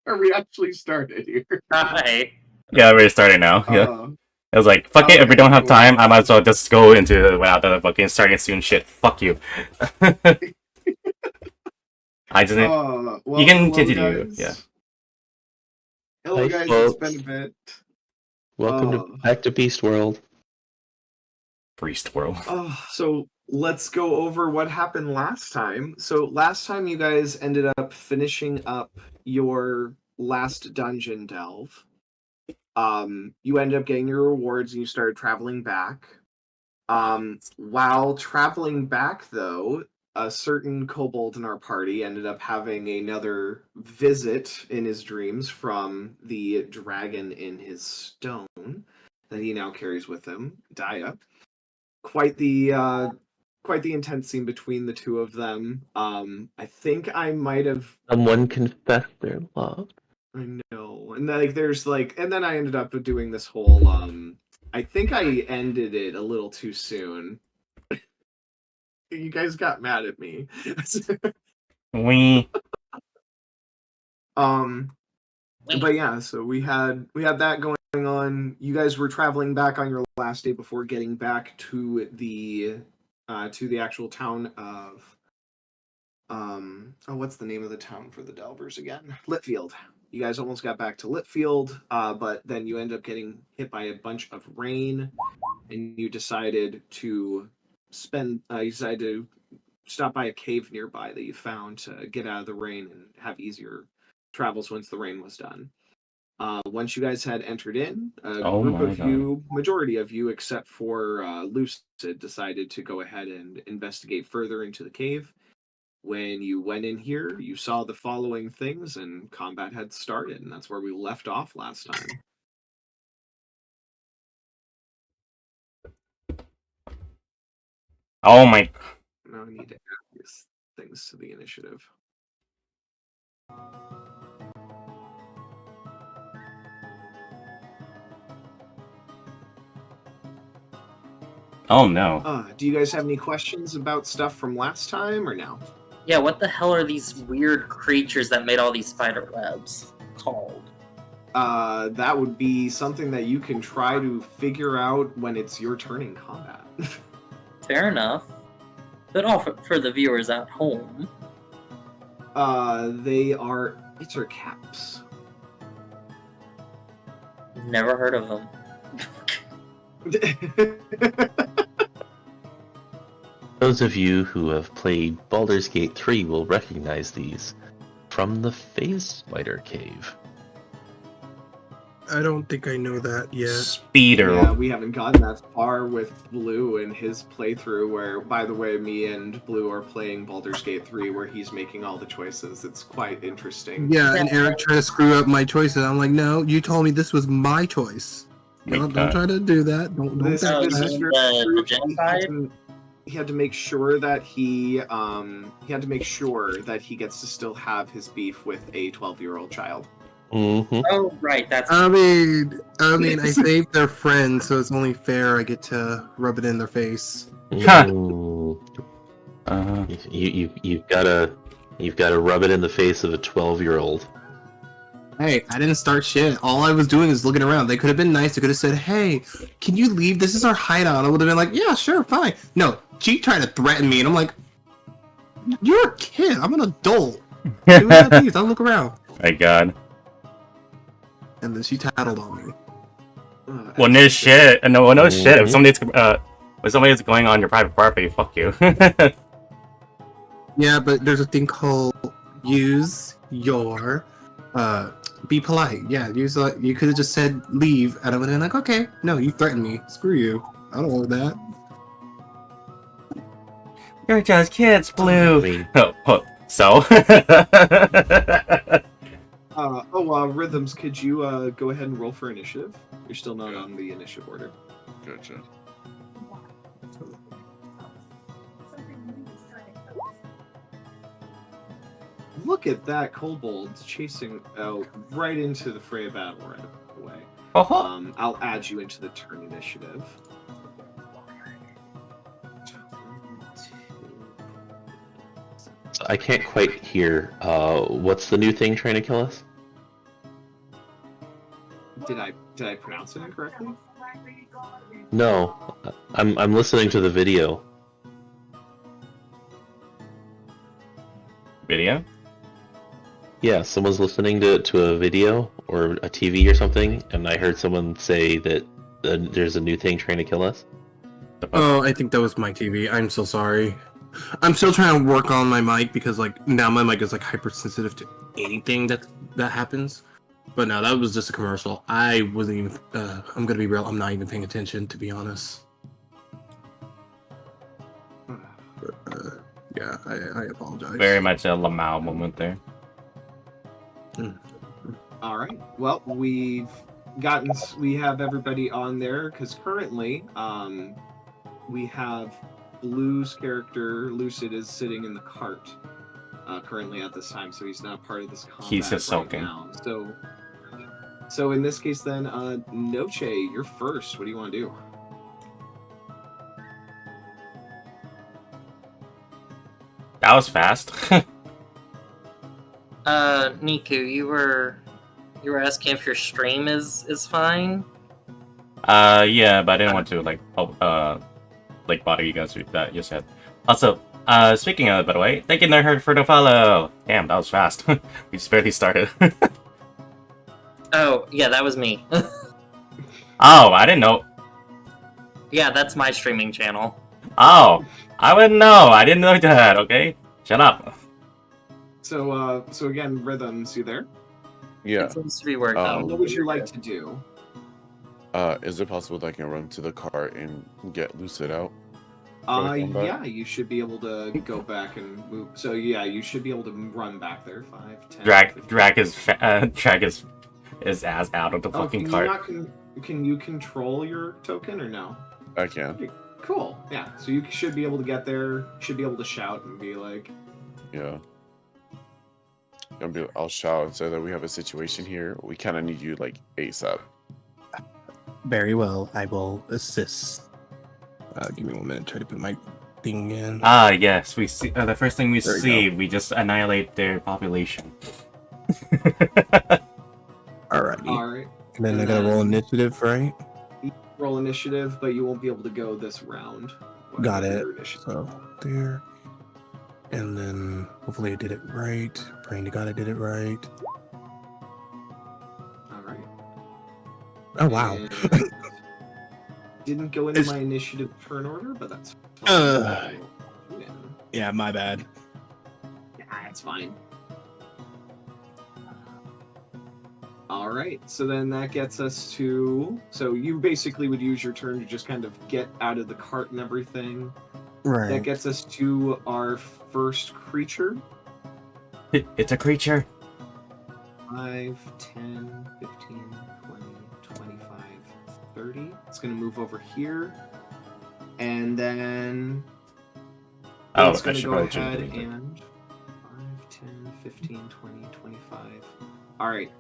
Are we actually started here? Hi. Yeah, we're starting now. Yeah. I was like, fuck it, if we don't have time, I might as well just go into without the fucking starting soon shit. Fuck you. I just well, you can hello, continue, guys. yeah. Hello, Hi, guys. folks. It's been a bit. Welcome back to Beast World. Priest world. So let's go over what happened last time. So last time you guys ended up finishing up your last dungeon delve. You ended up getting your rewards and you started traveling back. While traveling back, though, a certain kobold in our party ended up having another visit in his dreams from the dragon in his stone that he now carries with him, Dia. Quite the intense scene between the two of them. I think I might have. Someone confessed their love. I know, and then I ended up doing this whole. I think I ended it a little too soon. You guys got mad at me. But yeah, so we had that going on. You guys were traveling back on your last day before getting back to the actual town of what's the name of the town for the Delvers again? Litfield. You guys almost got back to Litfield, but then you end up getting hit by a bunch of rain, and you decided to stop by a cave nearby that you found to get out of the rain and have easier travels once the rain was done. Once you guys had entered in, majority of you, except for Lucid, decided to go ahead and investigate further into the cave. When you went in here, you saw the following things, and combat had started, and that's where we left off last time. Oh my. Now I need to add these things to the initiative. Oh no. Do you guys have any questions about stuff from last time, or no? Yeah, what the hell are these weird creatures that made all these spider webs called? That would be something that you can try to figure out when it's your turn in combat. Fair enough. But for the viewers at home. They are caps. Never heard of them. Those of you who have played Baldur's Gate 3 will recognize these from the Phase Spider Cave. I don't think I know that yet. Speeder. Yeah, we haven't gotten that far with Blue in his playthrough, where, by the way, me and Blue are playing Baldur's Gate 3, where he's making all the choices. It's quite interesting. Yeah, and Eric tried to screw up my choices. I'm like, no, you told me this was my choice. Don't try to do that. Don't This is the genocide? He had to make sure that he gets to still have his beef with a 12-year-old child. Mm-hmm. Oh, right, that's... I mean, I saved their friend, so it's only fair I get to rub it in their face. You've gotta rub it in the face of a 12-year-old. Hey, I didn't start shit. All I was doing is looking around. They could have been nice. They could have said, hey, can you leave? This is our hideout. I would have been like, yeah, sure, fine. No, she tried to threaten me, and I'm like, you're a kid. I'm an adult. Give me that piece. I'll look around. My god. And then she tattled on me. Well, no shit. No shit. If somebody's going on your private property, fuck you. Yeah, but there's a thing called use your be polite. Yeah, you could have just said leave, and I would have been like, okay, no, you threatened me. Screw you. I don't want that. You're just kids, Blue. So. Rhythms, could you go ahead and roll for initiative? You're still not on the initiative order. Gotcha. Look at that kobold chasing out right into the fray of battle right away. I'll add you into the turn initiative. So I can't quite hear. What's the new thing trying to kill us? Did I pronounce it incorrectly? No, I'm listening to the video. Video? Yeah, someone's listening to a video or a TV or something, and I heard someone say that there's a new thing trying to kill us. Oh, I think that was my TV. I'm so sorry. I'm still trying to work on my mic because like now my mic is like hypersensitive to anything that happens. But no, that was just a commercial. I wasn't even. I'm gonna be real. I'm not even paying attention, to be honest. But, yeah, I apologize. Very much a Lamau moment there. All right. Well, we have everybody on there because currently, we have Blue's character Lucid is sitting in the cart currently at this time, so he's not part of this combat He's just right soaking. now. So in this case, then, Noche, you're first. What do you want to do? That was fast. Niku, you were asking if your stream is fine. Yeah, but I didn't want to like bother you guys with that just yet. Also, speaking of it, by the way, thank you, Nerd, for the follow. Damn, that was fast. We just barely started. Oh, yeah, that was me. Oh, I didn't know. Yeah, that's my streaming channel. Oh, I wouldn't know. I didn't know that. Okay, shut up. So again, Rhythms, you there? Yeah. It seems to be working. What would you like to do? Is it possible that I can run to the cart and get Lucid out? Yeah, you should be able to go back and move. So yeah, you should be able to run back there. 5, 10. Drag his ass out of the fucking cart. Can you control your token or no? I can. Okay, cool. Yeah. So you should be able to get there. You should be able to shout and be like, Yeah. I'll shout and say that we have a situation here. We kind of need you like ASAP. Very well. I will assist. Give me 1 minute. Try to put my thing in. Ah, yes. We see the first thing we There we see. We just annihilate their population. Alrighty. all right, And then And I gotta roll then- initiative, right? roll initiative, but you won't be able to go this round. Got it. Your initiative. So there. And then hopefully I did it right. Praying to God I did it right. All right. Oh wow. And didn't go into It's- my initiative turn order, but that's Uh. fine. Yeah, Yeah, my bad. it's fine. All right, so then that gets us to. So you basically would use your turn to just kind of get out of the cart and everything. That Right. gets us to our first creature. It's a creature. 5, 10, 15, 20, 25, 30. It's going to move over here. And then Oh, it's I going to should go probably change ahead everything. and 5, 10, 15, 20, 25. All right.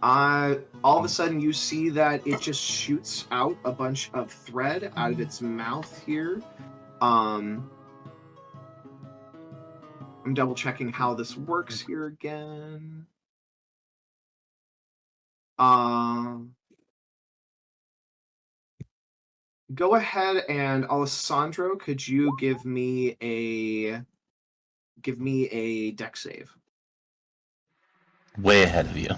All of a sudden you see that it just shoots out a bunch of thread out of its mouth here. I'm double checking how this works here again. Go ahead and Alessandro, could you give me a deck save? Way ahead of you.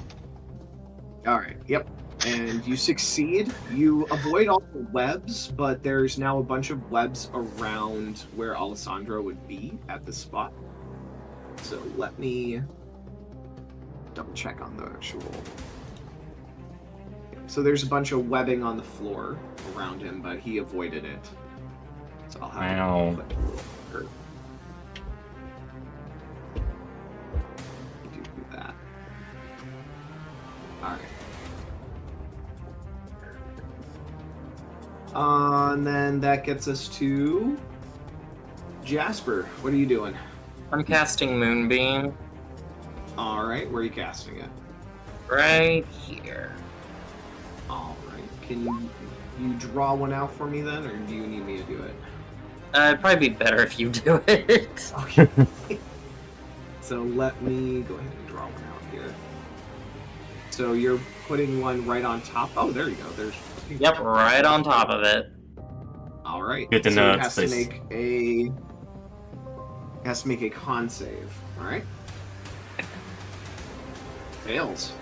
All right. Yep. And you succeed. You avoid all the webs, but there's now a bunch of webs around where Alessandro would be at this spot. So let me double check on the actual. So there's a bunch of webbing on the floor around him, but he avoided it. So I'll have Wow. to click or do that. All right. And then that gets us to Jasper. What are you doing? I'm casting Moonbeam All right, where are you casting it? right here. All right, can you draw one out for me then, or do you need me to do it? It'd probably be better if you do it. Okay. So let me go ahead and draw one out here. So you're putting one right on top. Oh, there you go. There's. Yep, right on top of it. All right. Good to so know it it's has to this. make a. It has to make a con save. All right. Fails.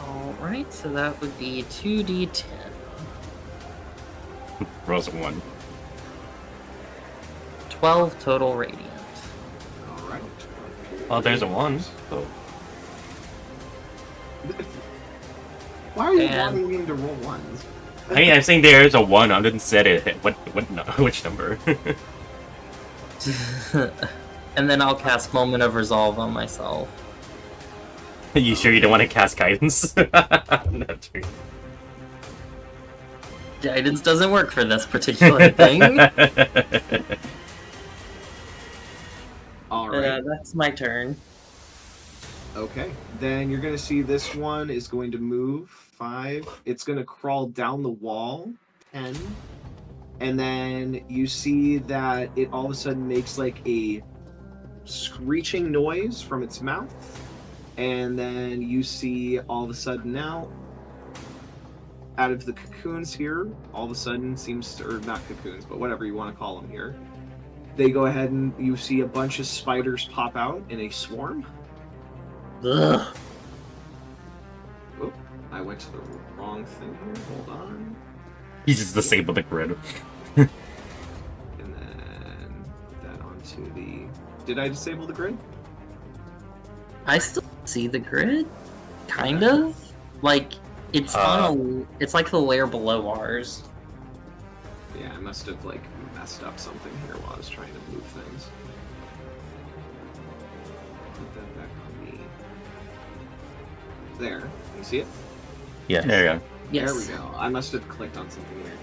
Alright, so that would be 2d10. Rolls a 1. 12 total radiant. All right. Oh, there's a 1. So. Why are you And- wanting him to roll ones? I mean, I'm saying there's a 1. I didn't say it. Which number? And then I'll cast Moment of Resolve on myself. You sure you don't want to cast guidance? Not true. Guidance doesn't work for this particular thing. All right. That's my turn. Okay. Then you're going to see this one is going to move 5. It's going to crawl down the wall 10. And then you see that it all of a sudden makes like a screeching noise from its mouth. And then you see all of a sudden now, out of the cocoons here, all of a sudden seems to, or not cocoons, but whatever you want to call them here, they go ahead and you see a bunch of spiders pop out in a swarm. Ugh. Oh, I went to the wrong thing here. Hold on. You just disabled the grid. And then put that onto the... Did I disable the grid? I still see the grid, kind of. Like it's it's like the layer below ours. Yeah, I must have like messed up something here while I was trying to move things. Put that back on me. There. You see it? Yeah. There you go. Yes. There we go. I must have clicked on something weird.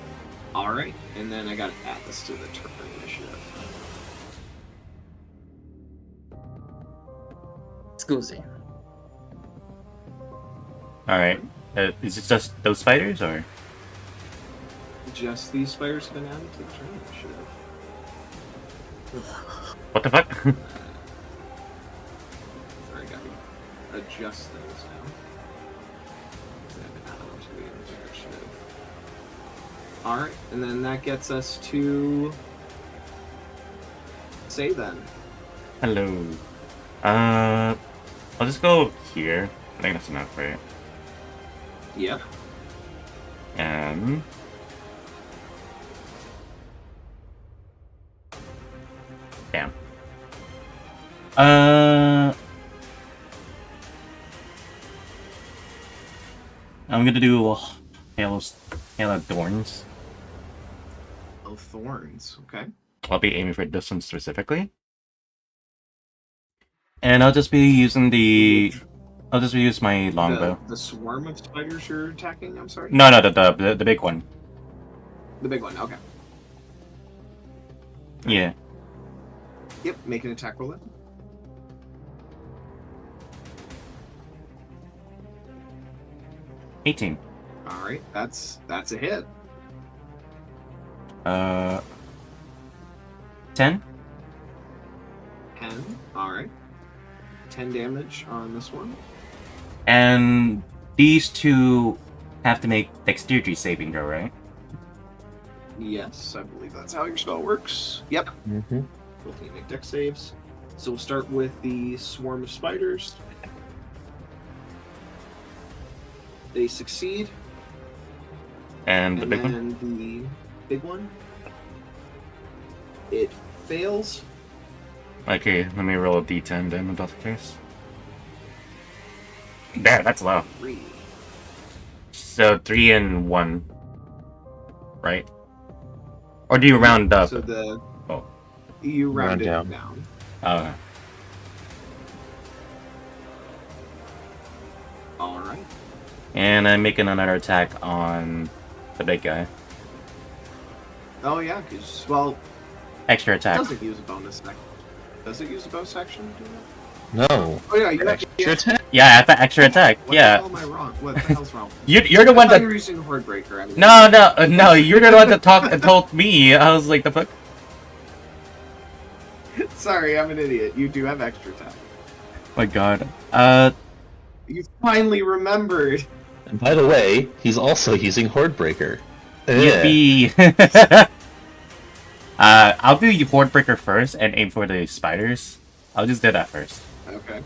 Alright, and then I gotta add this to the turn initiative. Scusi. Alright. Is it just those spiders, or? Just these spiders have been added to the turn initiative. What the fuck? Sorry, gotta adjust those now. They've been added to the initiative. Alright, and then that gets us to... Say then. Hello. I'll just go here. I think that's enough, right? Yep. And... Damn. I'm gonna do Hail of Thorns. Oh, thorns. Okay. I'll be aiming for distance specifically. And I'll just be using the... I'll just use my longbow. The swarm of spiders you're attacking? I'm sorry? No, the big one. The big one, okay. Yeah. Yep, make an attack roll then. — 18. Alright, that's a hit. 10? 10. Alright. 10 damage on this one. And these two have to make dexterity saving throw, right? Yes, I believe that's how your spell works. Yep. Mm-hmm. Both need to make dex saves. So we'll start with the swarm of spiders. They succeed. And the big one? then the big one, it fails. Okay, let me roll a d10 then in that case. There, that's low. 3. So 3 and 1. Right? Or do you round up? So the Oh. you round it Round down. Oh. All right. And I'm making another attack on the big guy. Oh yeah, because well, Extra it attack. doesn't use a bonus action. Does it use a bonus action to do that? No. Oh yeah, you Extra yeah. attack? Yeah, I thought extra attack. What Yeah. the hell am I wrong? What the hell's wrong? You're the I one thought that... you were using Hordebreaker. I mean, No, you're the one that told me. I was like, the fuck? Sorry, I'm an idiot. You do have extra attack. My god. You finally remembered. And by the way, he's also using Hordebreaker. Yippee! I'll do Hordebreaker first and aim for the spiders. I'll just do that first. Okay.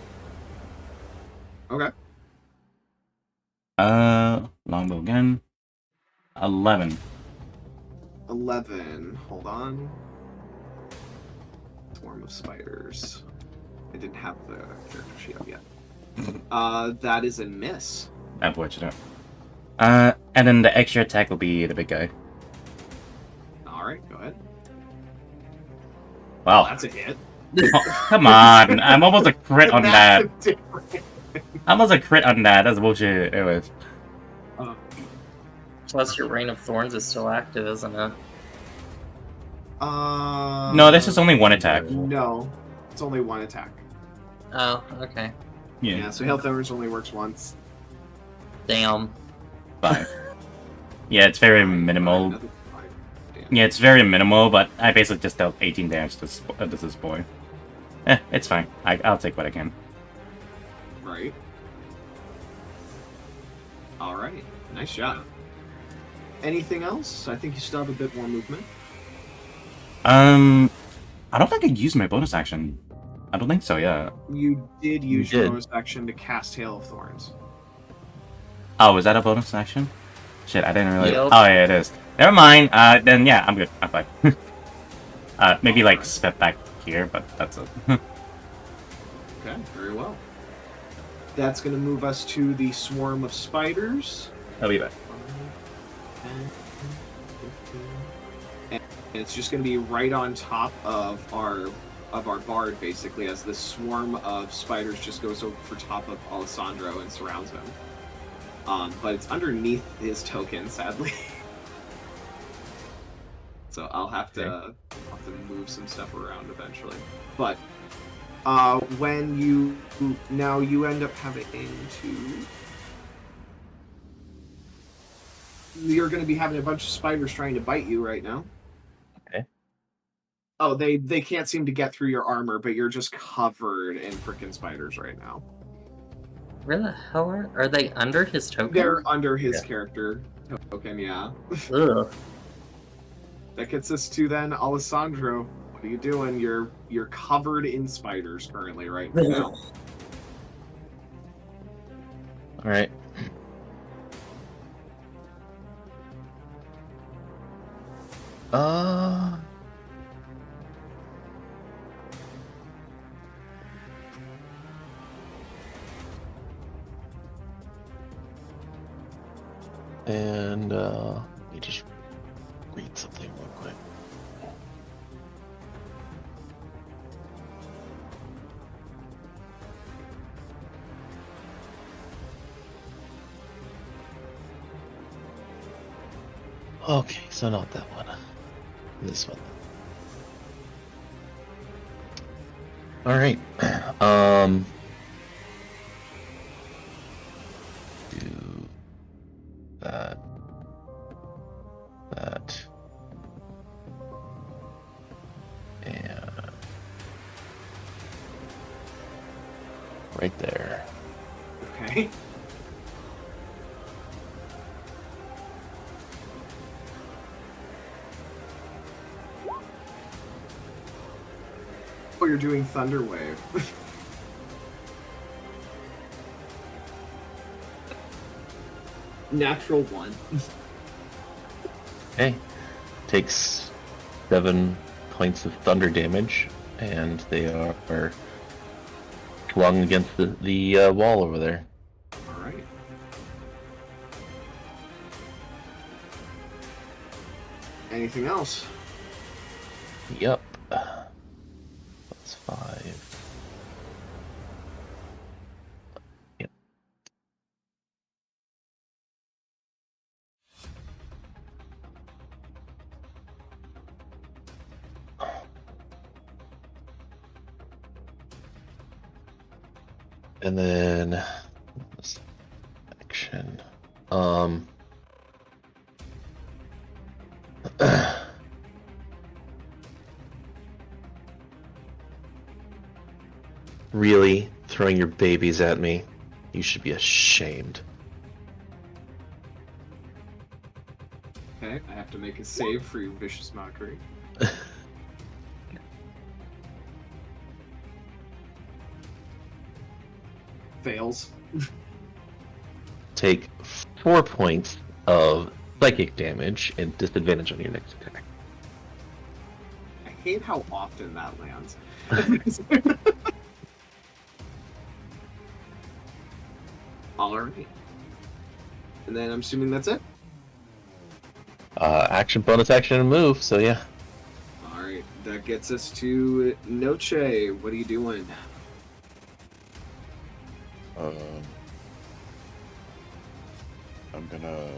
Okay. Longbow again. 11. 11. Hold on. Swarm of spiders. I didn't have the character sheet up yet. That is a miss. Unfortunate. And then the extra attack will be the big guy. Alright, go ahead. Wow. That's a hit. Oh, come on. I'm almost a crit on that. Massive difference. I'm almost a crit on that. That's bullshit. Anyways. Plus, your Rain of Thorns is still active, isn't it? No, this is only one attack. No, it's only one attack. Oh, okay. Yeah, so Hail Thorns only works once. Damn. Fine. Yeah, it's very minimal. Another 5. Damn. Yeah, it's very minimal, but I basically just dealt 18 damage to this boy. It's fine. I'll take what I can. Right. Alright, nice shot. Anything else? I think you still have a bit more movement. I don't think I used my bonus action. I don't think so, yeah. You did use your did. bonus action to cast Hail of Thorns. Oh, was that a bonus action? Shit, I didn't really... Yep. Oh, yeah, it is. Never mind. Then, yeah, I'm good. I'm fine. Maybe, like, step back here, but that's it. Okay, very well. That's going to move us to the swarm of spiders. I'll be back. 10, 15. And it's just going to be right on top of our bard, basically, as this swarm of spiders just goes over top of Alessandro and surrounds him. But it's underneath his token, sadly. So I'll have to move some stuff around eventually. But when you end up having to, you're going to be having a bunch of spiders trying to bite you right now. Okay. Oh, they can't seem to get through your armor, but you're just covered in freaking spiders right now. Where the hell are they under his token? They're under his character token, yeah. Ugh. That gets us to then Alessandro. What are you doing? You're covered in spiders currently right now. All right. And let me just read something real quick. Okay, so not that one. This one. All right. Do that. And right there. Okay. Oh, you're doing Thunder Wave. Natural 1. Okay. Takes 7 points of thunder damage, and they are flung against the wall over there. Alright. Anything else? Yep. That's 5. Yep. And then this action. Really throwing your babies at me. You should be ashamed. Okay, I have to make a save for your vicious mockery. Fails. Take 4 points of psychic damage and disadvantage on your next attack. I hate how often that lands. Alright. And then I'm assuming that's it? Action, bonus action, and move, so yeah. Alright, that gets us to Noche. What are you doing? I'm gonna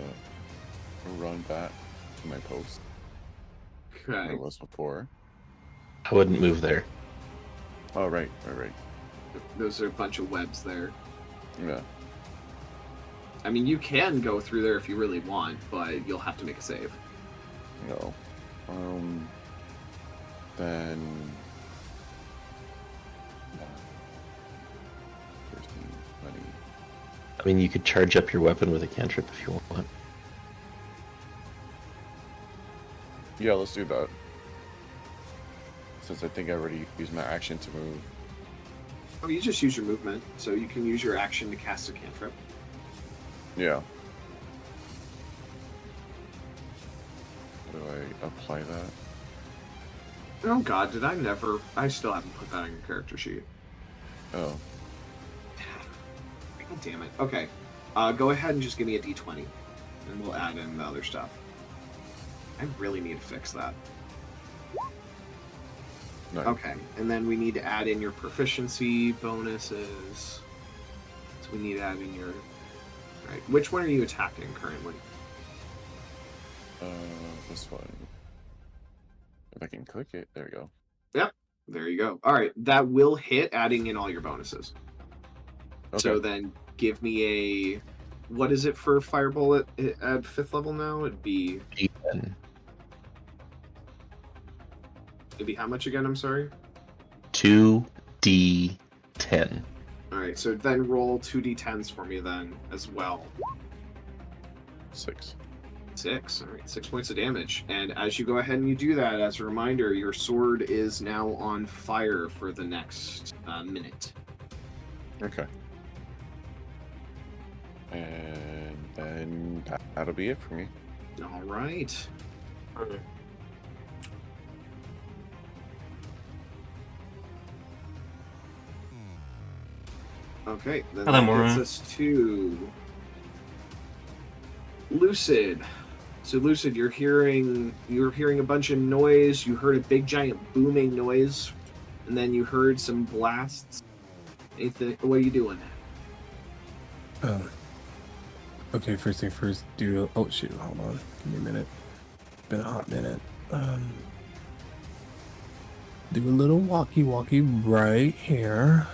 run back to my post where I Okay. was before. I wouldn't move there. Oh, right. Those are a bunch of webs there. Yeah. I mean, you can go through there if you really want, but you'll have to make a save. No. Then. 15, 20. I mean, you could charge up your weapon with a cantrip if you want. Yeah, let's do that. Since I think I already used my action to move. Oh, you just use your movement, so you can use your action to cast a cantrip. Yeah. How do I apply that? Oh god, did I never... I still haven't put that on your character sheet. Oh. God damn it. Okay. Go ahead and just give me a d20, and we'll add in the other stuff. I really need to fix that. No. Okay, and then we need to add in your proficiency bonuses. So we need to add in your... Right. Which one are you attacking currently? This one. If I can click it, there we go. Yep. There you go. All right, that will hit, adding in all your bonuses. Okay. So then give me a... What is it for Fireball at 5th level now? It'd be how much again? I'm sorry? 2d10. Alright, so then roll 2d10s for me then as well. 6. 6. Alright, 6 points of damage. And as you go ahead and you do that, as a reminder, your sword is now on fire for the next minute. Okay. And then that'll be it for me. Alright. Okay, then Hello, that Maura. gets us to Lucid. So Lucid, you're hearing a bunch of noise. You heard a big giant booming noise, and then you heard some blasts. Anything? What are you doing? Okay, first thing first, do... Oh, shoot, hold on. Give me a minute. Been a hot minute. Do a little walkie-walkie right here.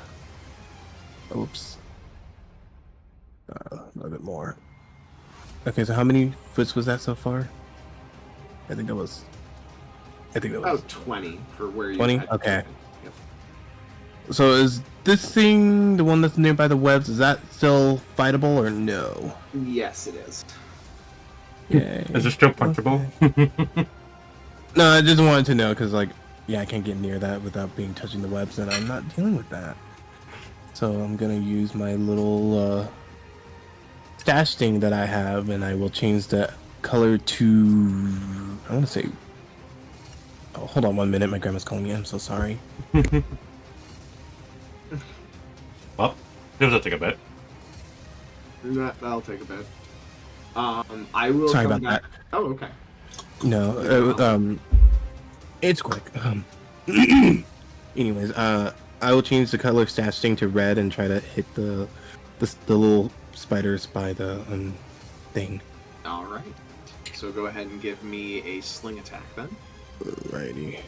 Oops. A little bit more. Okay, so how many foots was that so far? I think that was... About 20 for where you 20? had- Okay. Yep. So is this thing, the one that's nearby the webs, is that still fightable or no? Yes, it is. Yay. Is it still punchable? No, I just wanted to know, because, like, yeah, I can't get near that without being touching the webs, and I'm not dealing with that. So I'm gonna use my little stash thing that I have, and I will change the color to... I want to say... Oh, hold on 1 minute, my grandma's calling me, I'm so sorry. Well, it'll take a bit. That'll take a bit. I will Sorry come about back. Oh, okay. No, it's quick. Anyways, I will change the color stash thing to red and try to hit the little spiders by the thing. All right. So go ahead and give me a sling attack then. Alrighty.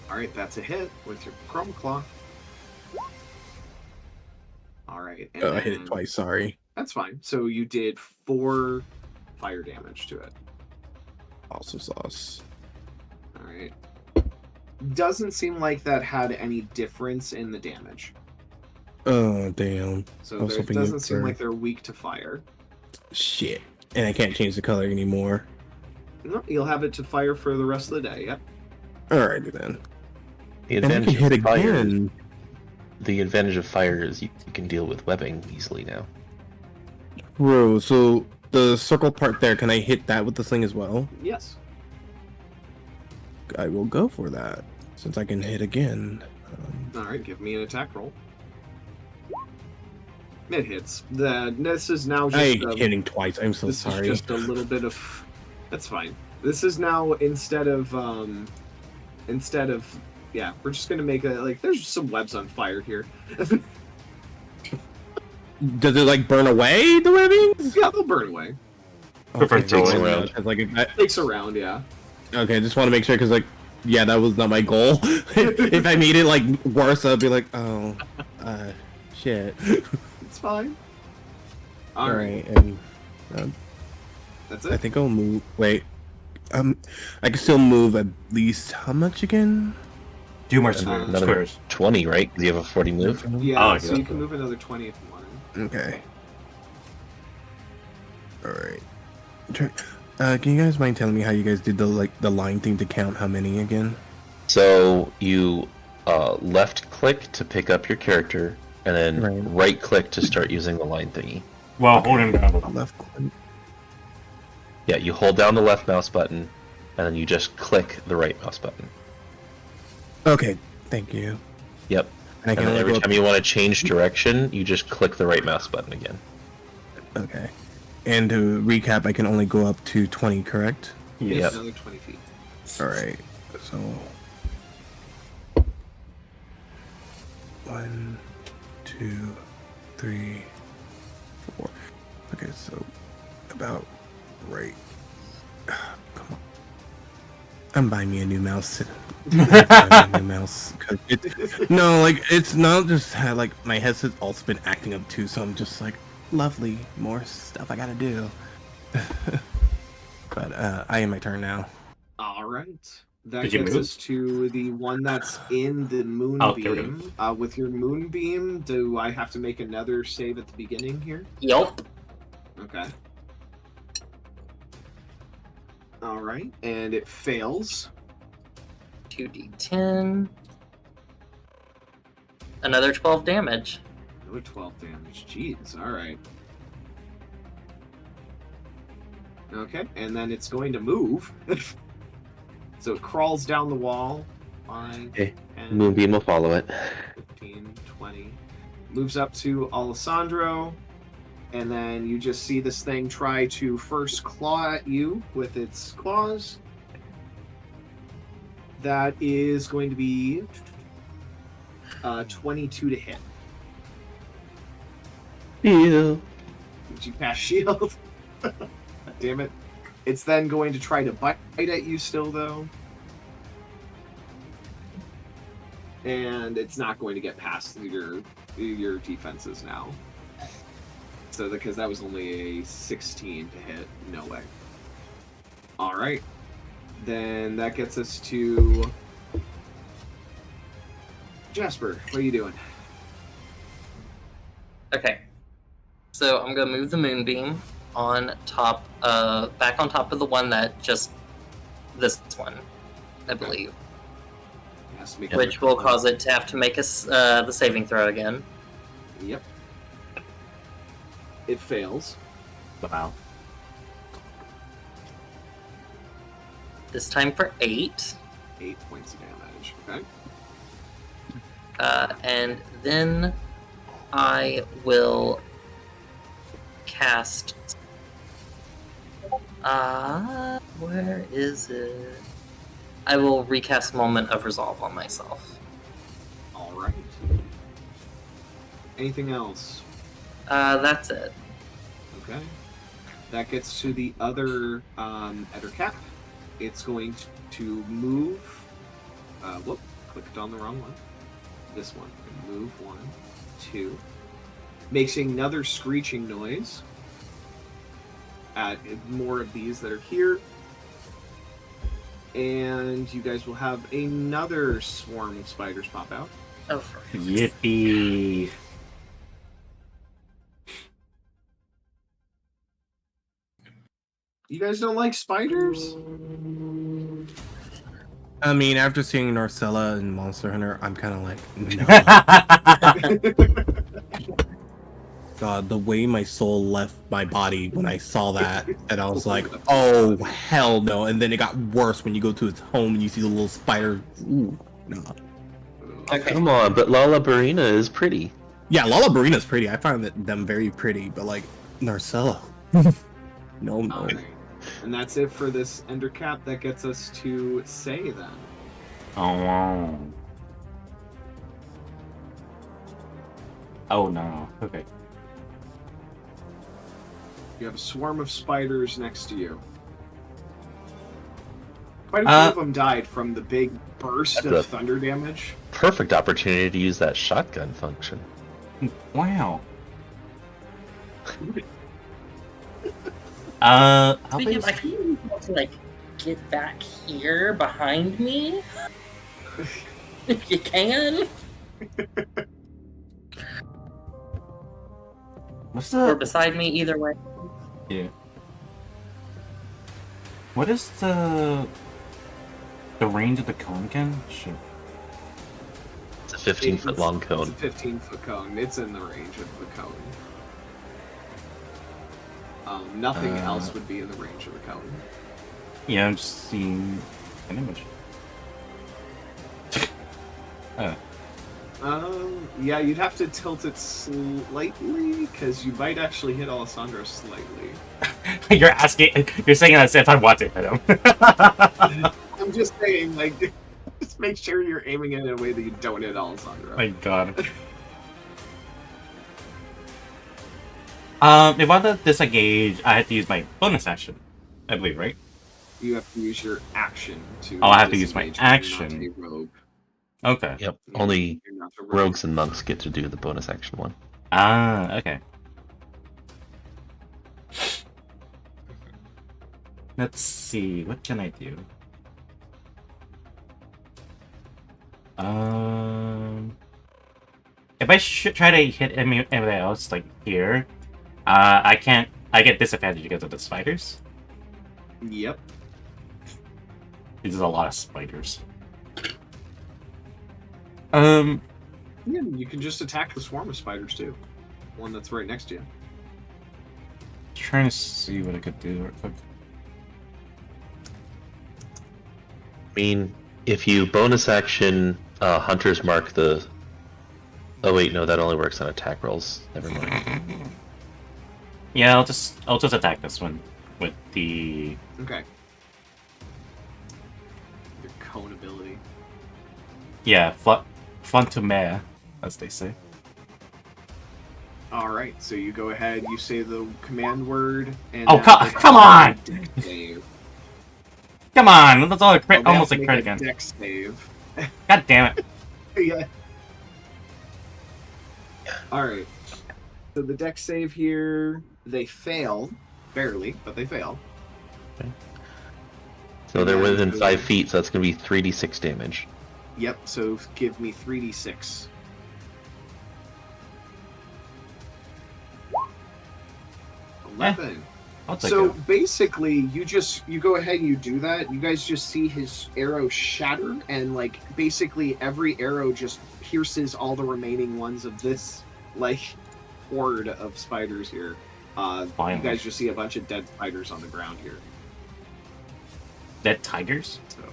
All right, that's a hit with your chrome claw. All right. And Oh, I hit it then- twice. Sorry. That's fine. So you did 4 fire damage to it. Awesome sauce. All right. Doesn't seem like that had any difference in the damage. Oh, damn. So I was there hoping doesn't it seem were- like they're weak to fire. Shit. And I can't change the color anymore. No, you'll have it to fire for the rest of the day. Yep. Alrighty then. The And I can advantage hit of fire. again. The advantage of fire is you can deal with webbing easily now. Bro, so the circle part there, can I hit that with the sling as well? Yes. I will go for that, since I can hit again. All right. Give me an attack roll. It hits. This is now just. I ain't hitting twice. I'm so this sorry. is just a little bit of. That's fine. This is now instead of. Yeah, we're just gonna make there's some webs on fire here. Does it like burn away the webbings? Yeah, they'll burn away. Different takes throwing. around. Like, Takes around, yeah. okay, just want to make sure because yeah, that was not my goal. If I made it like worse, I'd be like, oh, shit. It's fine. All right, and That's I it. think I'll move. Wait, I can still move at least how much again? 2 more Another squares. 20, right? Because you have a 40 move. Yeah, Oh, so yeah. you can move another 20 if you want. Okay. All right. Can you guys mind telling me how you guys did the line thing to count how many again? So you left click to pick up your character, and then right click to start using the line thingy. Well, holding down. Left click. Yeah, you hold down the left mouse button, and then you just click the right mouse button. Okay, thank you. Yep. And I And can then only every go up- time you want to change direction, you just click the right mouse button again. Okay. And to recap, I can only go up to 20, correct? Yep. Another 20 feet. All right. So 1, 2, 3, 4. Okay, so about right. Come on. I'm buying me a new mouse. Buying me a new mouse. 'Cause no, like it's not just like my headset's also been acting up too. So I'm just like, lovely, more stuff I gotta do. But I am my turn now. All right. That Did you gets move? us to the one that's in the moonbeam. With your moonbeam, do I have to make another save at the beginning here? Yup. Okay. All right, and it fails. 2d10. Another 12 damage. Another 12 damage. Jeez. All right. Okay, and then it's going to move. So it crawls down the wall. 5, Okay. 10, Moonbeam will follow it. 15, 20. Moves up to Alessandro. And then you just see this thing try to first claw at you with its claws. That is going to be 22 to hit. Ew. Did you cast shield? Damn it. It's then going to try to bite at you still, though. And it's not going to get past your defenses now. So, because that was only a 16 to hit, no way. Alright. Then that gets us to... Jasper, what are you doing? Okay. So I'm gonna move the moonbeam on top, back on top of the one that just... This one, I believe. Has to make Which will cause it to have to make the saving throw again. Yep. It fails. Wow. This time for 8. 8 points of damage. Okay. And then I will cast... where is it? I will recast Moment of Resolve on myself. Alright. Anything else? That's it. Okay. That gets to the other Ettercap. It's going to move. Whoop, clicked on the wrong one. This one. Move 1, 2. Makes another screeching noise. Add more of these that are here. And you guys will have another swarm of spiders pop out. Oh, for Yippee. You guys don't like spiders? I mean, after seeing Narcella and Monster Hunter, I'm kind of like, no. God, the way my soul left my body when I saw that, and I was like, oh, hell no. And then it got worse when you go to its home and you see the little spider. Ooh, no. Okay. Come on, but Lala Barina is pretty. Yeah, Lala Barina's pretty. I find them very pretty, but like, Narcella. No. Alright. And that's it for this Ender Cap. That gets us to Say then. Oh, wow. Oh no. Okay. You have a swarm of spiders next to you. Quite a few of them died from the big burst of thunder damage. Perfect opportunity to use that shotgun function. Wow. How Speaking big of, I kind of want to like get back here behind me. If you can. What's Or the beside me, either way. yeah? What is the range of the cone again? Shit. It's a 15-foot long cone. It's a 15-foot cone. It's in the range of the cone. Nothing else would be in the range of the cone. Yeah, I'm just seeing an image. Yeah, you'd have to tilt it slightly, because you might actually hit Alessandro slightly. You're saying that as if I want to hit him. I'm just saying, like, just make sure you're aiming it in a way that you don't hit Alessandro. My god. If I want to disengage, I have to use my bonus action, I believe, right? You have to use your action to. Oh, I have to use my disengage if you're action. not a rogue. Okay. Yep, Yeah, only you're not a rogue. rogues and monks get to do the bonus action one. Ah, okay. Let's see, what can I do? If I should try to hit anybody else, like here, I can't. I get disadvantage because of the spiders. Yep. There's a lot of spiders. Yeah, you can just attack the swarm of spiders too. One that's right next to you. Trying to see what I could do real quick. I mean, if you bonus action Hunter's Mark the... Oh wait, no, that only works on attack rolls. Never mind. Yeah, I'll just attack this one with the. Okay. Your cone ability. Yeah, Fontumere, as they say. Alright, so you go ahead, you say the command word, and... Oh, come on! Dex save. Come on, that's all a crit, Oh, they almost have a to crit make again. Dex save. God damn it! Yeah. Alright. So the dex save here, they fail. Barely, but they fail. So they're within 5 feet, so that's going to be 3d6 damage. Yep, so give me 3d6. Eh, 11. I'll take So it. basically, you go ahead and you do that. You guys just see his arrow shatter, and like basically every arrow just pierces all the remaining ones of this like horde of spiders here. You Finally. guys just see a bunch of dead spiders on the ground here. Dead tigers? So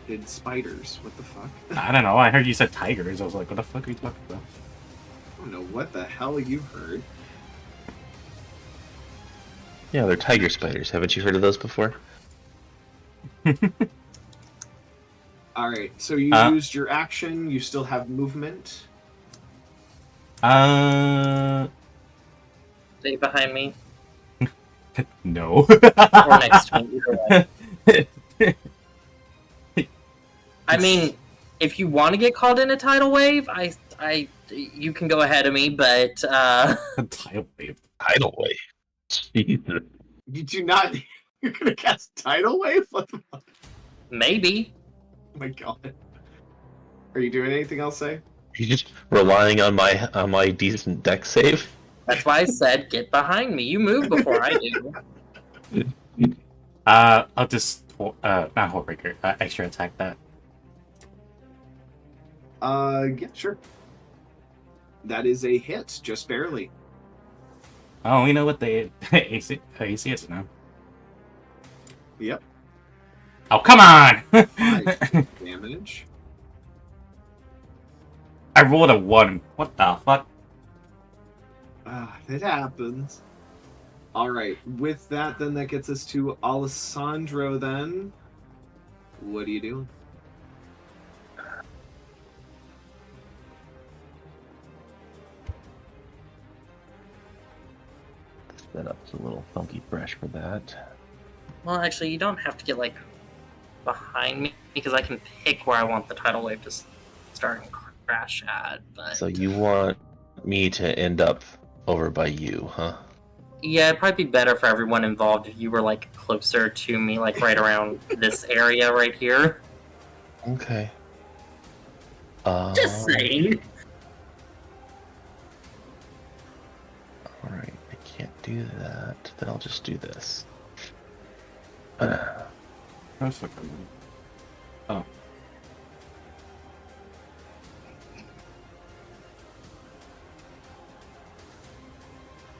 dead spiders. What the fuck? I don't know. I heard you said tigers. I was like, what the fuck are you talking about? I don't know what the hell you heard. Yeah, they're tiger spiders. Haven't you heard of those before? Alright, so you used your action, you still have movement. Stay behind me. No. Or next to me, either way. I mean, if you want to get called in a tidal wave, you can go ahead of me, but Tidal wave. Tidal wave. Jesus. You do not. You're gonna cast Tidal Wave? What the fuck? maybe. Oh my god. Are you doing anything else, say? You just relying on my decent deck save? That's why I said get behind me. You move before I do. I'll just not Hullbreaker, extra attack that. Yeah, sure. That is a hit, just barely. Oh, we know what the AC is now. Yep. Oh, come on! 5 damage. I rolled a 1. What the fuck? It happens. Alright, with that, then that gets us to Alessandro, then. What are you doing? Set up's a little funky fresh for that. Well, actually, you don't have to get like behind me because I can pick where I want the tidal wave to start and crash at. But So you want me to end up over by you, huh? yeah, it'd probably be better for everyone involved if you were like closer to me, like right around this area right here. Okay. Just saying. Alright, I can't do that. Then I'll just do this. That's okay. Oh.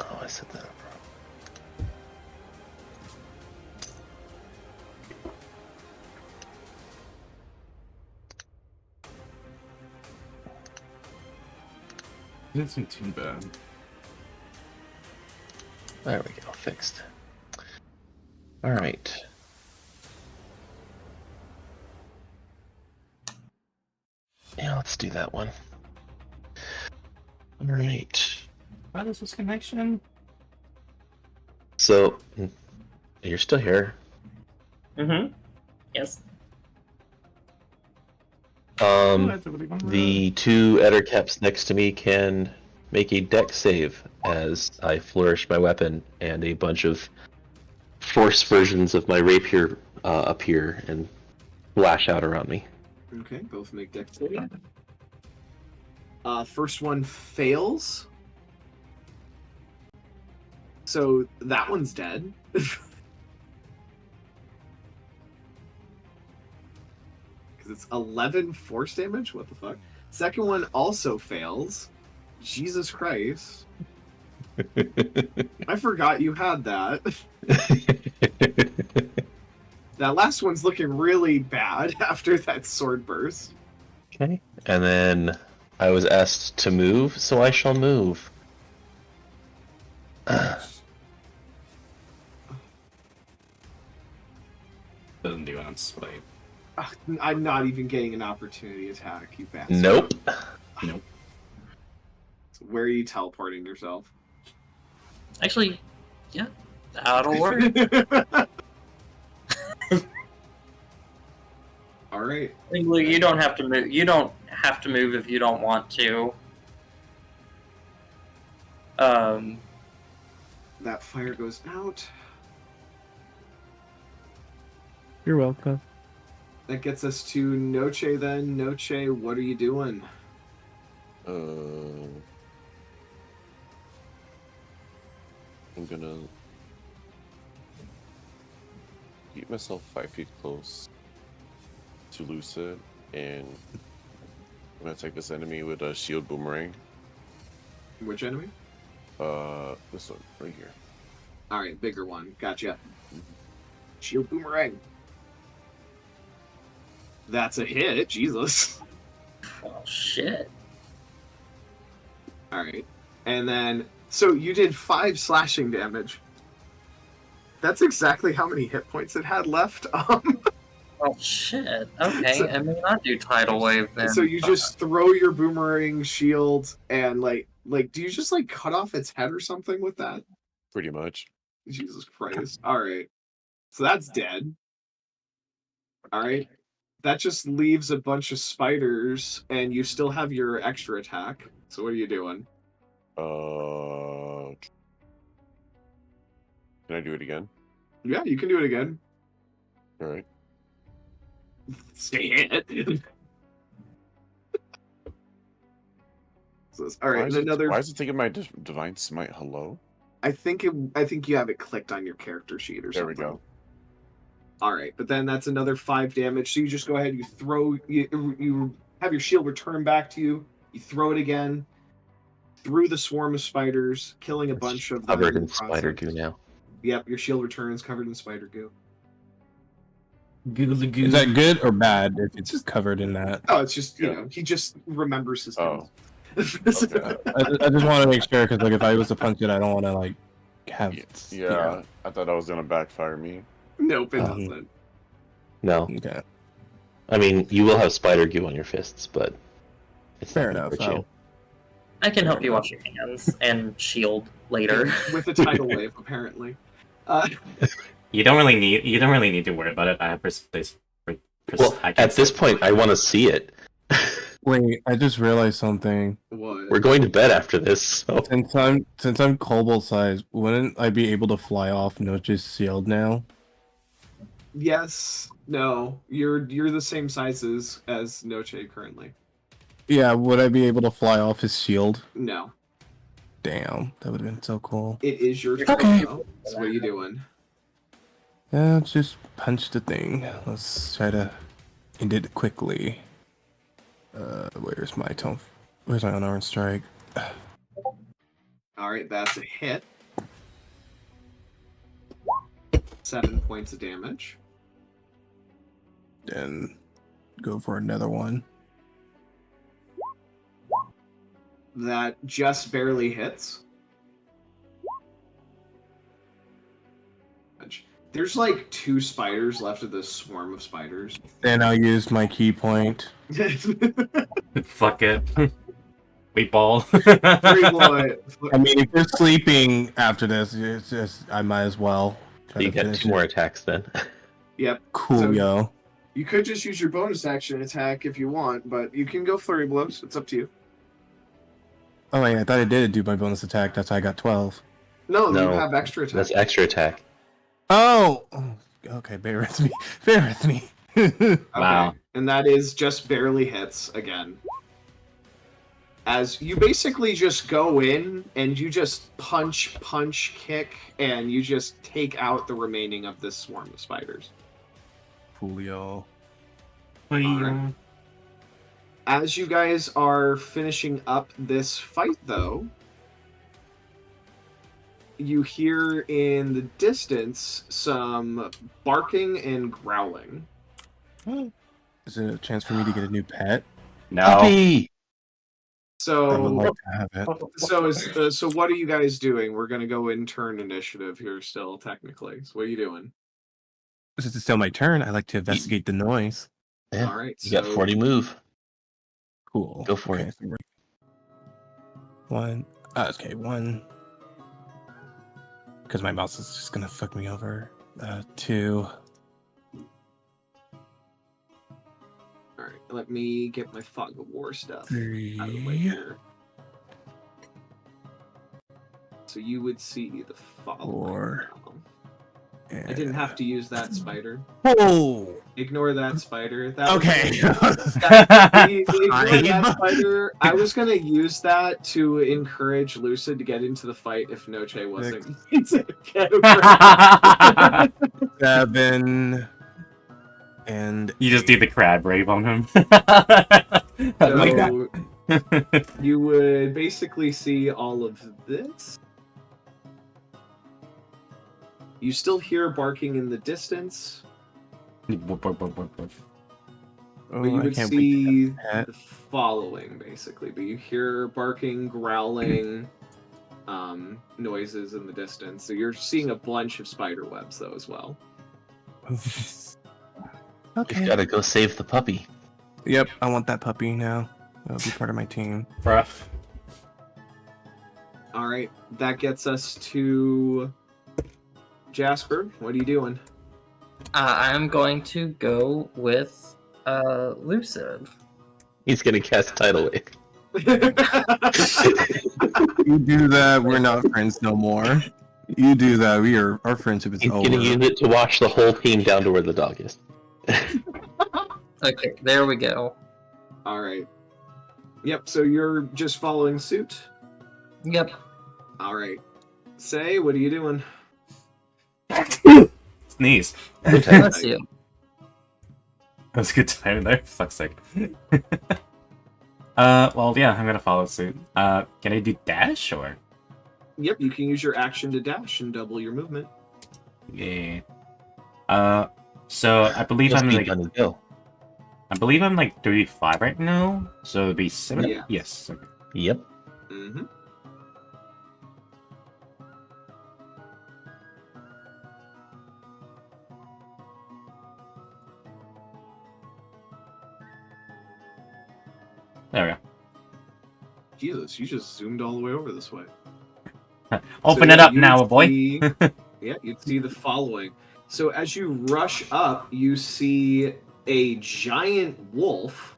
Oh, I set that up wrong. It isn't too bad. There we go, fixed. Alright. Yeah, let's do that one. Alright. What is this connection? So, you're still here. Mm-hmm. Yes. The 2 Ettercaps next to me can make a dex save as I flourish my weapon, and a bunch of force versions of my rapier appear and flash out around me. Okay, both make dex save. First one fails. So that one's dead. Because it's 11 force damage? What the fuck? Second one also fails. Jesus Christ. I forgot you had that. That last one's looking really bad after that sword burst. Okay. And then I was asked to move, so I shall move. Doesn't do it on spite. I'm not even getting an opportunity attack, you bastard. Nope. Nope. So where are you teleporting yourself? Actually, yeah, that'll work. All right. You don't have to move. You don't have to move if you don't want to. That fire goes out. You're welcome. That gets us to Noche then. Noche, what are you doing? I'm gonna keep myself 5 feet close to Lucid, and I'm gonna attack this enemy with a shield boomerang. Which enemy? This one right here. All right, bigger one. Gotcha. Shield boomerang. That's a hit. Jesus. Oh shit. All right, and then so you did 5 slashing damage. That's exactly how many hit points it had left. Oh shit. Okay, So- I mean not do tidal wave then. So you just throw your boomerang shield and like do you just like cut off its head or something with that? Pretty much. Jesus Christ. All right. So that's dead. All right. That just leaves a bunch of spiders and you still have your extra attack. So what are you doing? Can I do it again? Yeah, you can do it again. All right. Stay hit. So all right, Why and is it, another why is it taking my divine smite? Hello? I think you have it clicked on your character sheet or There something. we go. All right, but then that's another 5 damage. So you just go ahead. You have your shield return back to you. You throw it again through the swarm of spiders, killing a bunch of them. Covered in in the spider process. goo now. Yep, your shield returns covered in spider goo. Googly goo. Is that good or bad if it's covered in that? Oh, it's just Yeah. he just remembers his Oh. kills. Okay. I just want to make sure because like if I was to punch it, I don't want to like have. Yeah, I thought that was gonna backfire me. Nope, it Um, doesn't. No, Okay. I mean you will have spider goo on your fists, but it's Fair not gonna enough. hurt you. I can help you wash your hands and shield later. With a tidal wave, apparently. You don't really need to worry about it. I have Well, at this point, I want to see it. Wait, I just realized something. What? We're going to bed after this. So. Since I'm kobold size, wouldn't I be able to fly off Noche's shield now? Yes. No. You're the same sizes as Noche currently. Yeah, would I be able to fly off his shield? No. Damn, that would have been so cool. It is your turn Okay. now. So what are you doing? Yeah, let's just punch the thing. Let's try to end it quickly. Where's my unarmed strike? Alright, that's a hit. 7 points of damage. Then go for another one. That just barely hits. There's like 2 spiders left of this swarm of spiders. Then I'll use my key point. Fuck it. We ball. I mean, if you're sleeping after this, it's just I might as well. Try You to get finish 2 more it. attacks then. Yep. Cool, So- yo. You could just use your bonus action attack if you want, but you can go flurry blows. It's up to you. Oh wait, I thought I did do my bonus attack. That's how I got 12. No, No, you have extra attack. That's extra attack. Oh, okay. Bear with me. Bear with me. Wow. Okay. And that is just barely hits again. As you basically just go in and you just punch, kick, and you just take out the remaining of this swarm of spiders. Coolio. Alright. As you guys are finishing up this fight, though, you hear in the distance some barking and growling. Is it a chance for me to get a new pet? No. Puppy! I would So, like to have it. so what are you guys doing? We're gonna go in turn initiative here still, technically. So what are you doing? Since it's still my turn, I like to investigate the noise. Yeah, All right, you got so- 40 move. Cool. Go for it. So one. Okay, one. Because my mouse is just gonna fuck me over. 2. All right, let me get my fog of war stuff 3. out of the way here. So you would see the following. 4. I didn't have to use that spider. Oh. Ignore that spider. That Okay. Ignore that spider. I was gonna use that to encourage Lucid to get into the fight if Noche wasn't. 7. And You just do the crab rave on him. So you would basically see all of this. You still hear barking in the distance, but you would see that. the following basically. But you hear barking, growling, noises in the distance. So you're seeing a bunch of spider webs though as well. Okay. You gotta go save the puppy. Yep, I want that puppy now. That'll be part of my team. Bruh. All right, that gets us to Jasper. What are you doing? I'm going to go with Lucid. He's gonna cast Tidal Wave. You do that, we're not friends no more. You do that, our friendship is He's over. gonna use it to watch the whole team down to where the dog is. Okay, there we go. All right. Yep. So you're just following suit. Yep. All right. Say, what are you doing? Sneeze. Bless you. That was a good timing there. Fuck's sake. Well, yeah, I'm gonna follow suit. Can I do dash or? Yep, you can use your action to dash and double your movement. Yeah. So I believe Just I'm be like, done and go. I believe I'm like 35 right now. So it'd be 7. Yeah. Yes. Okay. Yep. Mm-hmm. There we Jesus, you just zoomed all the way over this way. go. Open So, it yeah, up you now, would boy. see- yeah, you'd see the following. So as you rush up, you see a giant wolf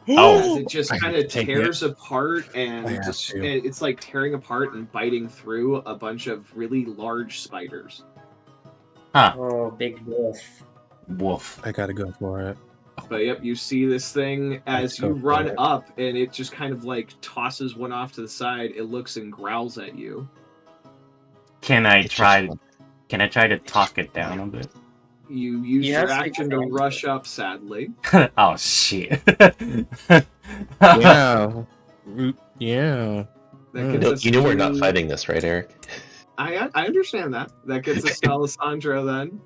as Oh. it just I kind have of to take tears apart and I have just to. it's like tearing apart and biting through a bunch of really large spiders. Huh. Oh, big wolf. Wolf. I gotta go for it. But yep, you see this thing as Let's go you for run it. up and it just kind of like tosses one off to the side. It looks and growls at you. Can I It's try? just Can I try to talk it down a bit? You use You your have to action to change rush up, sadly. Oh shit. Yeah. Yeah. That Mm. gets no, us you know we're to- not fighting this, right, Eric? I understand that. That gets us to Alessandro then.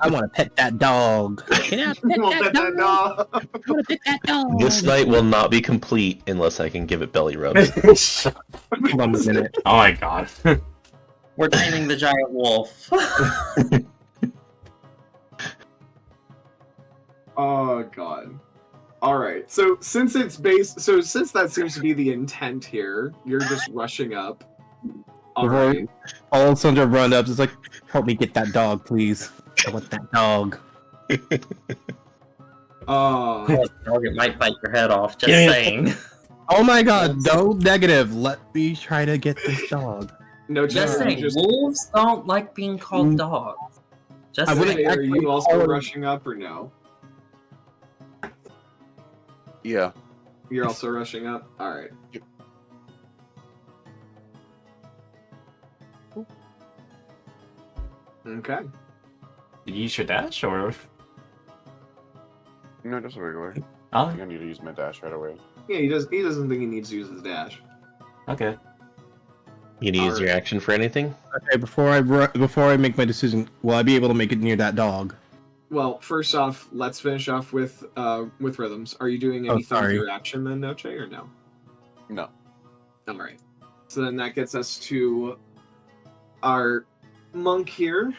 I want to pet that dog. Can I pet We'll that pet that dog? dog. I want to pet that dog. This night will not be complete unless I can give it belly rubs. Hold on a minute. Oh my god. We're taming the giant wolf. Oh god. All right. So since that seems to be the intent here, you're just rushing up. All Before right. Alessandro run up, it's like, help me get that dog, please. I want that dog. Oh, Dog, it might bite your head off. Just Yeah. saying. Oh my god, no negative. Let me try to get this dog. no, Just Jerry, saying. Wolves don't like being called dogs. Just I wouldn't saying. Are you also call him- rushing up or no? Yeah. You're also rushing up? Alright. Okay. Did you use your dash or? No, just regular. I Oh, think I need to use my dash right away. Yeah, he doesn't think he needs to use his dash. okay. You need to use your action for anything? Okay, before I make my decision, will I be able to make it near that dog? Well, first off, let's finish off with rhythms. Are you doing Oh, anything with sorry. your action then, Noche, or no? No. Alright. So then that gets us to our monk here.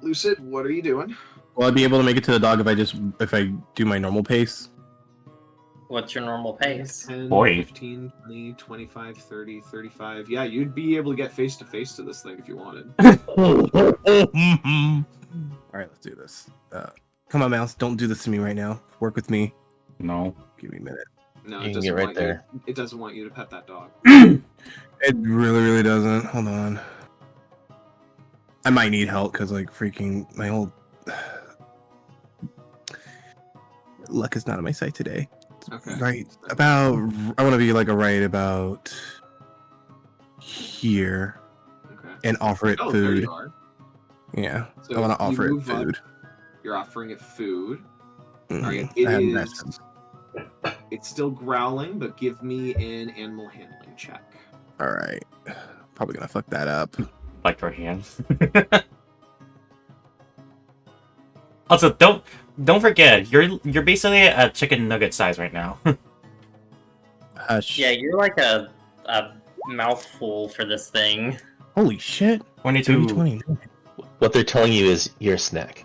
Lucid, what are you doing? Will I be able to make it to the dog if I do my normal pace? What's your normal pace? 10, Boy. 15, 20, 25, 30, 35. Yeah, you'd be able to get face to face to this thing if you wanted. Alright, let's do this. Come on, Mouse, don't do this to me right now. Work with me. No. Give me a minute. No, You it can doesn't get right want there. you. It doesn't want you to pet that dog. It really, really doesn't. Hold on. I might need help because, like, freaking my whole luck is not on my side today. Okay. Right about, I want to be like right about here Okay. and offer it Oh, there food. you are. Yeah, So I want to you offer it move up, food. You're offering it food. Mhm. Alright, I haven't asked him. It's still growling, but give me an animal handling check. All right, probably gonna fuck that up. Like her hands. Also, don't forget, you're basically a chicken nugget size right now. Hush. Yeah, you're like a mouthful for this thing. Holy shit. 22. 20. What they're telling you is you're a snack.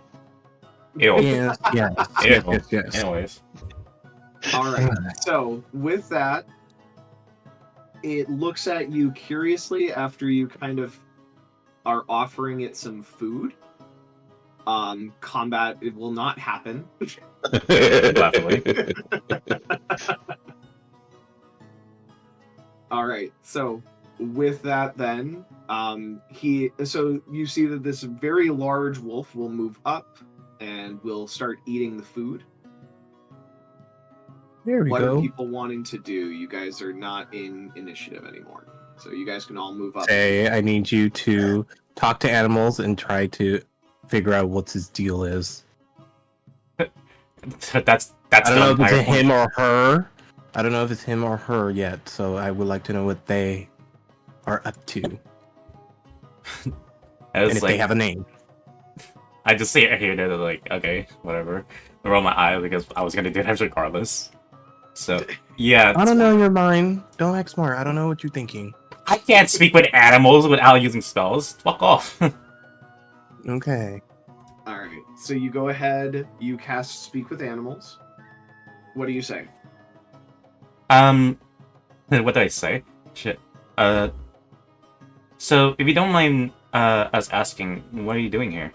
Ew. Yeah. Yeah. Ew. Yes. Anyways. Alright, so with that, it looks at you curiously after you kind of are offering it some food. Combat, it will not happen. Laughably. Alright, so with that then, so you see that this very large wolf will move up and will start eating the food. There we what go. are people wanting to do? You guys are not in initiative anymore, so you guys can all move up. Say, I need you to talk to animals and try to figure out what his deal is. That's I don't know if it's entire a him or her. I don't know if it's him or her yet, so I would like to know what they are up to. And if they have a name. I just see it here, they're like, okay, whatever. I roll my eye because I was gonna do that regardless. So, yeah. I don't know your mind. Don't act smart. I don't know what you're thinking. I can't speak with animals without using spells. Fuck off. Okay. Alright, so you go ahead, you cast Speak with Animals. What do you say? What do I say? Shit. So, if you don't mind us asking, what are you doing here?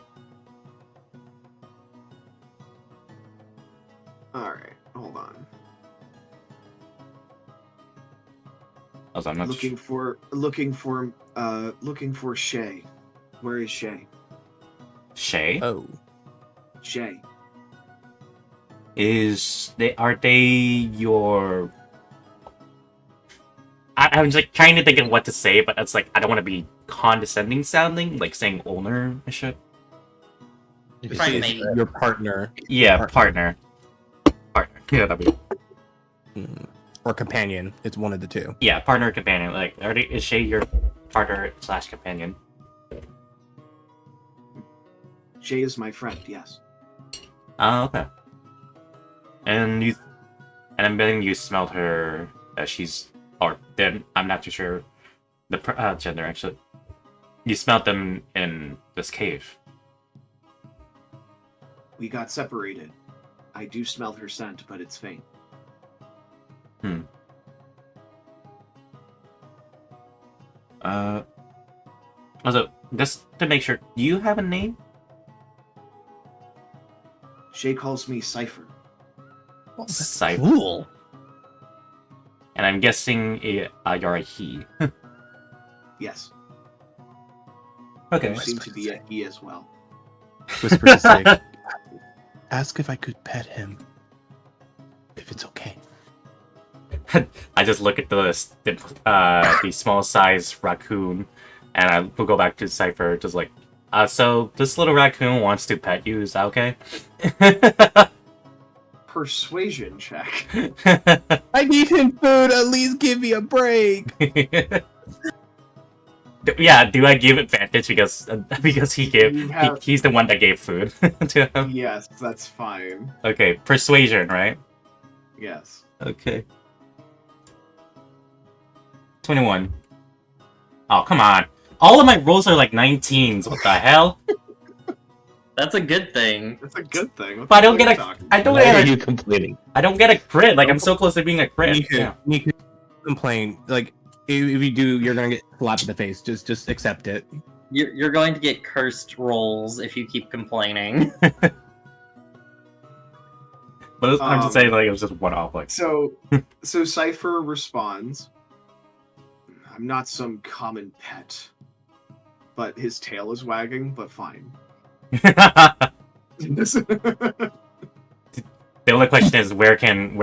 Alright, hold on. I'm not Looking for Shay. Where is Shay? Shay? Oh. Shay. Are they your... I'm just like trying to think of what to say, but it's like I don't want to be condescending sounding, like saying owner and shit. Right, mate. Your partner. Yeah, partner. Partner. Yeah, that'd be... Or companion. It's one of the two. Yeah, partner or companion. Like, is Shay your partner / companion? Shay is my friend, yes. Oh, okay. And I'm betting you smelled her as she's, or then I'm not too sure the gender actually. You smelled them in this cave. We got separated. I do smell her scent, but it's faint. Also, just to make sure, do you have a name? Shay calls me Cypher. Cypher. Cool. And I'm guessing you're a he. Yes. Okay. You seem to be a he as well. Whisper to say, ask if I could pet him. If it's okay. I just look at the small size raccoon, and I will go back to Cypher, just like, so this little raccoon wants to pet you. Is that okay? Persuasion check. I need him food. At least give me a break. Yeah, do I give advantage because he's the one that gave food to him? Yes, that's fine. Okay, persuasion, right? Yes. Okay. 21. Oh, come on. All of my rolls are like 19s. What the hell? That's a good thing. That's a good thing. What But I the don't hell get are a. you talking I don't Why are get you a. complaining? I don't get a crit. Like I'm so close to being a crit. Yeah. Nika, complain. Like, if you do, you're gonna get slapped in the face. Just accept it. You're going to get cursed rolls if you keep complaining. But I'm just saying, like, it was just one off. Like, So Cypher responds, I'm not some common pet. But his tail is wagging, but fine. the only question is where can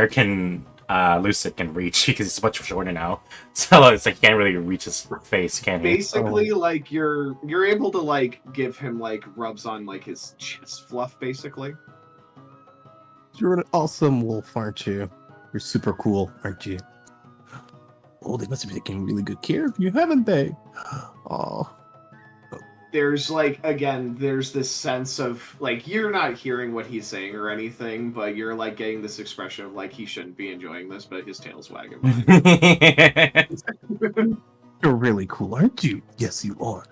Lucid can reach, because he's much shorter now. So it's like he can't really reach his face, can he? Basically, like you're able to like give him like rubs on like his chest fluff, basically. You're an awesome wolf, aren't you? You're super cool, aren't you? Oh, they must have been taking really good care of you, haven't they? Oh. There's like, again, there's this sense of like you're not hearing what he's saying or anything, but you're like getting this expression of like he shouldn't be enjoying this, but his tail's wagging. You're really cool, aren't you? Yes, you are.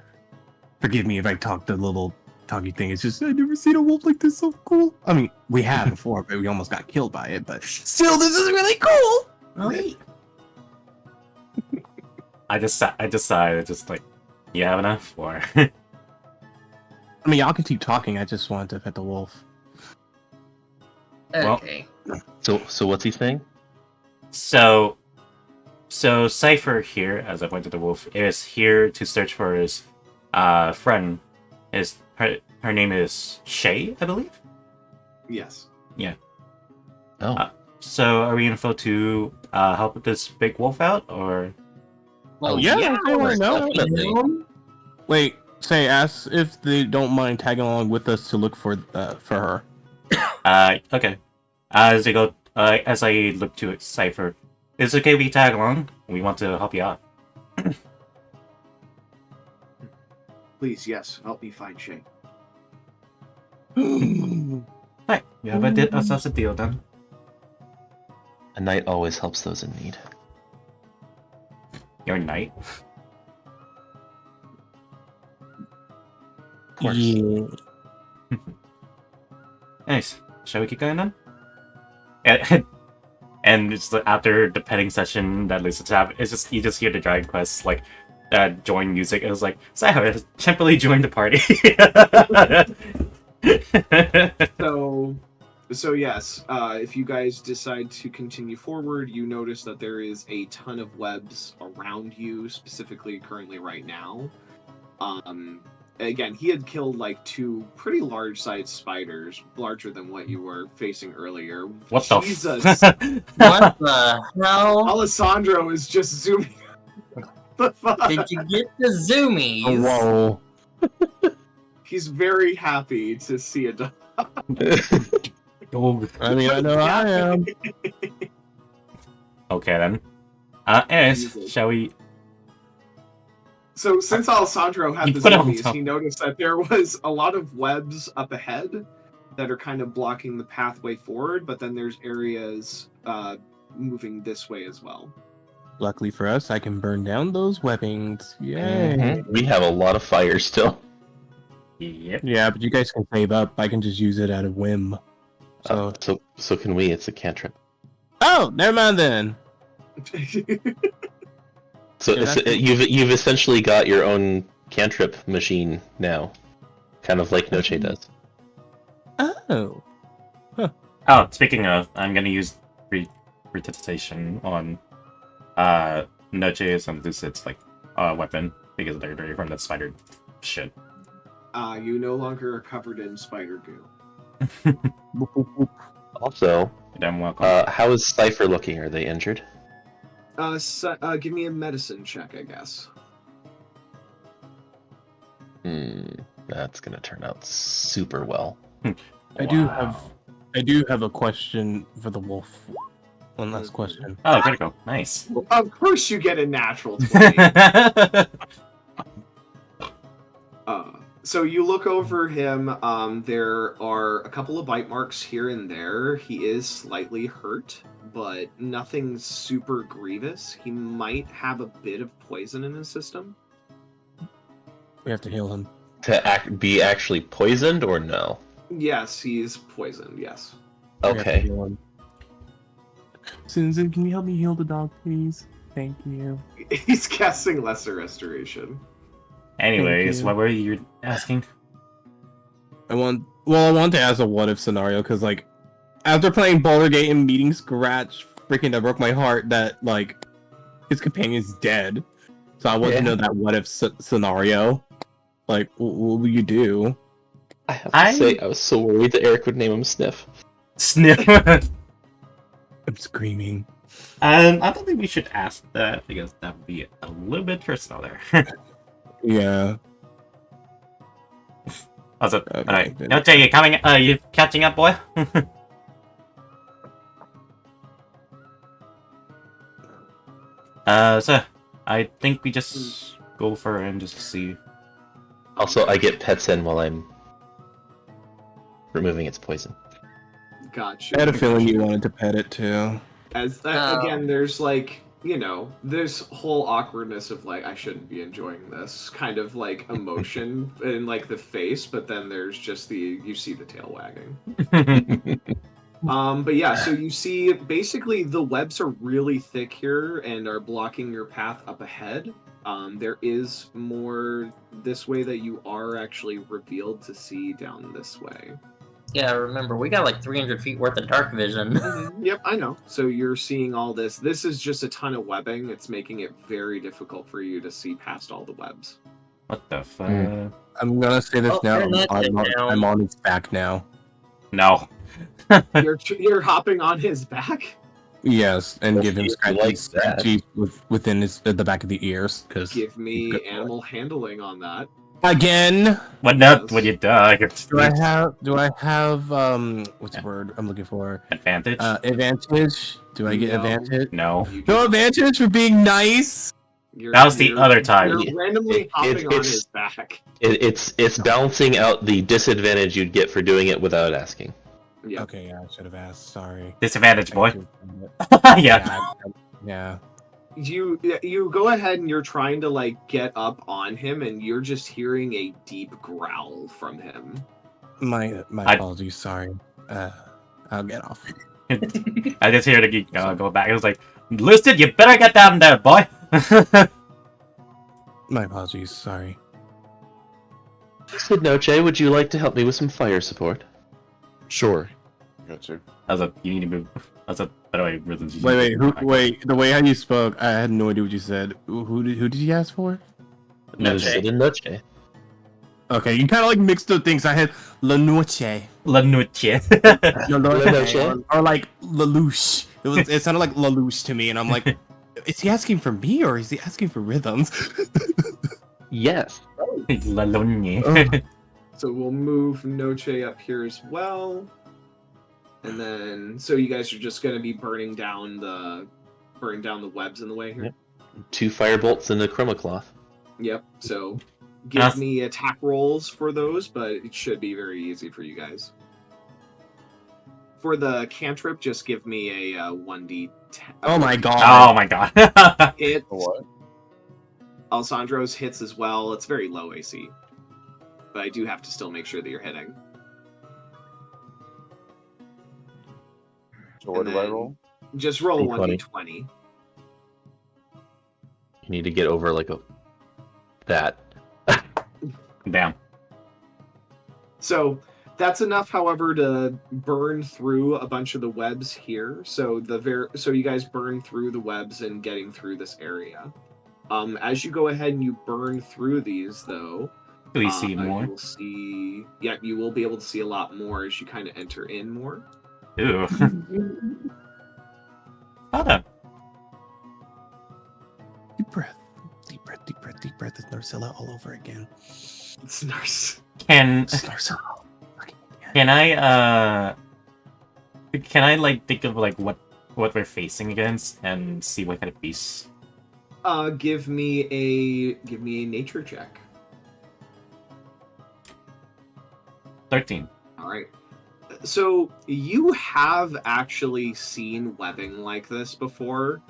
Forgive me if I talk the little talky thing. It's just I've never seen a wolf like this so cool. I mean, we have before, but we almost got killed by it. But still, this is really cool. Right. I decided just like, you have enough, or I mean, y'all can keep talking. I just wanted to pet the wolf. Well- Okay. So what's he saying? so Cypher here, as I point to the wolf, is here to search for his friend. Her name is Shay, I believe. Yes. Oh, So are we info to help with this big wolf out, or? Well, yeah, I wanna know. definitely. Wait, say, ask if they don't mind tagging along with us to look for her. Okay. As I go, as I look to Cypher, it's okay we tag along. We want to help you out. Please, yes, help me find Shay. Hi, you have us a deal then. A knight always helps those in need. Your knight. Of course. Yeah. Nice. Shall we keep going then? And it's after the petting session that Lucid's have, it's just you just hear the Dragon Quest like join music. It was like, Cypher has temporarily joined the party. So yes, if you guys decide to continue forward, you notice that there is a ton of webs around you, specifically currently right now. Again, he had killed like 2 pretty large-sized spiders, larger than what you were facing earlier. What Jesus. the What the hell? Alessandro is just zooming. The fuck? Did you get the zoomies? Oh, whoa. He's very happy to see a dog. Oh, I mean, I know I am. okay then. Anyways, Jesus. shall we? So since Alessandro had You the put it on zombies, top. he noticed that there was a lot of webs up ahead that are kind of blocking the pathway forward, but then there's areas moving this way as well. Luckily for us, I can burn down those webbings. Yay. Mhm. We have a lot of fire still. Yep. Yeah, but you guys can save up. I can just use it at a whim. So can we? It's a cantrip. Oh, never mind then. So Yeah, you've essentially got your own cantrip machine now, kind of like Noche does. Oh. Oh, speaking of, I'm gonna use resuscitation on Noches and Lucid's like weapon because they're dirty from that spider shit. You no longer are covered in spider goo. Also, Damn welcome. how is Cypher looking? Are they injured? Give me a medicine check, I guess. That's gonna turn out super well. I do have a question for the wolf. One last question. Oh, critical. Nice. Of course you get a natural 20. So you look over him. There are a couple of bite marks here and there. He is slightly hurt, but nothing super grievous. He might have a bit of poison in his system. We have to heal him. To be actually poisoned or no? Yes, he's poisoned, yes. We have to Okay. heal him. Susan, can you help me heal the dog, please? Thank you. He's casting Lesser Restoration. Anyways, you. what were you asking? I want to ask a what if scenario because like after playing Baldur's Gate and meeting Scratch, freaking that broke my heart that like his companion's dead. So I want to know that what if scenario. Like, what will you do? I have to say, I was so worried that Eric would name him Sniff. Sniff. I'm screaming. I don't think we should ask that because that would be a little bit personal there. Yeah. Also, Okay, alright. then. Noche, you coming? You catching up, boy? So I think we just go for it and just see. Also, I get pets in while I'm removing its poison. Gotcha. I had a feeling you wanted to pet it too. As again, there's like, you know, this whole awkwardness of like, I shouldn't be enjoying this kind of like emotion in like the face, but then there's just you see the tail wagging. But yeah, so you see basically the webs are really thick here and are blocking your path up ahead. There is more this way that you are actually revealed to see down this way. Yeah, remember, we got like 300 feet worth of dark vision. Yep, I know. So you're seeing all this. This is just a ton of webbing. It's making it very difficult for you to see past all the webs. What the fuck? I'm gonna say this Oh, now. they're not dead now. I'm on its back now. No. You're hopping on his back. Yes, and If give him you like scratchy within the back of the ears. Because Give me animal handling on that. again, What not Yes. when you die? do I have what's the word I'm looking for? Advantage? Advantage? Do I get No. advantage? No. You do No not. advantage for being nice. That was the other time. You're randomly hopping on his back. It's balancing out the disadvantage you'd get for doing it without asking. Yeah. Okay, yeah, I should have asked. Sorry. Disadvantage, boy. Yeah. Yeah. Yeah. You go ahead and you're trying to like get up on him, and you're just hearing a deep growl from him. My apologies. Sorry. I'll get off. I just hear the geek go back. It was like, Lucid, you better get down there, boy. My apologies. Sorry. Sid Noche, would you like to help me with some fire support? Sure. Got you. I was like, you need to move. I was like, by the way, Rhythms. Wait. The way how you spoke, I had no idea what you said. Who did you ask for? Noche. Sid Noche. Okay, you kind of like mixed up things. I had La Noche. La Noche. La Noche. or like Lelouch. It sounded like Lelouch to me, and I'm like, is he asking for me or is he asking for rhythms? Yes. La Logne. So we'll move Noche up here as well. And then, so you guys are just going to be burning down the webs in the way here. Yep. 2 fire bolts and a chroma cloth. Yep. So give me attack rolls for those, but it should be very easy for you guys. For the cantrip, just give me a 1d10. Oh my god. Oh my god. Hit. What? Alessandro's hits as well. It's very low AC. But I do have to still make sure that you're hitting. So what And do I then roll? Just roll a D20. 1d20. You need to get over like that. Damn. So that's enough, however, to burn through a bunch of the webs here. So so you guys burn through the webs and getting through this area. As you go ahead and you burn through these, though, Do we see more? You will be able to see a lot more as you kind of enter in more. Ooh. Hold on. Deep breath. Deep breath. Deep breath. Deep breath. It's Narcilla all over again. It's nice. Can It's Narcilla. can I like think of like what we're facing against and see what kind of beast? Give me a nature check. 13. All right. So you have actually seen webbing like this before,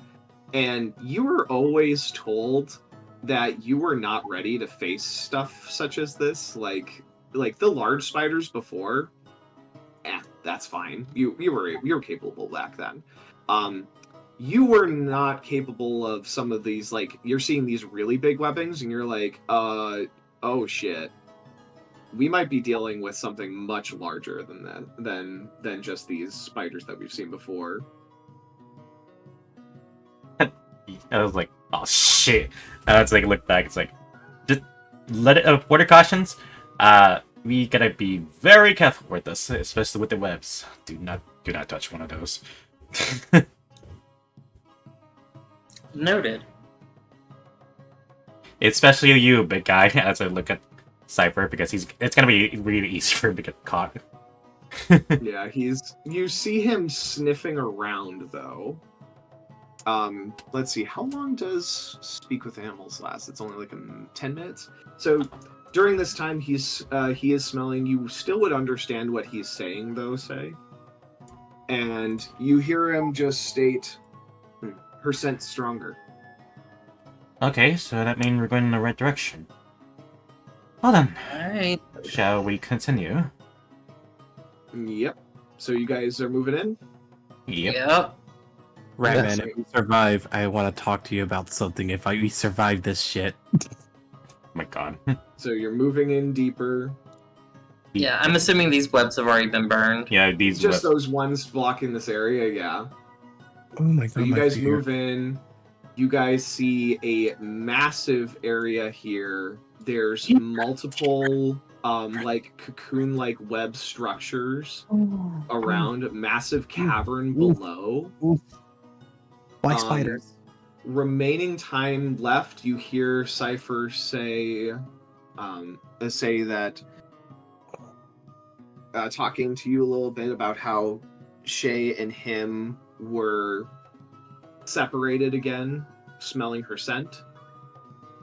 and you were always told that you were not ready to face stuff such as this, like the large spiders before. That's fine. You were capable back then. You were not capable of some of these, like, you're seeing these really big webbings, and you're like, oh shit. We might be dealing with something much larger than that, than just these spiders that we've seen before. I was like, oh shit. And it's like look back. It's like, just let it. Water cautions. We gotta be very careful with this, especially with the webs. Do not touch one of those. Noted. Especially you, big guy. As I look at Cypher, because it's gonna be really easy for him to get caught. Yeah, you see him sniffing around though. Let's see, how long does Speak with Animals last? It's only like 10 minutes. So during this time he is smelling. You still would understand what he's saying though, say. And you hear him just state, her scent's stronger. Okay, so that means we're going in the right direction. Well then, Alright. shall we continue? Yep. So you guys are moving in? Yep. Yep. Ratman, Yes. if we survive, I want to talk to you about something. If we survive this shit. Oh my god. So you're moving in deeper. Yeah, I'm assuming these webs have already been burned. Yeah, these Just webs. those ones blocking this area, yeah. Oh my god. So you my guys fear. move in. You guys see a massive area here. There's multiple like cocoon-like web structures around, massive cavern Ooh. below. Why spiders? Remaining time left, you hear Cypher say that talking to you a little bit about how Shay and him were separated again, smelling her scent.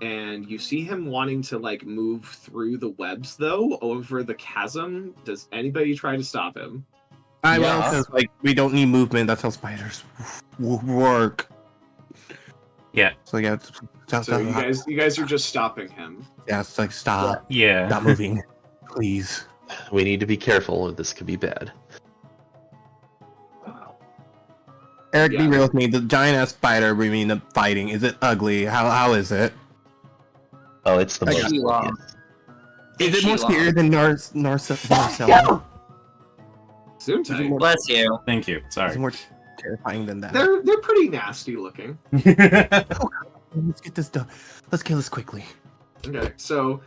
And you see him wanting to like move through the webs though over the chasm. Does anybody try to stop him? I will, Yeah. because like we don't need movement. That's how spiders work. Yeah. So yeah, So you guys are just stopping him. yeah, it's like stop, Yeah. stop moving, please. We need to be careful, or this could be bad. Eric, Yeah. be real with me. The giant ass spider we mean the fighting. Is it ugly? How is it? Oh, it's the most. Sheila. Is it more Sheila. scary than Narcella? Soon Is it tight. more, Bless you. Thank you. is it Sorry. more terrifying than that? They're pretty nasty looking. Let's get this done. Let's kill this quickly. Okay, so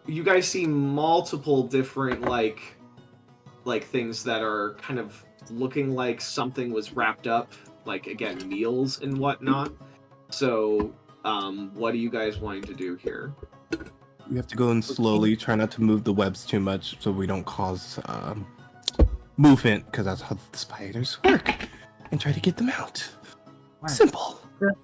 you guys see multiple different like things that are kind of looking like something was wrapped up, like again, meals and whatnot. So what are you guys wanting to do here? We have to go in slowly. Try not to move the webs too much, so we don't cause movement. Because that's how the spiders work. And try to get them out. Simple.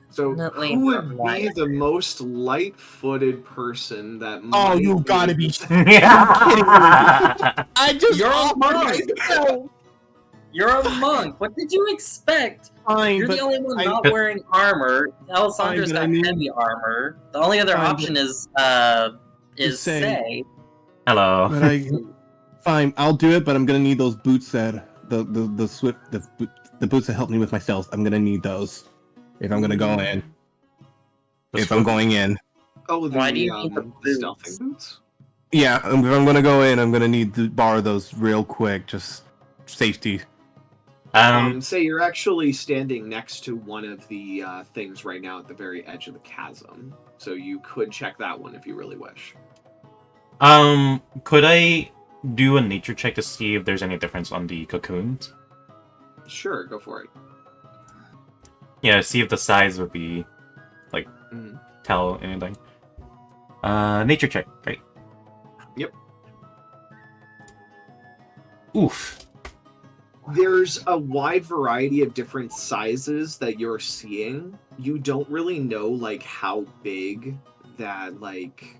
So Definitely who would not be the most light-footed person that Oh, might you gotta be. Yeah. I just. You're oh a my monk. God. You're a monk. What did you expect? Fine, You're but the only one I- not wearing armor. Alessandra's Fine, but got I mean- heavy armor. The only other Fine, but- option is Just say- Say. Hello. But fine, I'll do it. But I'm gonna need those boots that the boots that help me with my stealth. I'm gonna need those if I'm gonna go in. If I'm going in, Oh, the, Why do you need the boots? stealthing boots? yeah. If I'm gonna go in, I'm gonna need to borrow those real quick. Just safety. Say you're actually standing next to one of the things right now at the very edge of the chasm, so you could check that one if you really wish. Could I do a nature check to see if there's any difference on the cocoons? Sure, go for it. Yeah, see if the size would be like tell anything. Nature check, right? Yep. Oof. There's a wide variety of different sizes that you're seeing. You don't really know like how big that like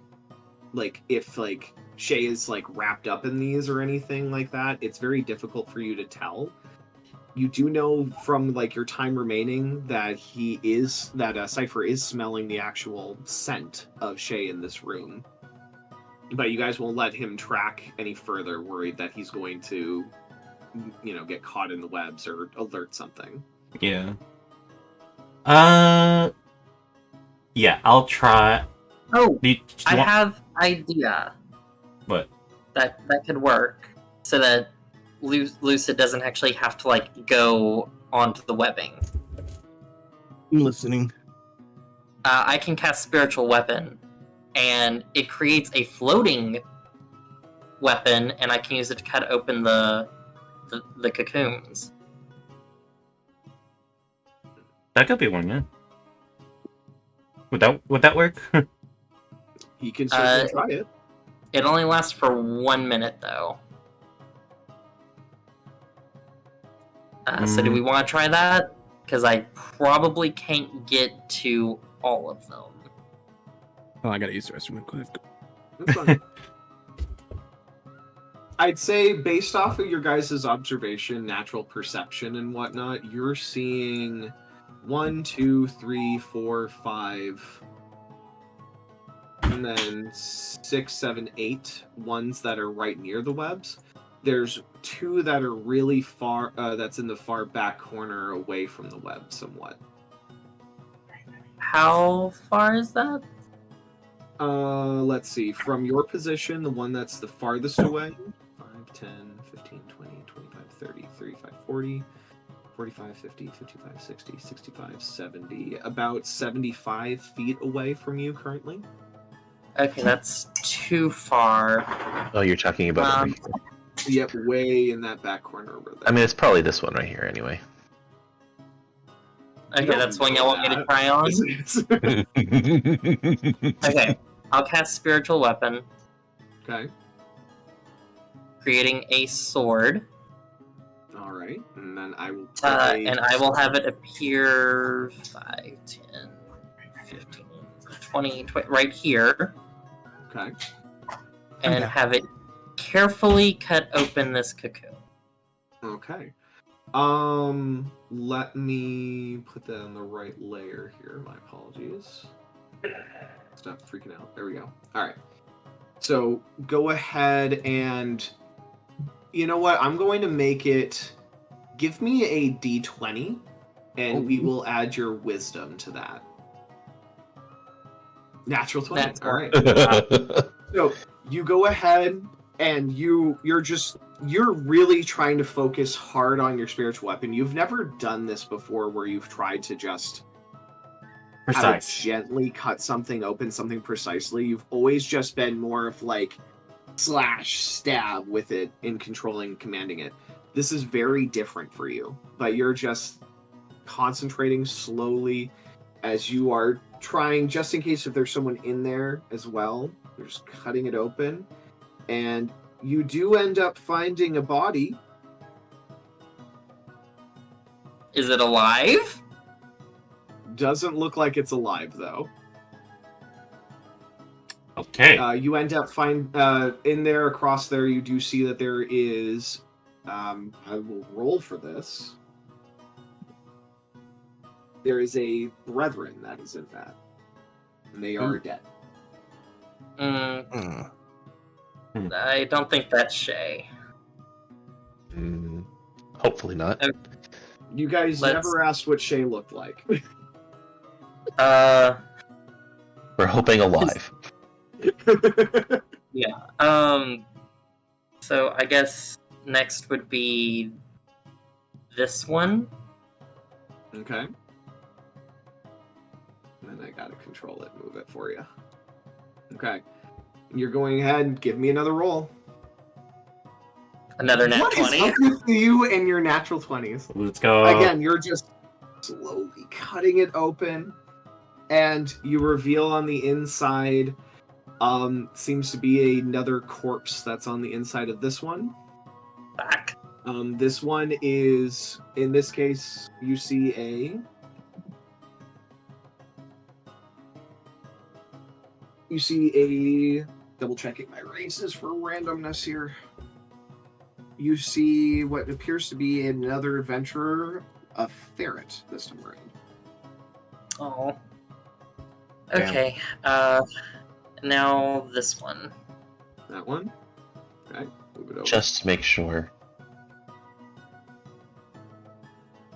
if like Shay is like wrapped up in these or anything like that. It's very difficult for you to tell. You do know from like your time remaining that Cypher is smelling the actual scent of Shay in this room. But you guys won't let him track any further, worried that he's going to get caught in the webs or alert something. Yeah. Yeah, I'll try. Oh, Do you I want- have idea. What? That could work, so that Lucid doesn't actually have to like go onto the webbing. I'm listening. I can cast Spiritual Weapon, and it creates a floating weapon, and I can use it to cut open the cocoons. That could be one, yeah. Would that work? He can certainly try it. It only lasts for 1 minute, though. So do we want to try that? Because I probably can't get to all of them. Oh, I gotta use the restroom. Go ahead. That's fine. I'd say based off of your guys' observation, natural perception and whatnot, you're seeing 1, 2, 3, 4, 5, and then 6, 7, 8 ones that are right near the webs. There's 2 that are really far, that's in the far back corner away from the web somewhat. How far is that? Let's see. From your position, the one that's the farthest away, 5, 10, 15, 20, 25, 30, 35, 40, 45, 50, 55, 60, 65, 70, about 75 feet away from you currently. Okay, that's too far. Oh, you're talking about. Over here. Yep, way in that back corner over there. I mean, it's probably this one right here, anyway. Okay, that's one you want me to try on? Okay, I'll cast Spiritual Weapon, Okay. creating a sword. All right, and then I will. And I will have it appear 5, 10, 15, 20, right here. Okay. And Okay. have it carefully cut open this cocoon. Okay. Let me put that on the right layer here. My apologies. Stop freaking out. There we go. All right. So go ahead and, you know what? I'm going to make it. Give me a D20, and we will add your wisdom to that. Natural 20. That's All right. So you go ahead and you're really trying to focus hard on your spiritual weapon. You've never done this before where you've tried to just Precise. gently cut something open, something precisely. You've always just been more of like slash stab with it in controlling, commanding it. This is very different for you, but you're just concentrating slowly as you are trying, just in case if there's someone in there as well. You're just cutting it open, and you do end up finding a body. Is it alive? Doesn't look like it's alive though. Okay. You end up in there, across there, you do see that there is. I will roll for this. There is a brethren that is in that, and they are dead. I don't think that's Shay. Hopefully not. You guys never asked what Shay looked like. We're hoping alive. Yeah. So I guess next would be this one. Okay. And then I gotta control it, move it for you. Okay. You're going ahead and give me another roll. Another nat What is 20. up with you and your natural 20s? Let's go. Again, you're just slowly cutting it open, and you reveal on the inside seems to be another corpse that's on the inside of this one. Back. This one is, in this case, you see a double checking my races for randomness here. You see what appears to be another adventurer, a ferret this time around. Oh. Okay. Now this one. That one. Okay. Move it over. Just to make sure.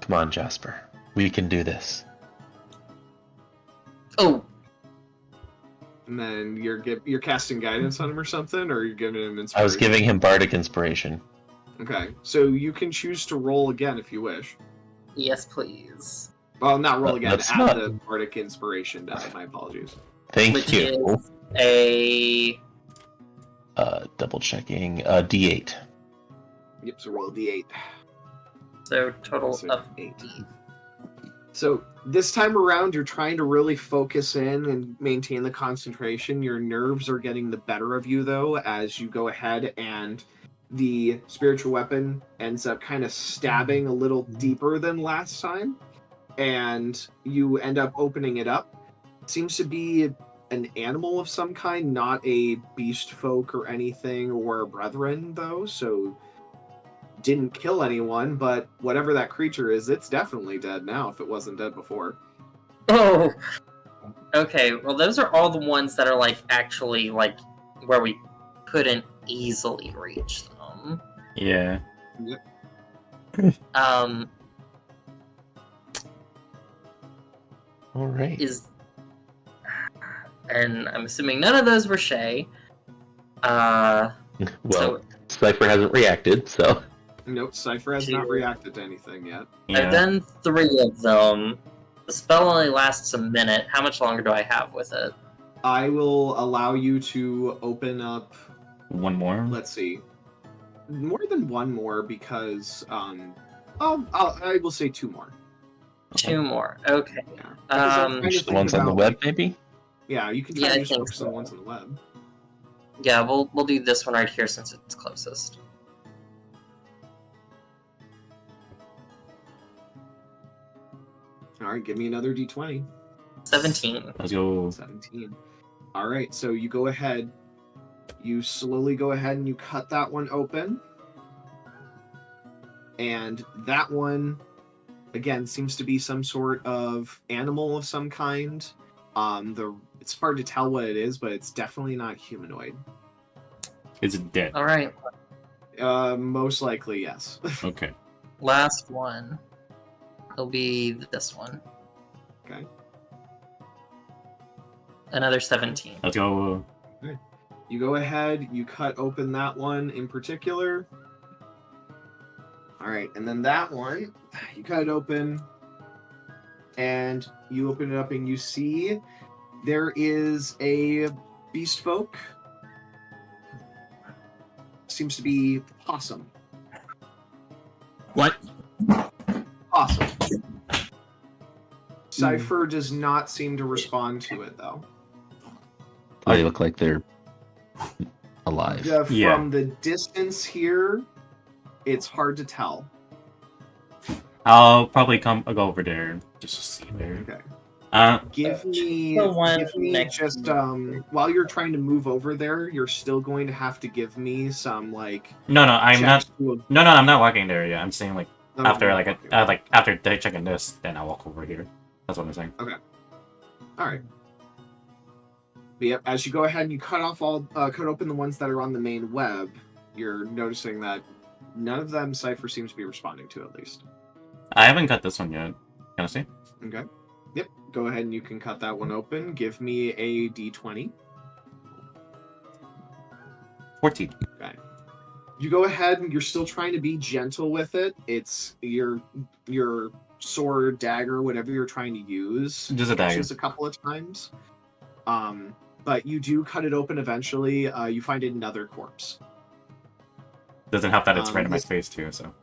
Come on, Jasper. We can do this. Oh. And then you're casting guidance on him or something, or you're giving him inspiration? I was giving him bardic inspiration. Okay, so you can choose to roll again if you wish. Yes, please. Well, not roll again. That's Add not- the bardic inspiration die. My apologies. Thank Which you. is a Double checking. D8. Yep. So roll a d8. so total So of 8. 8. So this time around, you're trying to really focus in and maintain the concentration. Your nerves are getting the better of you, though, as you go ahead and the spiritual weapon ends up kind of stabbing a little deeper than last time, and you end up opening it up. It seems to be an animal of some kind, not a beast folk or anything, or a brethren, though, so didn't kill anyone, but whatever that creature is, it's definitely dead now if it wasn't dead before. Oh. Okay. Well, those are all the ones that are actually where we couldn't easily reach them. Yeah. All right. And I'm assuming none of those were Shay. Well, so Cypher hasn't reacted, so. Nope, Cypher has not reacted to anything yet. I've done 3 of them. The spell only lasts a minute. How much longer do I have with it? I will allow you to open up. One more. Let's see, more than one more because I will say two more. Two more. Okay. Yeah. Because I'm trying to Just the think ones on the about, web, like, maybe? Yeah, you can Yeah, try I to just think focus on the so. ones on the web. Yeah, we'll do this one right here since it's closest. All right, give me another d20. 17. Let's go. 17. All right, so you go ahead. You slowly go ahead and you cut that one open. And that one, again, seems to be some sort of animal of some kind. It's hard to tell what it is, but it's definitely not humanoid. Is it dead? All right. Most likely, yes. Okay. Last one. It'll be this one. Okay. Another 17. Let's go. You go ahead, you cut open that one in particular. All right, and then that one, you cut it open, and you open it up, and you see there is a beast folk. Seems to be possum. What? Possum. Cypher does not seem to respond to it, though. They look like they're alive. Yeah. From the distance here, it's hard to tell. I'll probably go over there just to see there. Okay. Give me The one next just to while you're trying to move over there, you're still going to have to give me some like No, I'm not. checks to- No, I'm not walking there yet. I'm saying like Oh, after okay. after checking this, then I'll walk over here. That's what I'm saying. All right. But yep, as you go ahead and you cut open the ones that are on the main web, you're noticing that none of them Cypher seems to be responding to, at least. I haven't cut this one yet. Can I see? Okay. Yep. Go ahead and you can cut that one open. Give me a d20. 14. Okay. You go ahead and you're still trying to be gentle with it. It's your sword, dagger, whatever you're trying to use. Just a dagger. Just a couple of times. But you do cut it open eventually. You find another corpse. Doesn't help that it's right in my this- face too. So.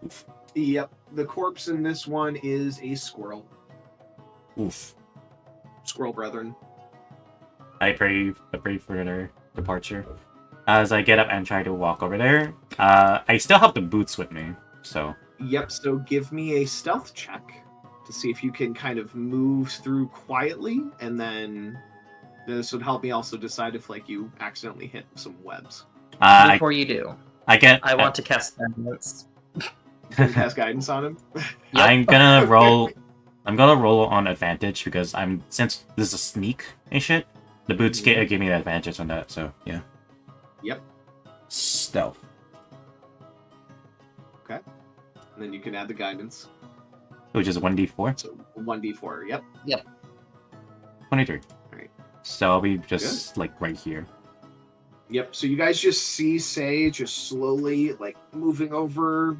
Oof. Yep. The corpse in this one is a squirrel. Oof. Squirrel brethren. I pray for their departure. As I get up and try to walk over there, I still have the boots with me. So. Yep. So give me a stealth check to see if you can kind of move through quietly, and then this would help me also decide if like you accidentally hit some webs. Before you do, I want to cast Guidance. Can you cast guidance on him? I'm gonna roll. I'm gonna roll on advantage because since this is a sneak and shit. The boots give me the advantage on that. So yeah. Yep. Stealth. Okay. And then you can add the guidance. Which is 1d4. So 1d4. Yep. 23. Alright. So I'll be just like right here. Yep. So you guys just see Say just slowly like moving over,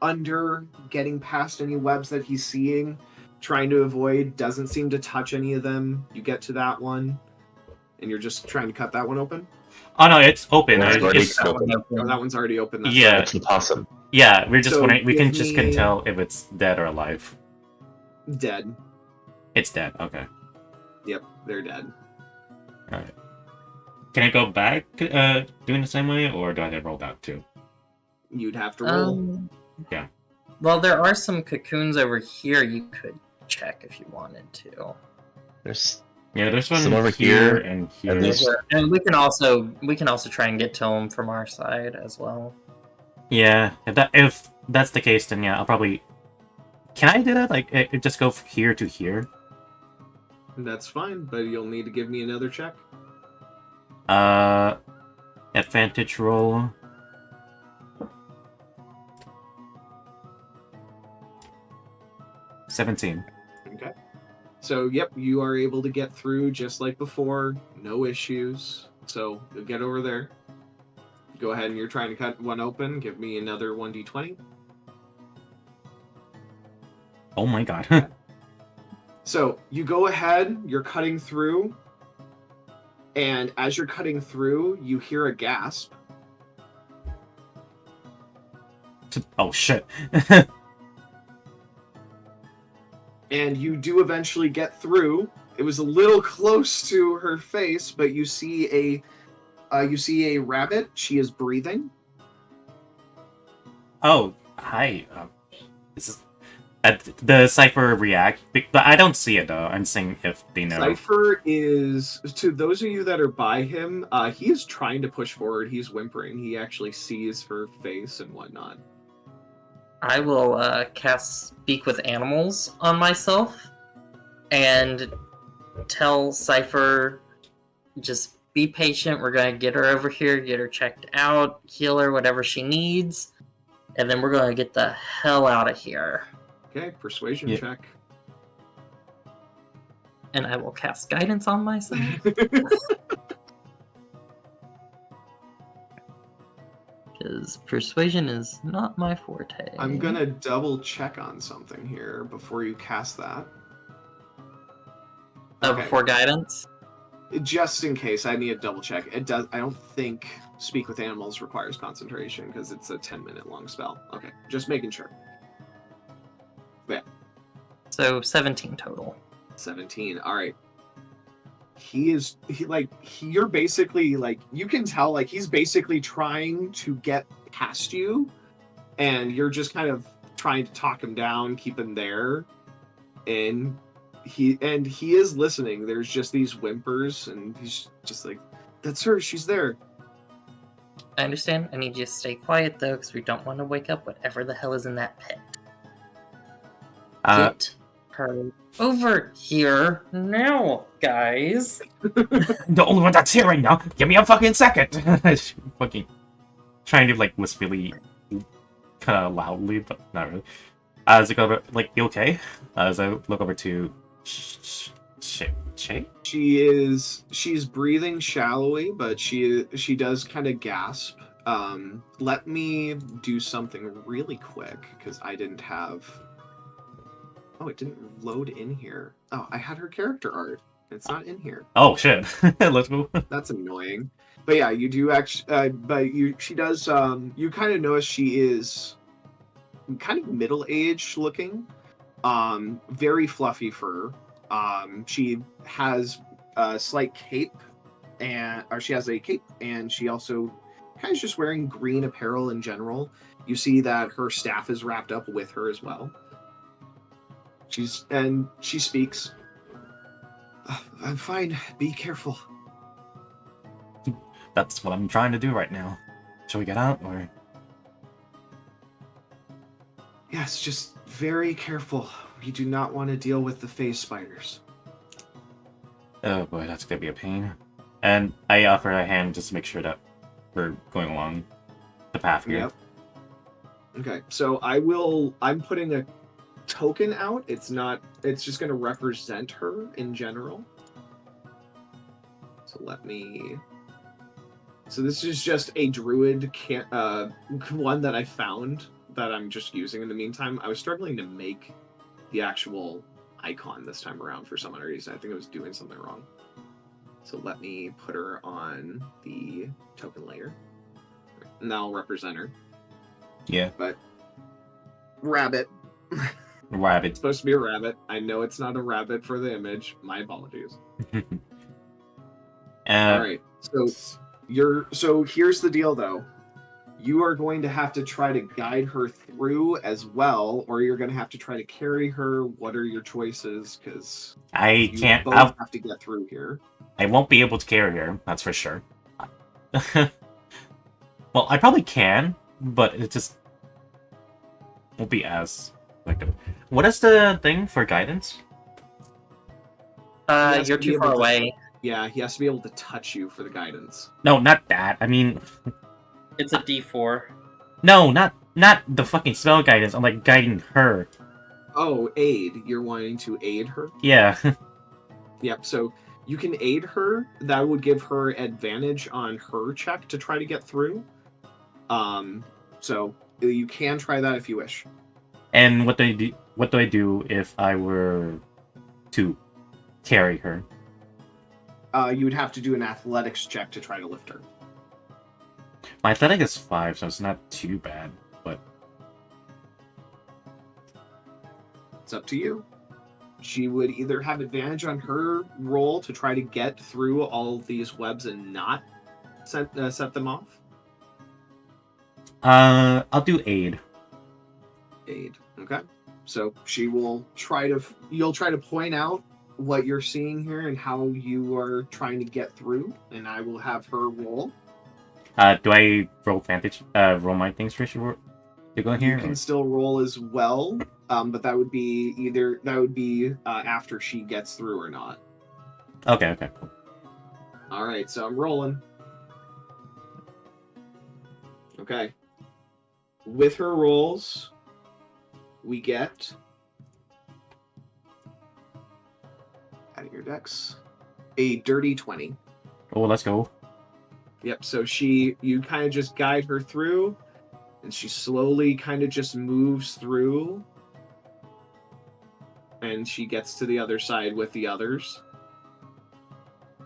under, getting past any webs that he's seeing, trying to avoid. Doesn't seem to touch any of them. You get to that one, and you're just trying to cut that one open. Oh no, it's open. It's already open. Oh, that one's already open. That's Yeah. right. It's the possum. Yeah, we're just So wondering. We give can me- tell if it's dead or alive. Dead. It's dead. Okay. Yep. They're dead. All right. Can I go back doing the same way, or do I roll that too? You'd have to roll. Yeah. Well, there are some cocoons over here you could check if you wanted to. There's Yeah, there's one Some over here here, and here. and there's- And we can also try and get to them from our side as well. Yeah, if that's the case, then yeah, I'll probably. Can I do that? Like, just go from here to here? That's fine, but you'll need to give me another check. Advantage roll. $17. Okay. So, yep, you are able to get through just like before. No issues. So, you'll get over there. Go ahead and you're trying to cut one open. Give me another 1d20. Oh my god. So, you go ahead, you're cutting through, And as you're cutting through, you hear a gasp. Oh shit. And you do eventually get through. It was a little close to her face, but you see a rabbit. She is breathing. Oh, hi. This is the Cypher react, but I don't see it though. I'm seeing if they know. Cypher is, to those of you that are by him, he is trying to push forward. He's whimpering. He actually sees her face and whatnot. I will cast Speak with Animals on myself and tell Cypher, just be patient. We're going to get her over here, get her checked out, heal her, whatever she needs, and then we're going to get the hell out of here. Okay, persuasion check. And I will cast Guidance on myself. Because persuasion is not my forte. I'm gonna double check on something here before you cast that. Okay. Before Guidance? Just in case, I need a double check. It does. I don't think Speak with Animals requires concentration because it's a 10-minute long spell. Okay, just making sure. Yeah. So 17 total. 17. All right. You're basically like, you can tell like he's basically trying to get past you, and you're just kind of trying to talk him down, keep him there, and he is listening. There's just these whimpers, and he's just like, "That's her. She's there." I understand. I need you to stay quiet though, because we don't want to wake up whatever the hell is in that pit. Get her over here now, guys. The only one that's here right now. Give me a fucking second. Fucking trying to like wispily, kind of loudly, but not really. As I go over, like, you okay? As I look over to Shay. She's breathing shallowly, but she does kind of gasp. Let me do something really quick because I didn't have. Oh, it didn't load in here. Oh, I had her character art. It's not in here. Oh shit! Let's go. That's annoying. But yeah, you do actually. She does. You kind of notice she is kind of middle-aged looking. Very fluffy fur. She has a slight cape, or she has a cape, and she also kind of just wearing green apparel in general. You see that her staff is wrapped up with her as well. She speaks. I'm fine. Be careful. That's what I'm trying to do right now. Shall we get out, or? Yes, just very careful. We do not want to deal with the phase spiders. Oh boy, that's gonna be a pain. And I offer a hand just to make sure that we're going along the path here. Yep. Okay, so I'm putting a token out. It's just going to represent her in general. So this is just a druid one that I found that I'm just using in the meantime. I was struggling to make the actual icon this time around for some reason. I think I was doing something wrong. So let me put her on the token layer. And that'll represent her. Yeah. But rabbit. Rabbit. It's supposed to be a rabbit. I know it's not a rabbit for the image. My apologies. All right. So here's the deal, though. You are going to have to try to guide her through as well, or you're going to have to try to carry her. What are your choices? Because I can't. Both have to get through here. I won't be able to carry her. That's for sure. Well, I probably can, but it just won't be as effective. What is the thing for guidance? You're too far away. Yeah, he has to be able to touch you for the guidance. No, not that. I mean, it's a D4. No, not the fucking spell guidance. I'm like guiding her. Oh, aid. You're wanting to aid her? Yeah. Yep. So you can aid her. That would give her advantage on her check to try to get through. So you can try that if you wish. And what do I do if I were to carry her? You would have to do an athletics check to try to lift her. My athletic is 5, so it's not too bad, but... It's up to you. She would either have advantage on her roll to try to get through all of these webs and not set them off. I'll do aid. Aid. Okay. So she will try to... You'll try to point out what you're seeing here and how you are trying to get through, and I will have her roll. Do I roll my things for sure to go here? You can still roll as well, but that would be after she gets through or not. Okay, cool. All right, so I'm rolling. Okay. With her rolls, we get out of your decks a dirty 20. Oh, let's go. Yep. So you kind of just guide her through, and she slowly kind of just moves through, and she gets to the other side with the others.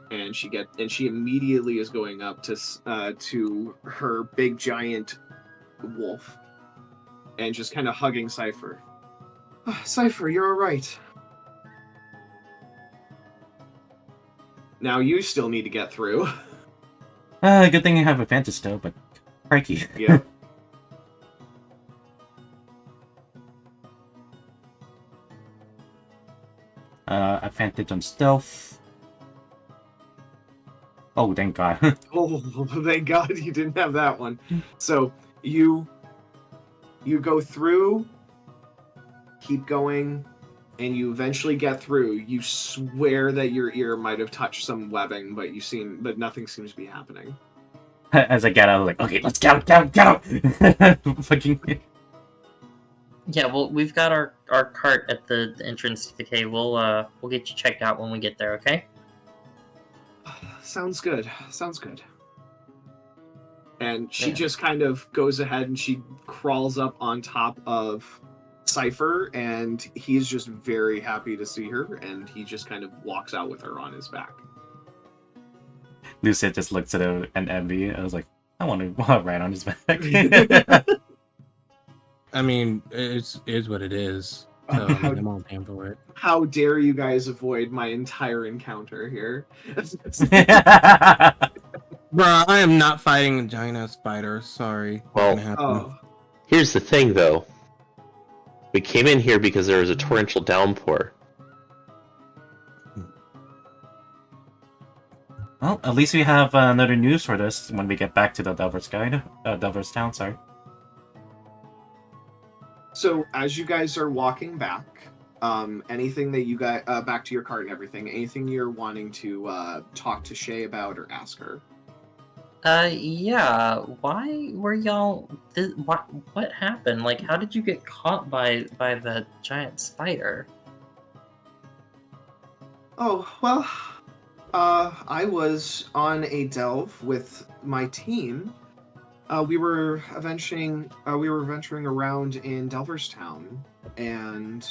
And she immediately is going up to her big giant wolf, and just kind of hugging Cypher. Oh, Cypher, you're all right. Now you still need to get through. Good thing you have advantage still, but crikey. Yeah. Advantage on stealth. Oh, thank God. Oh, thank God you didn't have that one. So you go through, keep going, and you eventually get through. You swear that your ear might have touched some webbing, but nothing seems to be happening. As I get out, I'm like, okay, let's get out! Fucking... Yeah, well, we've got our cart at the entrance to the cave. We'll get you checked out when we get there, okay? Sounds good. And she just kind of goes ahead and she crawls up on top of Cypher, and he's just very happy to see her, and he just kind of walks out with her on his back. Lucid just looks at him and envy. I was like, I want to walk right on his back. I mean, it is what it is. So I'm all paying for it. How dare you guys avoid my entire encounter here? Bruh, I am not fighting a giant spider. Sorry. Well, here's the thing, though. We came in here because there was a torrential downpour. Well, at least we have another news for this when we get back to the Delver's Town, sorry. So, as you guys are walking back, anything that you got back to your cart and everything, anything you're wanting to talk to Shay about or ask her? Yeah. Why were y'all? What happened? Like, how did you get caught by the giant spider? Oh, well, I was on a delve with my team. We were venturing around in Delver's Town, and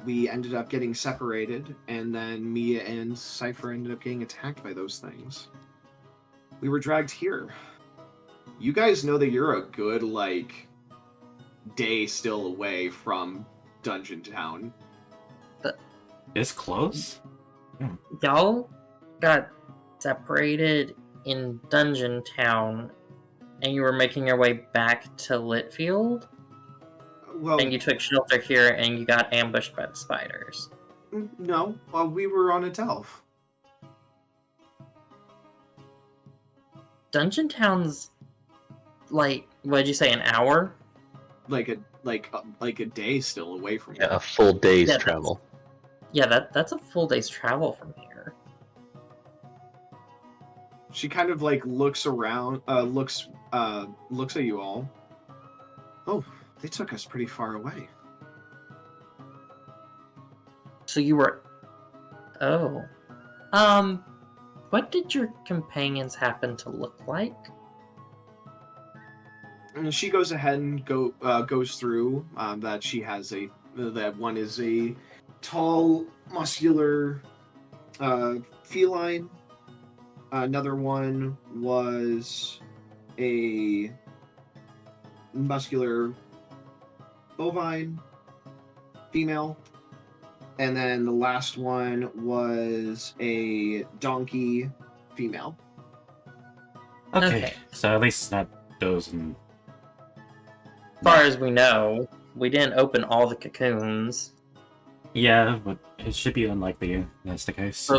we ended up getting separated, and then me and Cypher ended up getting attacked by those things. We were dragged here. You guys know that you're a good, day still away from Dungeon Town. It's close? Y'all got separated in Dungeon Town, and you were making your way back to Litfield? Well, And you took shelter here, and you got ambushed by the spiders. No, we were on a delve. Dungeon Town's what'd you say, an hour? Like a day still away from Yeah, here. a full day's Yeah, travel. Yeah, that's a full day's travel from here. She kind of looks around, looks at you all. Oh, they took us pretty far away. So you were... Oh. What did your companions happen to look like? And she goes ahead and goes through that she has that one is a tall, muscular feline. Another one was a muscular bovine female. And then the last one was a donkey female. Okay, so at least not those. And As far as we know, we didn't open all the cocoons. yeah, but it should be unlikely that's the case.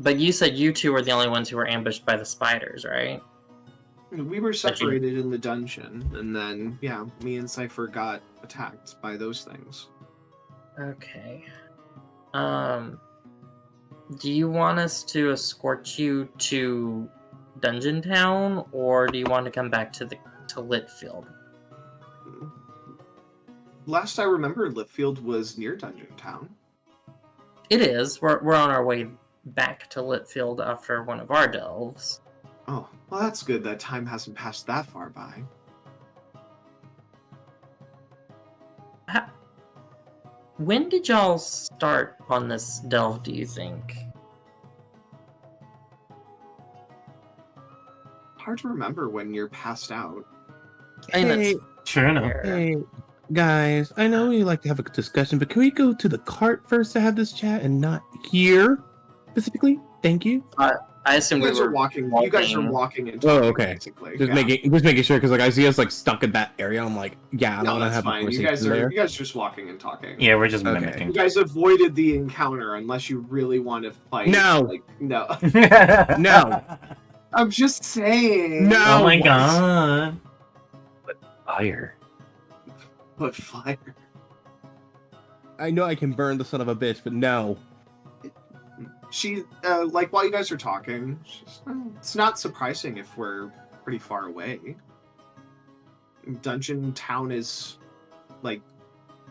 But you said you two were the only ones who were ambushed by the spiders, right? We were separated in the dungeon, and then, yeah, me and Cypher got attacked by those things. Okay. Do you want us to escort you to Dungeon Town, or do you want to come back to Litfield? Last I remember, Litfield was near Dungeon Town. It is. We're on our way back to Litfield after one of our delves. Oh, well, that's good that time hasn't passed that far by. When did y'all start on this delve, do you think? Hard to remember when you're passed out. I mean, that's Sure enough. fair. Hey, guys, I know we like to have a discussion, but can we go to the cart first to have this chat and not here specifically? Thank you. I assume You we guys are were walking. You guys are walking and Oh, talking, okay. basically. Just yeah. making sure, because like I see us like stuck in that area. I'm like, yeah, I No, don't want to that's have a fine. You conversation guys there. are just walking and talking. Yeah, we're just Okay. You mimicking. guys avoided the encounter unless you really want to fight. No. Like, no. No. I'm just saying. No. Oh my What? god. Fire. But fire. I know I can burn the son of a bitch, but no. She, like, while you guys are talking, it's not surprising if we're pretty far away. Dungeon Town is, like,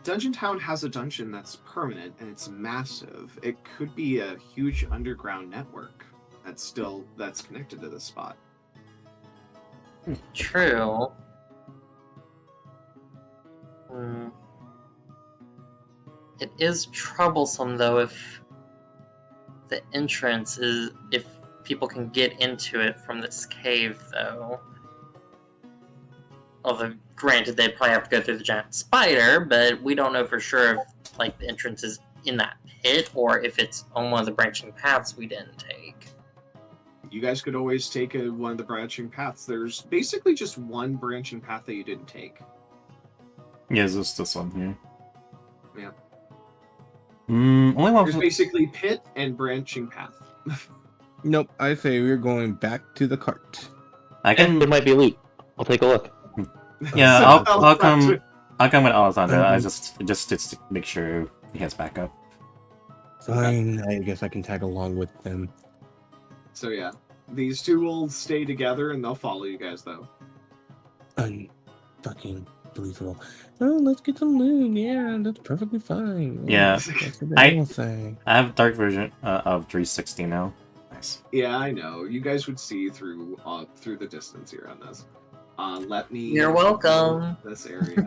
Dungeon Town has a dungeon that's permanent and it's massive. It could be a huge underground network that's connected to this spot. True. Hmm. It is troublesome, though, if the entrance is... if people can get into it from this cave, though. Although, granted, they'd probably have to go through the giant spider, but we don't know for sure if, like, the entrance is in that pit, or if it's on one of the branching paths we didn't take. You guys could always take one of the branching paths. There's basically just one branching path that you didn't take. Yeah, it's just this one here. Yeah. Only one. There's basically pit and branching path. Nope, I say we're going back to the cart. I There can. might be loot. I'll take a look. Yeah, So, I'll come. I'll come with Alessandro. I Mhm. just to make sure he has backup. Fine, I guess I can tag along with them. So yeah, these two will stay together and they'll follow you guys though. Unfucking believable. Oh, let's get some loot. Yeah, that's perfectly fine. Yeah, That's what I- they all say. I have dark version of 360 now. Nice. Yeah, I know. You guys would see through the distance here on this. Let me. You're welcome. This area.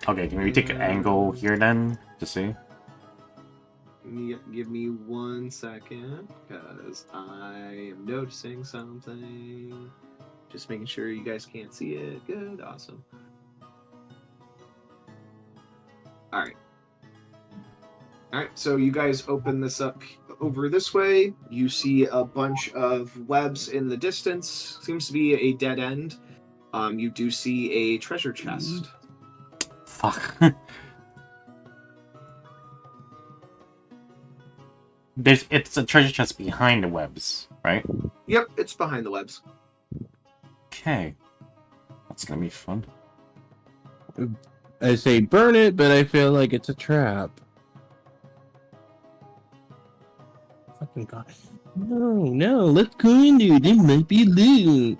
Okay, can we take an angle here then to see? Give me 1 second, because I am noticing something. Just making sure you guys can't see it. Good, awesome. Alright. Alright, so you guys open this up over this way. You see a bunch of webs in the distance. Seems to be a dead end. You do see a treasure chest. Fuck. It's a treasure chest behind the webs, right? Yep, it's behind the webs. Okay. That's gonna be fun. I say burn it, but I feel like it's a trap. Fucking god. No, let's go into it. There might be loot.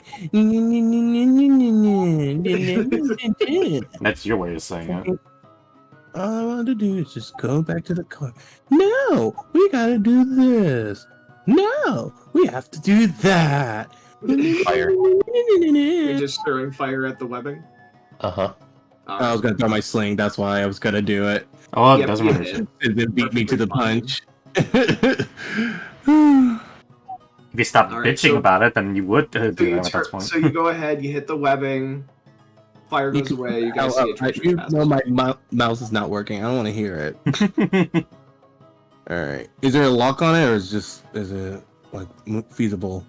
That's your way of saying it. All I want to do is just go back to the car. No, we gotta do this. No, we have to do that. Fire. You're just stirring fire at the webbing. Uh huh. I was gonna throw my sling. That's why I was gonna do it. Oh, it Yep, doesn't you matter. hit. It did beat me to the punch. If you stopped All right, bitching so- about it, then you would do So you, that at that point. so you go ahead, you hit the webbing, fire goes away, you guys see a treasure chest. No, my mouse is not working. I don't want to hear it. All right. Is there a lock on it, or is it like feasible?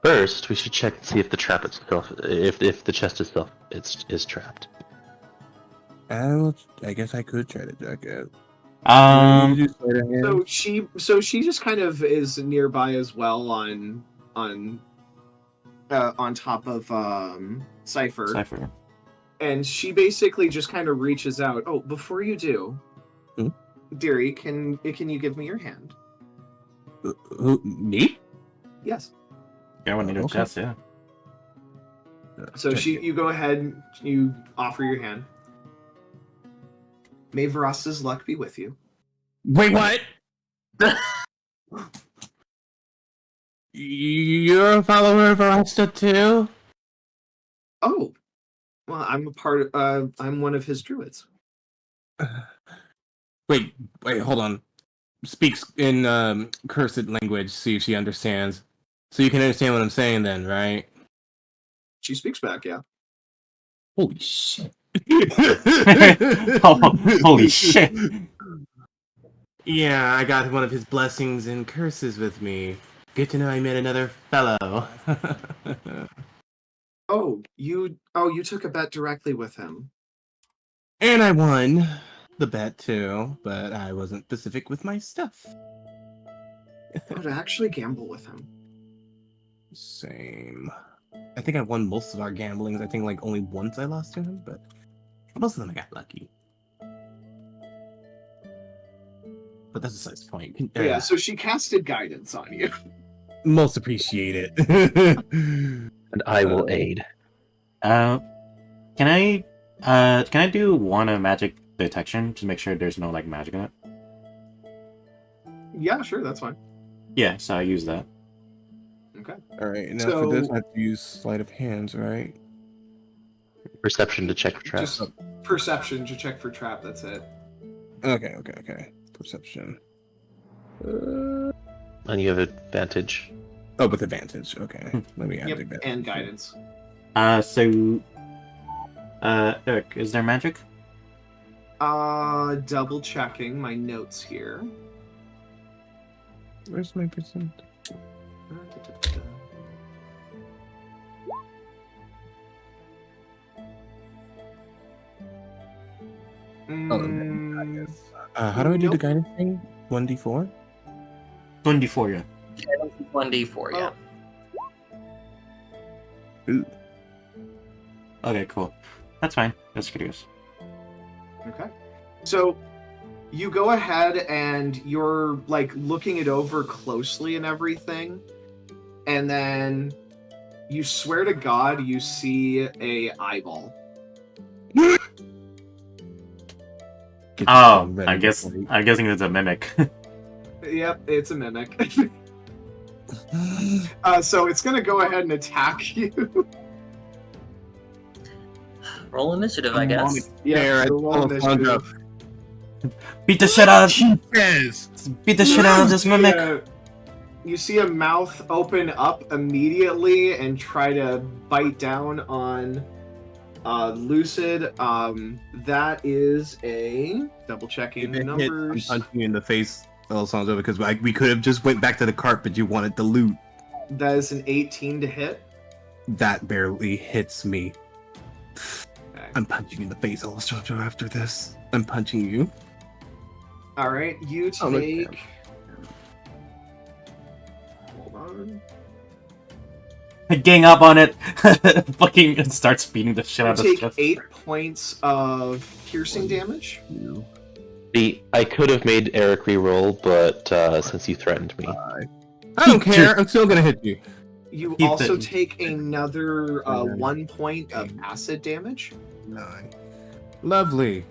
First, we should check and see if the trap itself, if the chest itself is trapped. I guess I could try to check it. So she just kind of is nearby as well on top of Cypher. And she basically just kind of reaches out. Oh, before you do, Deary, can you give me your hand? Who, me? Yes. Yeah, when you do chest, yeah. So you go ahead, you offer your hand. May Verasta's luck be with you. Wait, what? You're a follower of Arasta too? Oh, well, I'm one of his druids. Wait, hold on. Speaks in cursed language, see if she understands. So you can understand what I'm saying then, right? She speaks back, yeah. Holy shit. Holy shit. Yeah, I got one of his blessings and curses with me. Good to know I met another fellow. You took a bet directly with him. And I won the bet too, but I wasn't specific with my stuff. Oh, to actually gamble with him. Same. I think I won most of our gamblings. I think like only once I lost to him, but most of them I got lucky. But that's besides the point. Yeah, so she casted guidance on you. Most appreciate it. And I will aid. Can I do one of magic detection to make sure there's no like magic in it? Yeah, sure, that's fine. Yeah, so I use that. Okay. Alright, now for this I have to use sleight of hands, right? Perception to check for traps. Just perception to check for trap, that's it. Okay. Perception. And you have advantage. Oh, with advantage. Okay. Let me add Yep, advantage. and guidance. Eric, is there magic? Double checking my notes here. Where's my percent? How do I do the guidance thing? 1d4? 24, yeah. 1d4, yeah. Ooh. Okay, cool. That's fine. Just curious. Okay. So you go ahead and you're like looking it over closely and everything. And then you swear to God you see a eyeball. Oh, I'm guessing it's a mimic. Yep, it's a mimic. So it's gonna go ahead and attack you. Roll initiative, I guess. Yeah, so roll initiative. Beat the shit out of Yes! Beat the shit out of this mimic. You see a mouth open up immediately and try to bite down on Lucid. That is a double checking the numbers. I'm punching you in the face, Alessandro, because we could have just went back to the cart, but you wanted the loot. That is an 18 to hit. That barely hits me. Okay. I'm punching you in the face, Alessandro, after this. I'm punching you. Alright, you Oh, look, take... Hold on. Gang up on it. Fucking starts beating the shit out of You his take chest. 8 points of piercing damage. I could have made Eric re-roll, but since you threatened me, I don't care. I'm still gonna hit you. You Keep also it. take another 1 point of acid damage. 9. Lovely.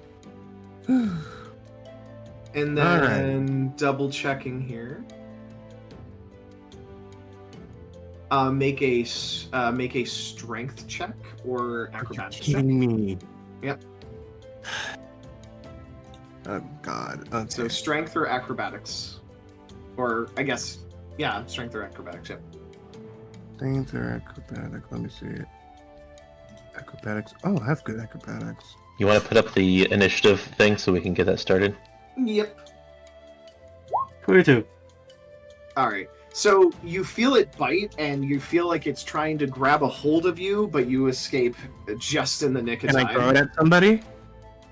And then double checking here. Make a strength check or acrobatics check. Kidding me. Yep. Oh God. So Okay. strength or acrobatics, or I guess yeah, strength or acrobatics. Yep. Strength or acrobatic? Let me see. Acrobatics. Oh, I have good acrobatics. You want to put up the initiative thing so we can get that started? Yep. 22. All right. So you feel it bite, and you feel like it's trying to grab a hold of you, but you escape just in the nick of Can time. I throw it at somebody?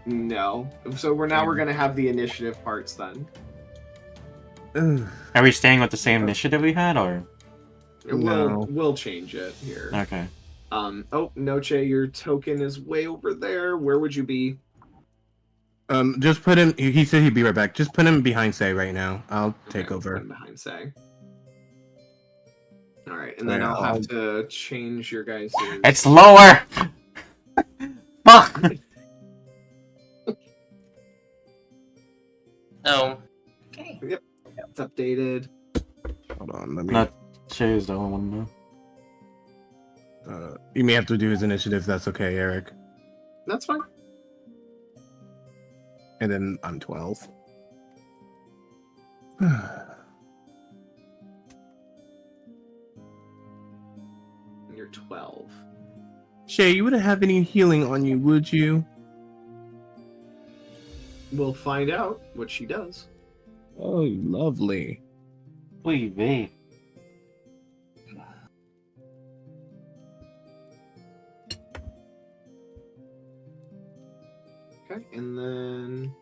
No. So we're gonna have the initiative parts then. Ugh, Are we staying with the same initiative we had, or? No. We'll change it here. Okay. Oh, Noche, your token is way over there. Where would you be? Just put him. He said he'd be right back. Just put him behind Say right now. I'll take Okay, over. put him behind Say. All right, and then I'll have to change your guys'. It's lower! Fuck! Oh. Okay. Yep, it's updated. Hold on. Let me. Not Shay's the only one, You may have to do his initiative. That's okay, Eric. That's fine. And then I'm 12. You're 12. Shay, you wouldn't have any healing on you, would you? We'll find out what she does. Oh, lovely. Wait, wait. Okay, and then.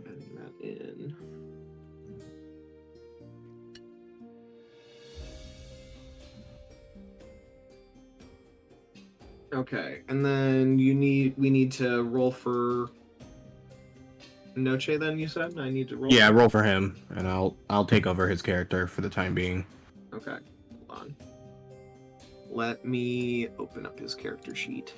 Adding that in. Okay, and then we need to roll for Noche. Then you said I need to roll. Yeah, roll for him, and I'll take over his character for the time being. Okay, hold on. Let me open up his character sheet.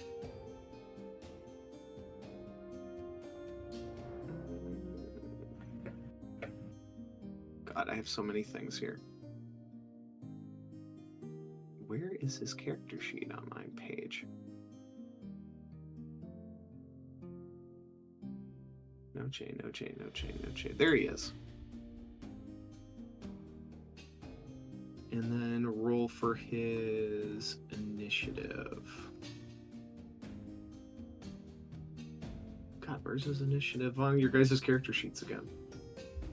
God, I have so many things here. Where is his character sheet on my page? Noche. There he is. And then roll for his initiative. God, where's his initiative on your guys' character sheets again?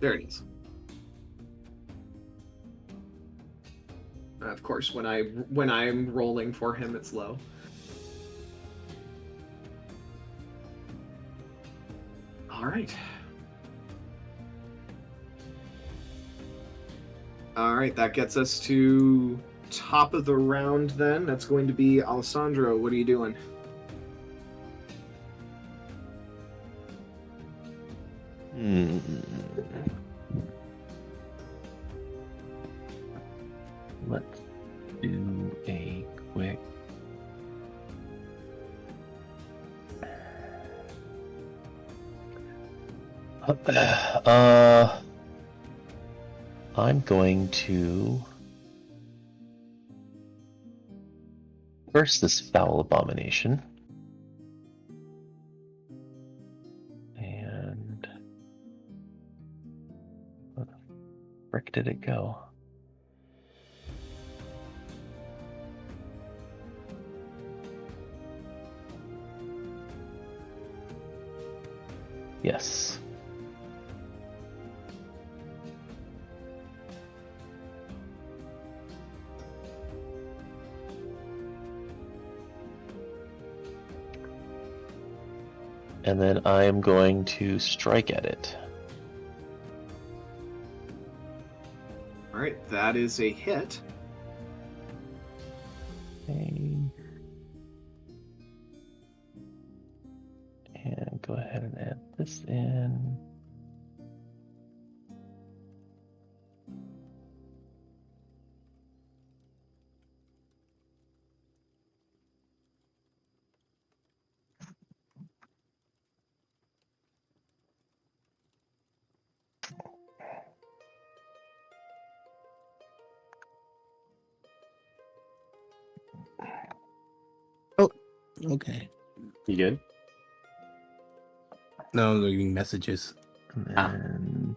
There it is. Of course, when I'm rolling for him, it's low. All right. All right, that gets us to top of the round then. That's going to be Alessandro. What are you doing? Let's do a quick. I'm going to curse this foul abomination. And where the frick did it go? Yes. And then I am going to strike at it. All right, that is a hit. Okay. And go ahead and add this in. Okay. You good? No, I'm reading messages. And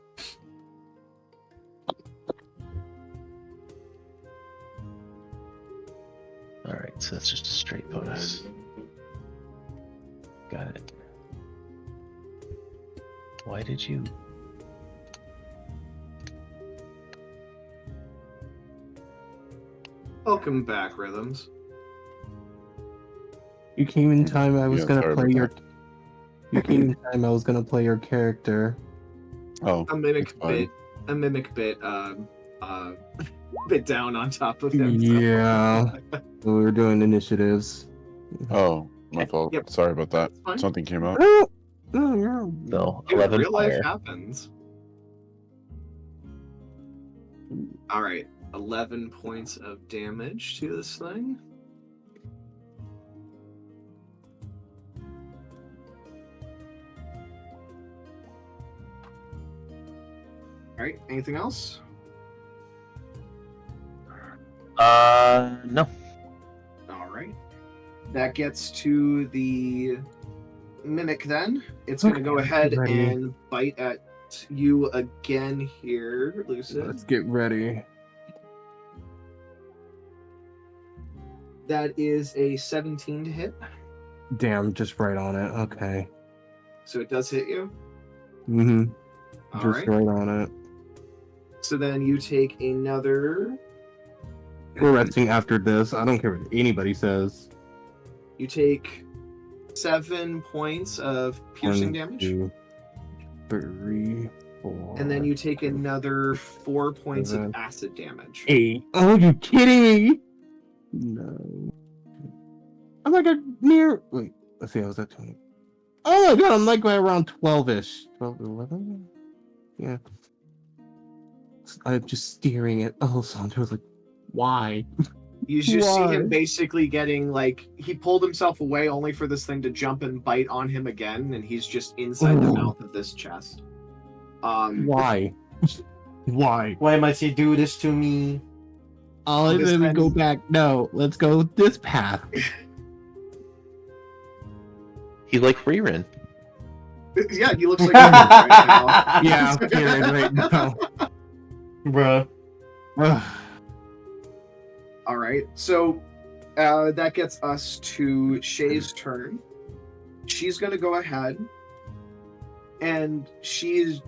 alright, so that's just a straight bonus. Got it. Why did you? Welcome back, Rhythms. You came in time. I was Yeah, gonna sorry play about your. that. You came in time. I was gonna play your character. Oh, A mimic it's fine. bit down on top of him. Yeah. We were doing initiatives. Oh, my fault. Yep. Sorry about that. That's fine. Something came up. No, no. No, Dude, 11 real life fire. happens. All right, 11 points of damage to this thing. All right, anything else? No. All right. That gets to the mimic then. It's going to go ahead Ready. and bite at you again here, Lucid. Let's get ready. That is a 17 to hit. Damn, just right on it. Okay. So it does hit you. Mm-hmm. All Just right. right on it. So then you take another. We're resting after this. I don't care what anybody says. You take 7 points of piercing 1, damage. 2, 3, 4. And then you take another 4 points of 7, acid damage. 8. Oh, you kidding me? No. I'm like a near. Wait, let's see. I was at 20. Oh my god, I'm like around 12-ish. 12, 11? Yeah. I'm just staring at Alessandro. I was like, why? You just see Why? him basically getting like he pulled himself away only for this thing to jump and bite on him again, and he's just inside the Ooh. mouth of this chest. Why? Why? Why must you do this to me? Oh, This then we man- go back. No, let's go this path. He like Ririn. Yeah, he looks like right now. Yeah, period, right now. Bruh. Ugh. All right, so that gets us to Shay's turn. She's going to go ahead, and she's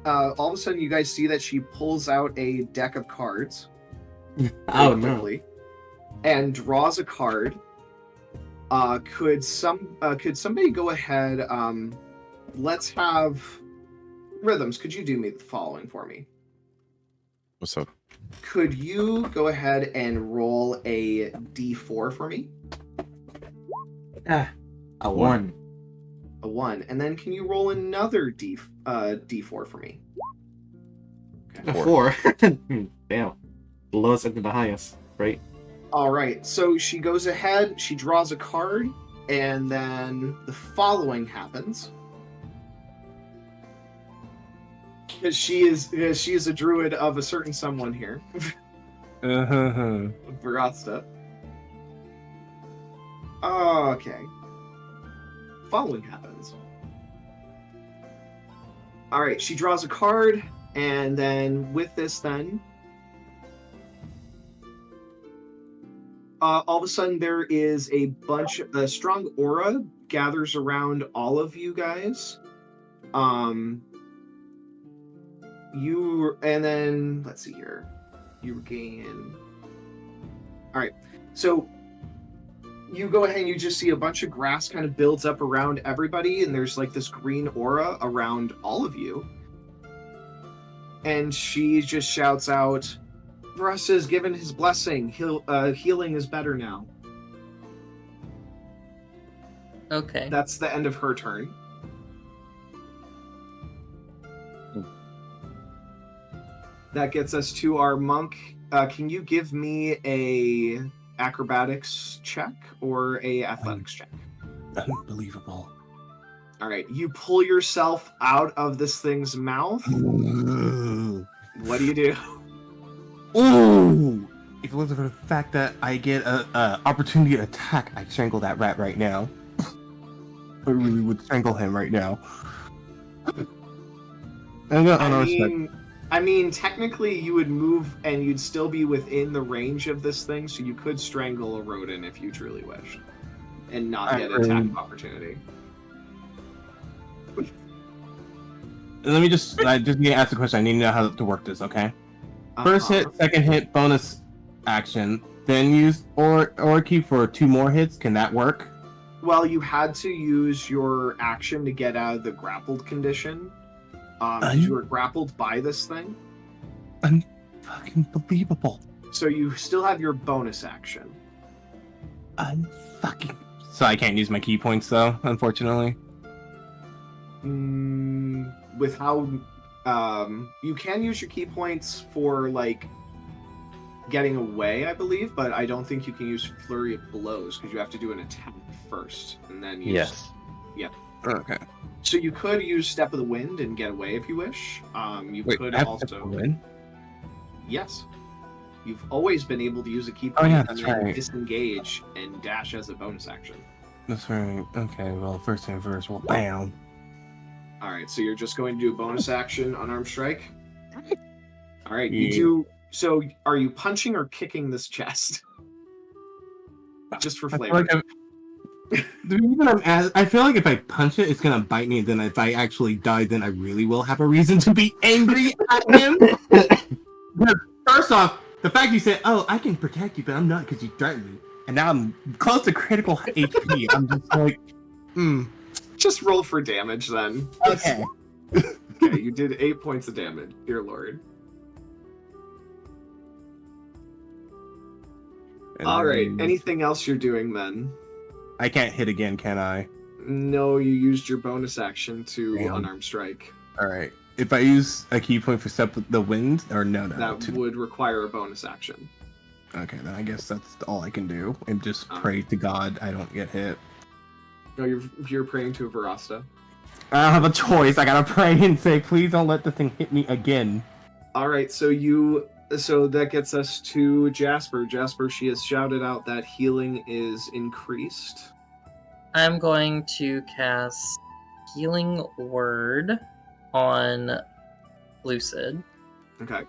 all of a sudden you guys see that she pulls out a deck of cards. Oh very no. quickly, and draws a card. Could somebody go ahead? Let's have Rhythms. Could you do me the following for me? What's up? Could you go ahead and roll a d4 for me? A 1. A 1, and then can you roll another d4 for me? A 4. Damn. The lowest and the highest, right? All right. So she goes ahead. She draws a card, and then the following happens. Because she is a druid of a certain someone here, Uh-huh. Virasta. Okay. Following happens. All right. She draws a card, and then with this, then all of a sudden there is a strong aura gathers around all of you guys. And then let's see here. You regain. All right. So you go ahead and you just see a bunch of grass kind of builds up around everybody, and there's like this green aura around all of you. And she just shouts out, Russ has given his blessing. Healing is better now. Okay. That's the end of her turn. That gets us to our monk. Can you give me a acrobatics check or a athletics check? Unbelievable. All right, you pull yourself out of this thing's mouth. Ooh. What do you do? Ooh. if it wasn't for the fact that I get a opportunity to attack, I'd strangle that rat right now. I really would strangle him right now. I mean, technically you would move and you'd still be within the range of this thing, so you could strangle a rodent if you truly wished, and not get attack opportunity. Let me I just need to ask a question. I need to know how to work this, okay? First hit, second hit, bonus action, then use or key for 2 more hits. Can that work? Well, you had to use your action to get out of the grappled condition. You were grappled by this thing. Unfucking believable. So you still have your bonus action. So I can't use my key points though, unfortunately. With how you can use your key points for like getting away, I believe, but I don't think you can use flurry of blows because you have to do an attack first and then use. Yes. Yeah. Okay. So you could use Step of the Wind and get away if you wish. Could also win. Yes. You've always been able to use a key point and then disengage and dash as a bonus action. That's right. Okay, well, first thing first, well, bam. Alright, so you're just going to do a bonus action, unarmed strike? Alright, Yeah. you do... So, are you punching or kicking this chest? Just for flavor. I feel like if I punch it, it's gonna bite me, and then if I actually die, then I really will have a reason to be angry at him. First off, the fact you said, "Oh, I can protect you," but I'm not because you threatened me, and now I'm close to critical HP. I'm just like, Just roll for damage then. Okay. Okay, you did 8 points of damage, dear lord. Alright, anything else you're doing then? I can't hit again, can I? No, you used your bonus action to unarmed strike. Alright. If I use a key point for Step with the Wind, or no. That would require a bonus action. Okay, then I guess that's all I can do. And just pray to God I don't get hit. No, you're praying to Verasta. I don't have a choice. I gotta pray and say, please don't let the thing hit me again. Alright, so that gets us to Jasper. Jasper, she has shouted out that healing is increased. I'm going to cast Healing Word on Lucid. Okay.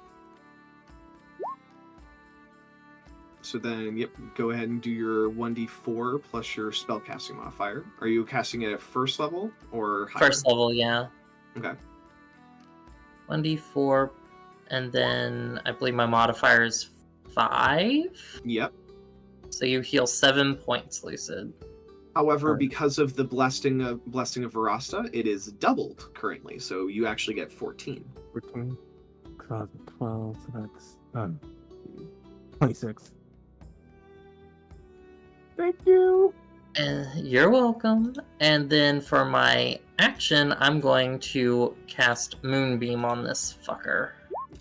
So then, yep, go ahead and do your 1d4 plus your spellcasting modifier. Are you casting it at first level or higher? First level, yeah. Okay. 1d4, and then I believe my modifier is 5? Yep. So you heal 7 points, Lucid. However, because of the blessing of Verasta, it is doubled currently, so you actually get 14. 14, 12, so that's 26. Thank you. You're welcome. And then for my action, I'm going to cast Moonbeam on this fucker.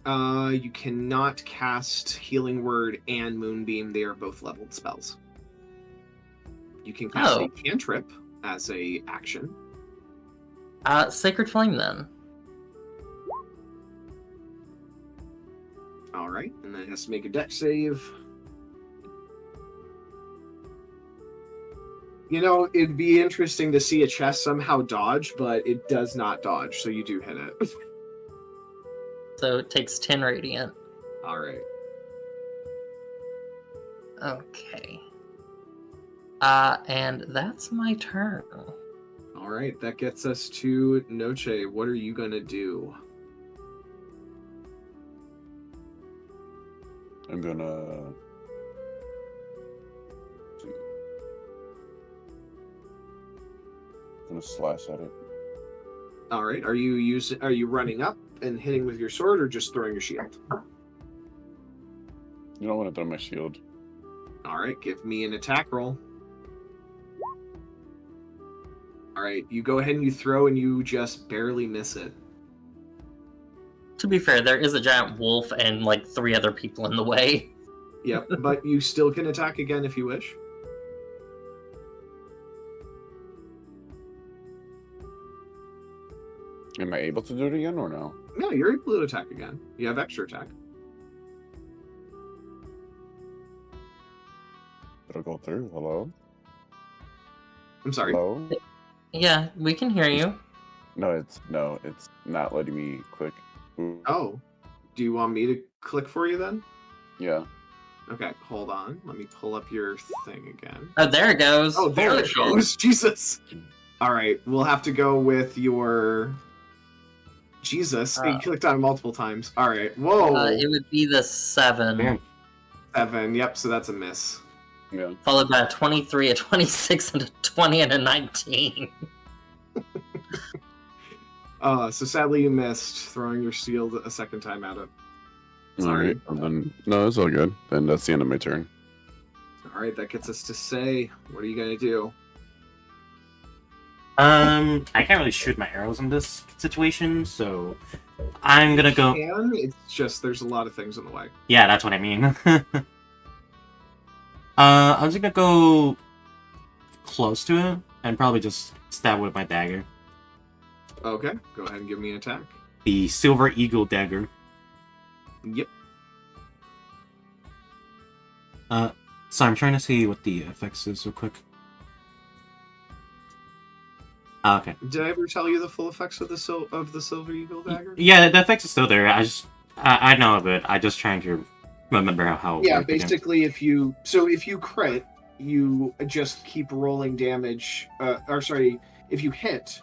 You cannot cast Healing Word and Moonbeam. They are both leveled spells. You can cast a cantrip as a action. Sacred Flame then. Alright, and then it has to make a dex save. You know, it'd be interesting to see a chest somehow dodge, but it does not dodge, so you do hit it. So it takes 10 radiant. Alright. Okay. And that's my turn. Alright, that gets us to Noche. What are you gonna do? I'm gonna slash at it. Alright, are you running up and hitting with your sword or just throwing your shield? You don't want to throw my shield. Alright, give me an attack roll. Alright, you go ahead and you throw and you just barely miss it. To be fair, there is a giant wolf and like 3 other people in the way. Yep, but you still can attack again if you wish. Am I able to do it again or no? No, you're able to attack again. You have extra attack. it'll go through. Hello? I'm sorry. Hello? Yeah, we can hear you. No, it's not letting me click. Ooh. Oh, do you want me to click for you then? Yeah. Okay, hold on. Let me pull up your thing again. Oh, there it goes. Oh, there Holy it shit. goes. Jesus. All right, we'll have to go with your. Jesus, you clicked on it multiple times. All right, whoa. It would be the 7. Man. 7. Yep, so that's a miss. Yeah. Followed by a 23, a 26, and a 20, and a 19. So sadly you missed, throwing your shield a second time at it. Sorry. Alright, well then, no, it's all good. Then that's the end of my turn. All right, that gets us to say, what are you gonna do? I can't really shoot my arrows in this situation, so I'm gonna go. Can, it's just there's a lot of things in the way. Yeah, that's what I mean. I'm just gonna go close to it and probably just stab with my dagger. Okay, go ahead and give me an attack. The Silver Eagle dagger. Yep. So I'm trying to see what the effects is real quick. Okay. Did I ever tell you the full effects of the Silver Eagle dagger? Yeah, the effects is still there. I know of it. I'm just trying to remember how. Yeah, it worked again. basically, if you crit, you just keep rolling damage. If you hit,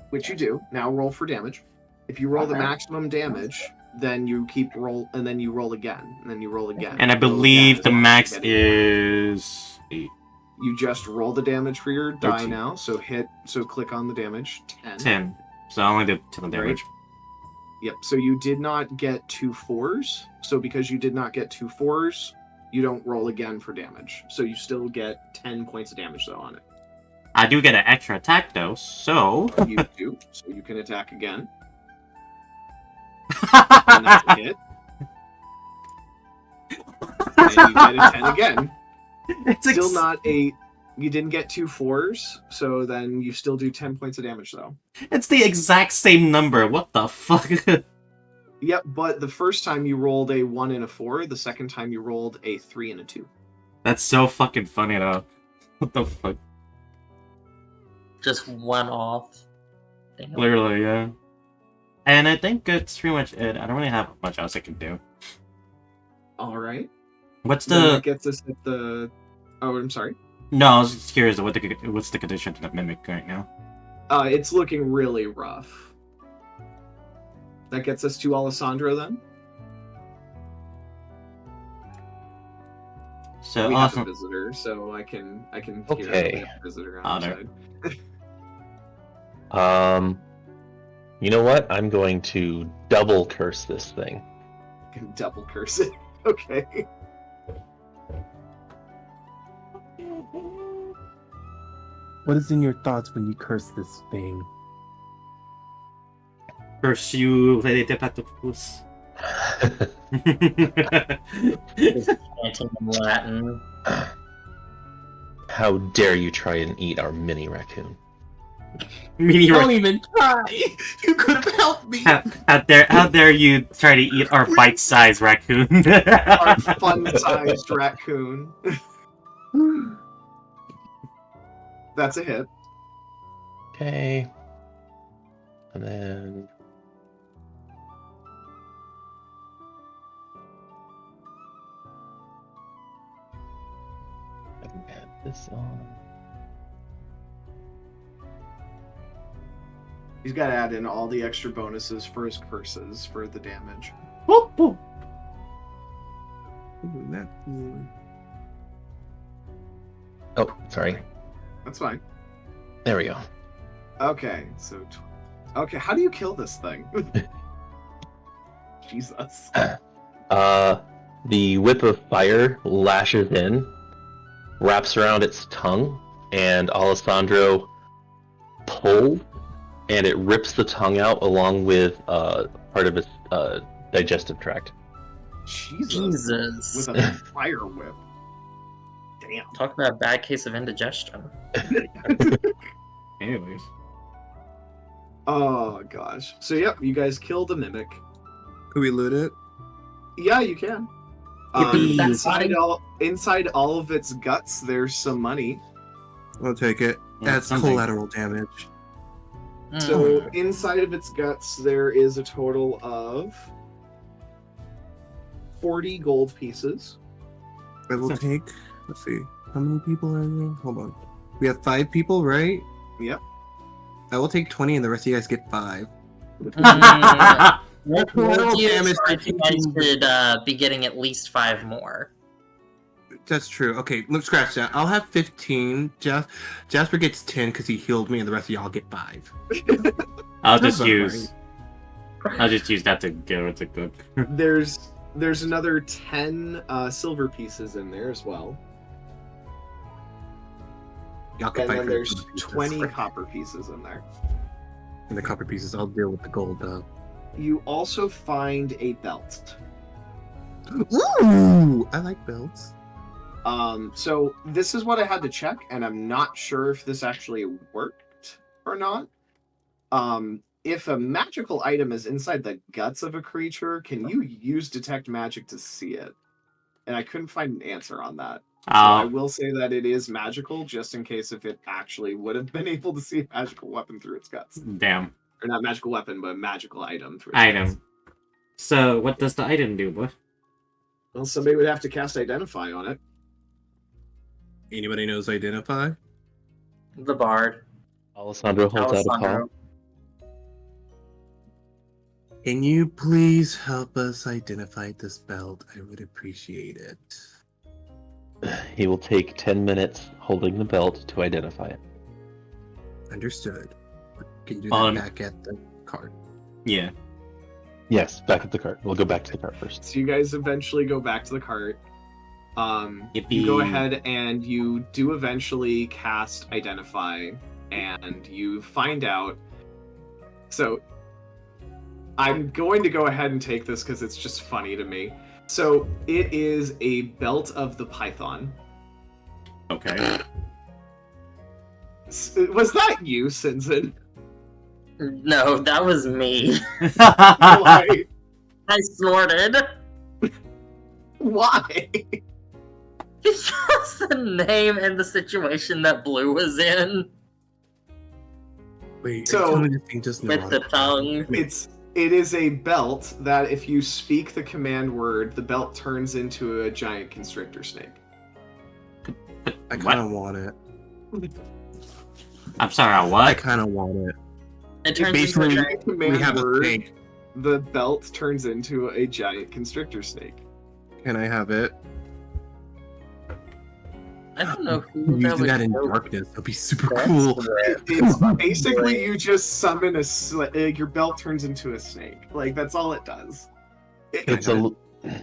which you do, now roll for damage. If you roll the maximum damage, then you keep roll, and then you roll again, and then you roll again. And I believe the max is 8. You just roll the damage for your die 13. now. So click on the damage. 10. So I only did 10 damage. Yep. So you did not get 2 4s. So because you did not get 2 4s, you don't roll again for damage. So you still get 10 points of damage though on it. I do get an extra attack though, so. You do. So you can attack again. And that's a hit. And you get a 10 again. It's Still not 8. You didn't get 2 4s, so then you still do 10 points of damage though. It's the exact same number. What the fuck? Yep, but the first time you rolled a 1 and a 4, the second time you rolled a 3 and a 2. That's so fucking funny though. What the fuck? Just one off. Damn. Literally, yeah. And I think that's pretty much it. I don't really have much else I can do. Alright. What's Then the... that gets us at the... Oh, I'm sorry. No, I was just curious what's the condition to the Mimic right now. It's looking really rough. That gets us to Alessandro then. So We awesome. have a visitor, so I can Okay. hear we have a visitor on our side. You know what? I'm going to double curse this thing. Can double curse it. Okay. What is in your thoughts when you curse this thing? Curse you, Lady de Patopus. Just chanting in Latin. How dare you try and eat our mini raccoon? Don't even try. You could have helped me. How dare you try to eat our bite-sized raccoon? Our fun-sized raccoon. That's a hit. Okay. And then... I can add this on. He's got to add in all the extra bonuses for his curses for the damage. Whoop, whoop. Oh, sorry. That's fine. There we go. Okay, so... Okay, how do you kill this thing? Jesus. The whip of fire lashes in, wraps around its tongue, and Alessandro pulls, and it rips the tongue out along with part of its digestive tract. Jesus. With a fire whip. Damn. Talk about a bad case of indigestion. Anyways. Oh, gosh. So, yep, you guys killed a mimic. Can we loot it? Yeah, you can. Yippee. Inside all of its guts, there's some money. I'll take it. That's something. collateral damage. So inside of its guts, there is a total of 40 gold pieces. I will take. Let's see. How many people are there? Hold on. We have 5 people, right? Yep. I will take 20, and the rest of you guys get 5. Collateral damage. I think I should be getting at least 5 more. That's true. Okay, let's scratch that. I'll have 15. Jasper gets 10 because he healed me, and the rest of y'all get 5. I'll just Sounds use that to give it to cook. There's another 10 silver pieces in there as well. Y'all can And fight then for there's the pieces. 20 copper pieces in there. And the copper pieces, I'll deal with the gold though. You also find a belt. Ooh, I like belts. So this is what I had to check, and I'm not sure if this actually worked or not. If a magical item is inside the guts of a creature, can you use detect magic to see it? And I couldn't find an answer on that. So I will say that it is magical, just in case if it actually would have been able to see a magical weapon through its guts. Damn. Or not magical weapon, but a magical item through its guts. So what does the item do, boy? Well, somebody would have to cast Identify on it. Anybody knows identify? The bard. Alessandro holds out a Alessandro. paw. Can you please help us identify this belt? I would appreciate it. He will take 10 minutes holding the belt to identify it. Understood. Can do that back at the cart. Yeah. Yes, back at the cart. We'll go back to the cart first. So you guys eventually go back to the cart. You Yippee. go ahead and you do eventually cast Identify, and you find out. So I'm going to go ahead and take this because it's just funny to me. So it is a belt of the Python. Okay. Was that you, Sinzin? No, that was me. Why? I snorted. Why? Because the name and the situation that Blue was in Wait, So, are you telling me this thing just with the tongue. It is a belt that if you speak the command word, the belt turns into a giant constrictor snake. I kind of want it. I'm sorry, I what? kind of want it. It turns into a Basically, giant. Command we have a word, snake. the belt turns into a giant constrictor snake. Can I have it? I don't know who that Using would that in go. darkness, that'd be super That's cool. rare. It's basically you just summon your belt turns into a snake. Like that's all it does. It's a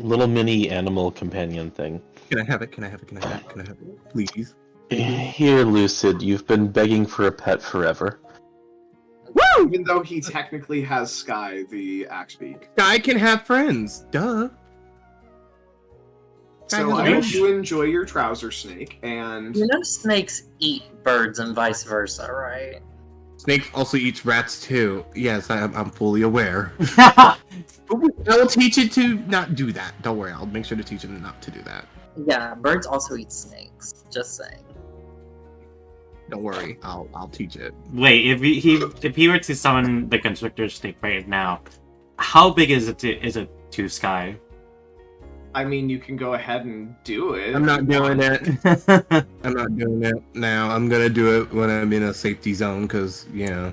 little mini animal companion thing. Can I have it? Can I have it? Can I have it? Can I have it? Please. Here, Lucid, you've been begging for a pet forever. Even though he technically has Sky, the Axebeak. I can have friends. Duh. So I hope you enjoy your trouser snake, and You know snakes eat birds and vice versa, right? Snake also eats rats too. Yes, I'm fully aware. I will teach it to not do that. Don't worry, I'll make sure to teach it not to do that. Yeah, birds also eat snakes. Just saying. Don't worry, I'll teach it. Wait, if he were to summon the constrictor snake right now, how big is it to Sky? I mean, you can go ahead and do it. I'm not doing it. Okay. I'm not doing it now. I'm gonna do it when I'm in a safety zone, because, yeah.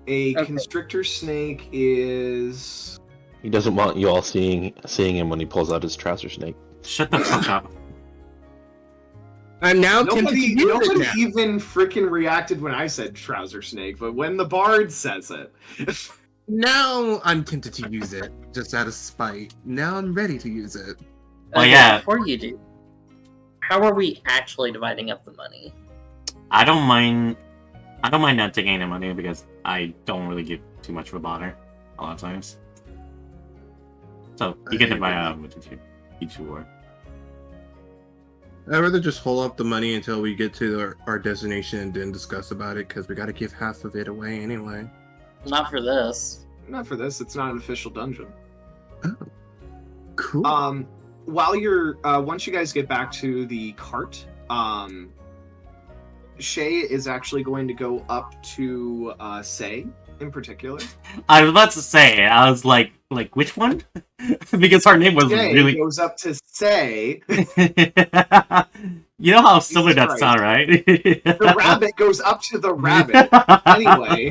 A Okay. constrictor snake is... He doesn't want you all seeing him when he pulls out his trouser snake. Shut the fuck up. I'm now tempted to use it Nobody now. even freaking reacted when I said trouser snake, but when the bard says it... Now I'm tempted to use it, just out of spite. Now I'm ready to use it. Oh, yeah. Before you do, how are we actually dividing up the money? I don't mind not taking any money because I don't really give too much of a bother a lot of times. So you can divide with each war. I'd rather just hold up the money until we get to our destination and then discuss about it, because we gotta give half of it away anyway. Not for this. Not for this, it's not an official dungeon. Cool. while you're once you guys get back to the cart, Shay is actually going to go up to Say in particular. I was about to say, I was like which one? Because her name was Shay really. goes up to Say. You know how similar Jesus that sound, right? The rabbit goes up to the rabbit. Anyway.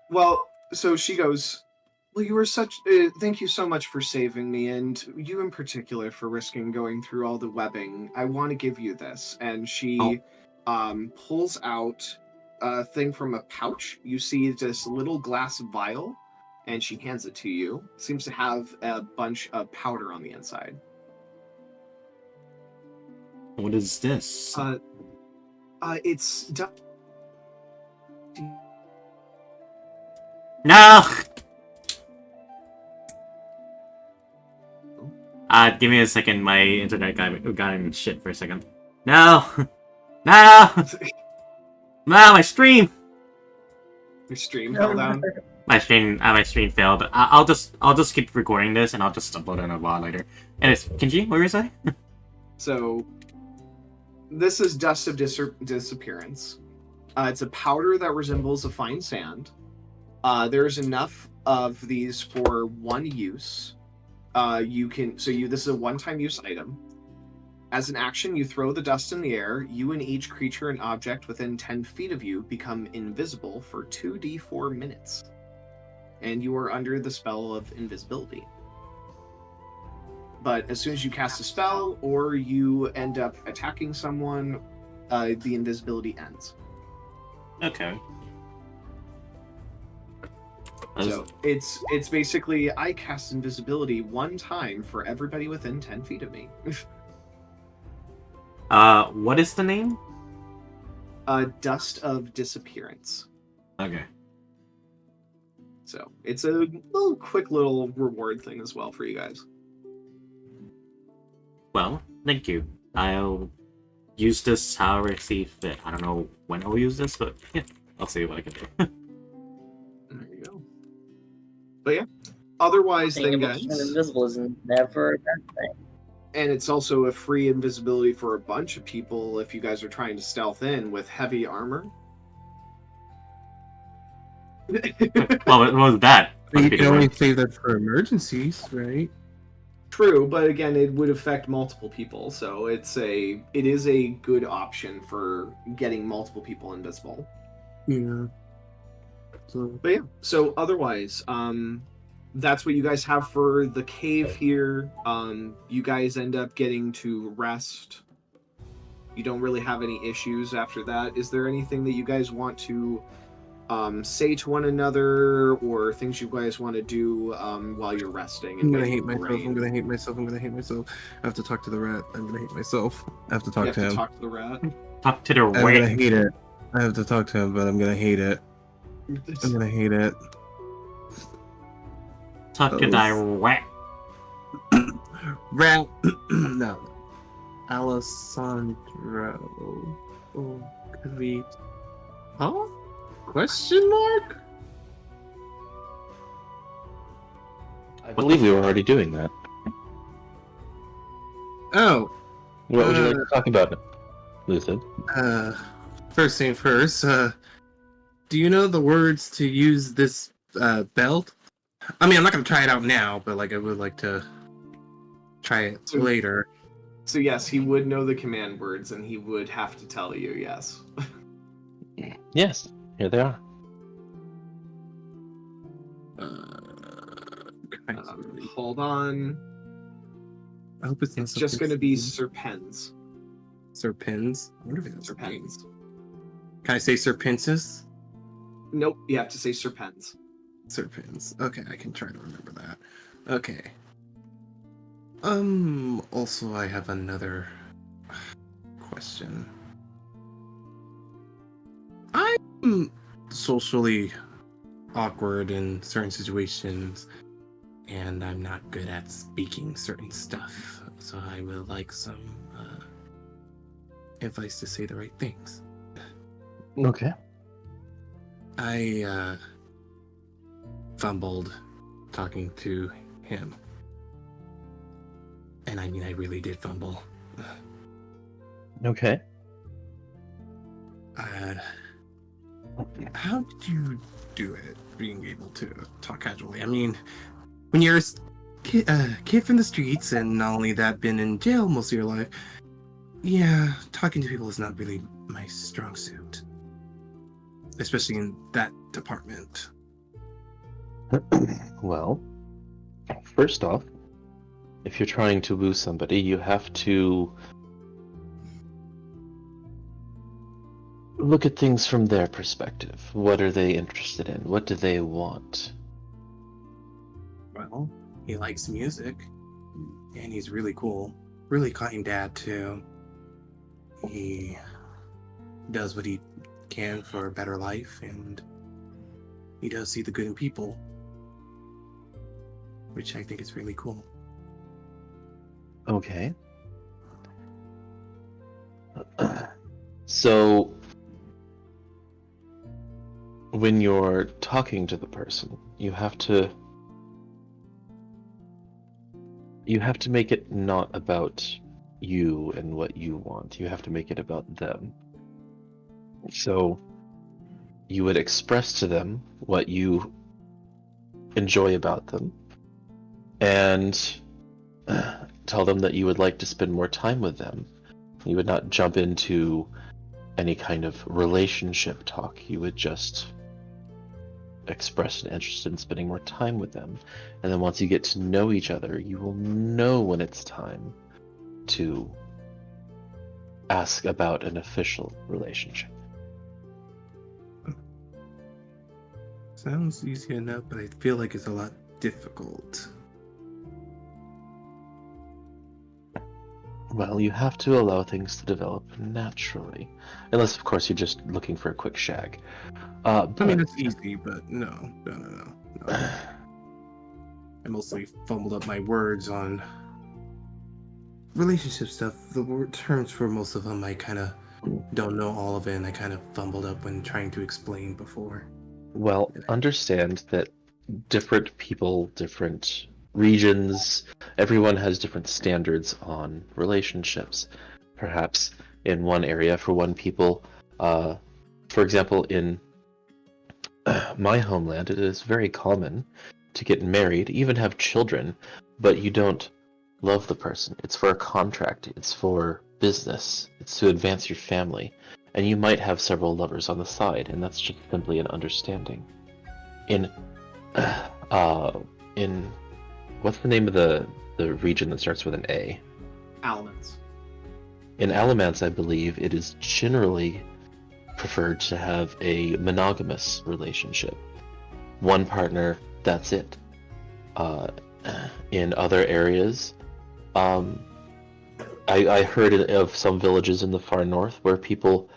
Well, so she goes, well, you were such... thank you so much for saving me, and you in particular for risking going through all the webbing. I want to give you this. And she pulls out a thing from a pouch. You see this little glass vial, and she hands it to you. Seems to have a bunch of powder on the inside. What is this? It's... No! Give me a second. My internet got in shit for a second. No! No! No, my stream! Your stream fell down? My stream failed. I'll just keep recording this and I'll just upload it in a while later. Anyways, Kenji, what were you saying? So, this is Dust of Disappearance. It's a powder that resembles a fine sand. There's enough of these for one use. This is a one-time use item. As an action, you throw the dust in the air. You and each creature and object within 10 feet of you become invisible for 2d4 minutes. And you are under the spell of invisibility. But as soon as you cast a spell, or you end up attacking someone, the invisibility ends. Okay. So it's basically I cast invisibility one time for everybody within 10 feet of me. What is the name? Dust of Disappearance. Okay. So it's a quick little reward thing as well for you guys. Well, thank you. I'll use this however I see fit. I don't know when I'll use this, but yeah, I'll see what I can do. There you go. But yeah, otherwise Being then able to guys, turn invisible is never a bad thing. and it's also a free invisibility for a bunch of people if you guys are trying to stealth in with heavy armor. Well, what was that? You can only save that for emergencies, right? True, but again, it would affect multiple people, so it is a good option for getting multiple people invisible. Yeah. But yeah, so otherwise, that's what you guys have for the cave here. You guys end up getting to rest. You don't really have any issues after that. Is there anything that you guys want to say to one another, or things you guys want to do while you're resting? I'm gonna hate myself. I have to talk to the rat. I'm gonna hate myself. I have to talk to him. Talk to the rat. Talk to the I'm rat. gonna hate it. I have to talk to him, but I'm gonna hate it. I'm gonna hate it. Talk to the rat. Rat. No. Alessandro. Oh, could we? Huh? Question mark? I believe we were already doing that. Oh. What would you like to talk about, Lucid? First thing first, do you know the words to use this belt? I mean, I'm not gonna try it out now, but like I would like to try it later. So yes, he would know the command words, and he would have to tell you. Yes. Yes, here they are. Hold on. I hope it's not. It's just going to be serpens. Serpens. I wonder if it's Serpens. Can I say serpensis? Nope, you have to say serpens. Serpens. Okay, I can try to remember that. Okay. Also, I have another question. I'm socially awkward in certain situations, and I'm not good at speaking certain stuff, so I would like some advice to say the right things. Okay. I fumbled talking to him And I mean, I really did fumble. Okay. How did you do it, being able to talk casually? I mean, when you're a kid from the streets, and not only that, been in jail most of your life, yeah, talking to people is not really my strong suit. Especially in that department. Well, first off, if you're trying to woo somebody, you have to look at things from their perspective. What are they interested in? What do they want? Well, he likes music, and he's really cool. Really kind dad, too. He does what he can for a better life, and he does see the good in people, which I think is really cool. Okay. So, when you're talking to the person, you have to make it not about you and what you want. You have to make it about them. So, you would express to them what you enjoy about them, and tell them that you would like to spend more time with them. You would not jump into any kind of relationship talk. You would just express an interest in spending more time with them. And then once you get to know each other, you will know when it's time to ask about an official relationship. Sounds easy enough, but I feel like it's a lot difficult. Well, you have to allow things to develop naturally. Unless, of course, you're just looking for a quick shag. I mean, it's easy, but no. I mostly fumbled up my words on relationship stuff. The word terms for most of them, I kind of don't know all of it, and I kind of fumbled up when trying to explain before. Well, understand that different people, different regions, everyone has different standards on relationships. Perhaps in one area, for one people, for example, in my homeland, it is very common to get married, even have children, but you don't love the person. It's for a contract, it's for business, it's to advance your family. And you might have several lovers on the side, and that's just simply an understanding. In what's the name of the region that starts with an A? Elements. In Alamance, I believe it is generally preferred to have a monogamous relationship. One partner, that's it. In other areas, I heard of some villages in the far north where people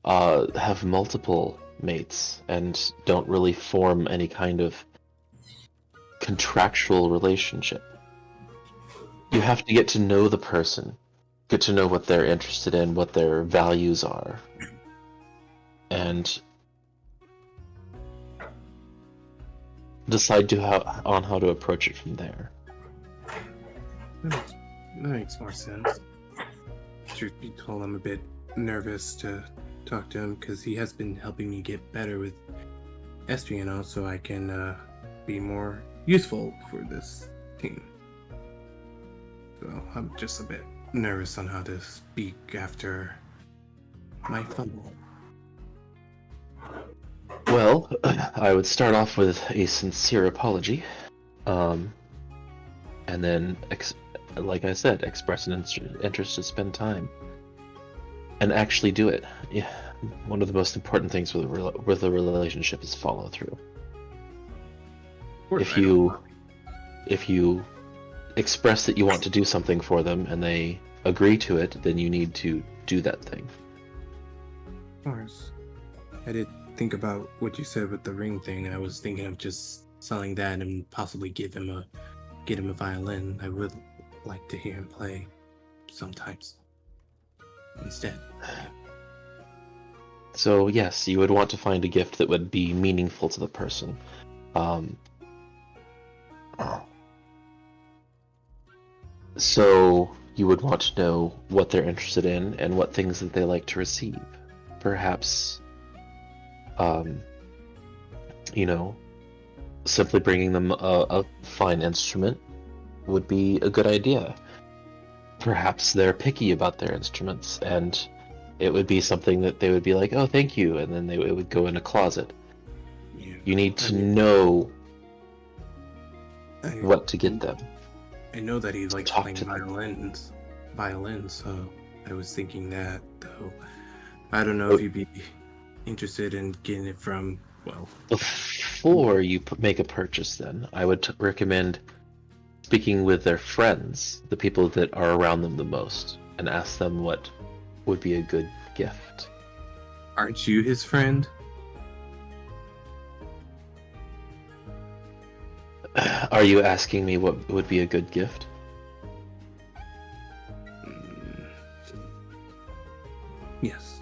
have multiple mates and don't really form any kind of contractual relationship. You have to get to know the person, get to know what they're interested in, what their values are, and decide on how to approach it from there. That makes more sense. Truth be told, I'm a bit nervous to talk to him because he has been helping me get better with espionage, so I can be more useful for this team. So I'm just a bit nervous on how to speak after my fumble. Well, I would start off with a sincere apology, and then, like I said, express an interest to spend time, and actually do it. Yeah, one of the most important things with a relationship is follow through. If you express that you want to do something for them and they agree to it, then you need to do that thing. Of course. I did think about what you said with the ring thing, and I was thinking of just selling that and possibly get him a violin. I would like to hear him play sometimes instead. So yes, you would want to find a gift that would be meaningful to the person. So you would want to know what they're interested in and what things that they like to receive. Perhaps, you know, simply bringing them a fine instrument would be a good idea. Perhaps they're picky about their instruments, and it would be something that they would be like, "Oh, thank you," and then it would go in a closet. Yeah. You need to know I, what to get them. I know that he likes Talk playing to them. violin, so I was thinking that, though. I don't know if you'd be interested in getting it from, well... Before you make a purchase, then, I would recommend speaking with their friends, the people that are around them the most, and ask them what would be a good gift. Aren't you his friend? Are you asking me what would be a good gift? Yes.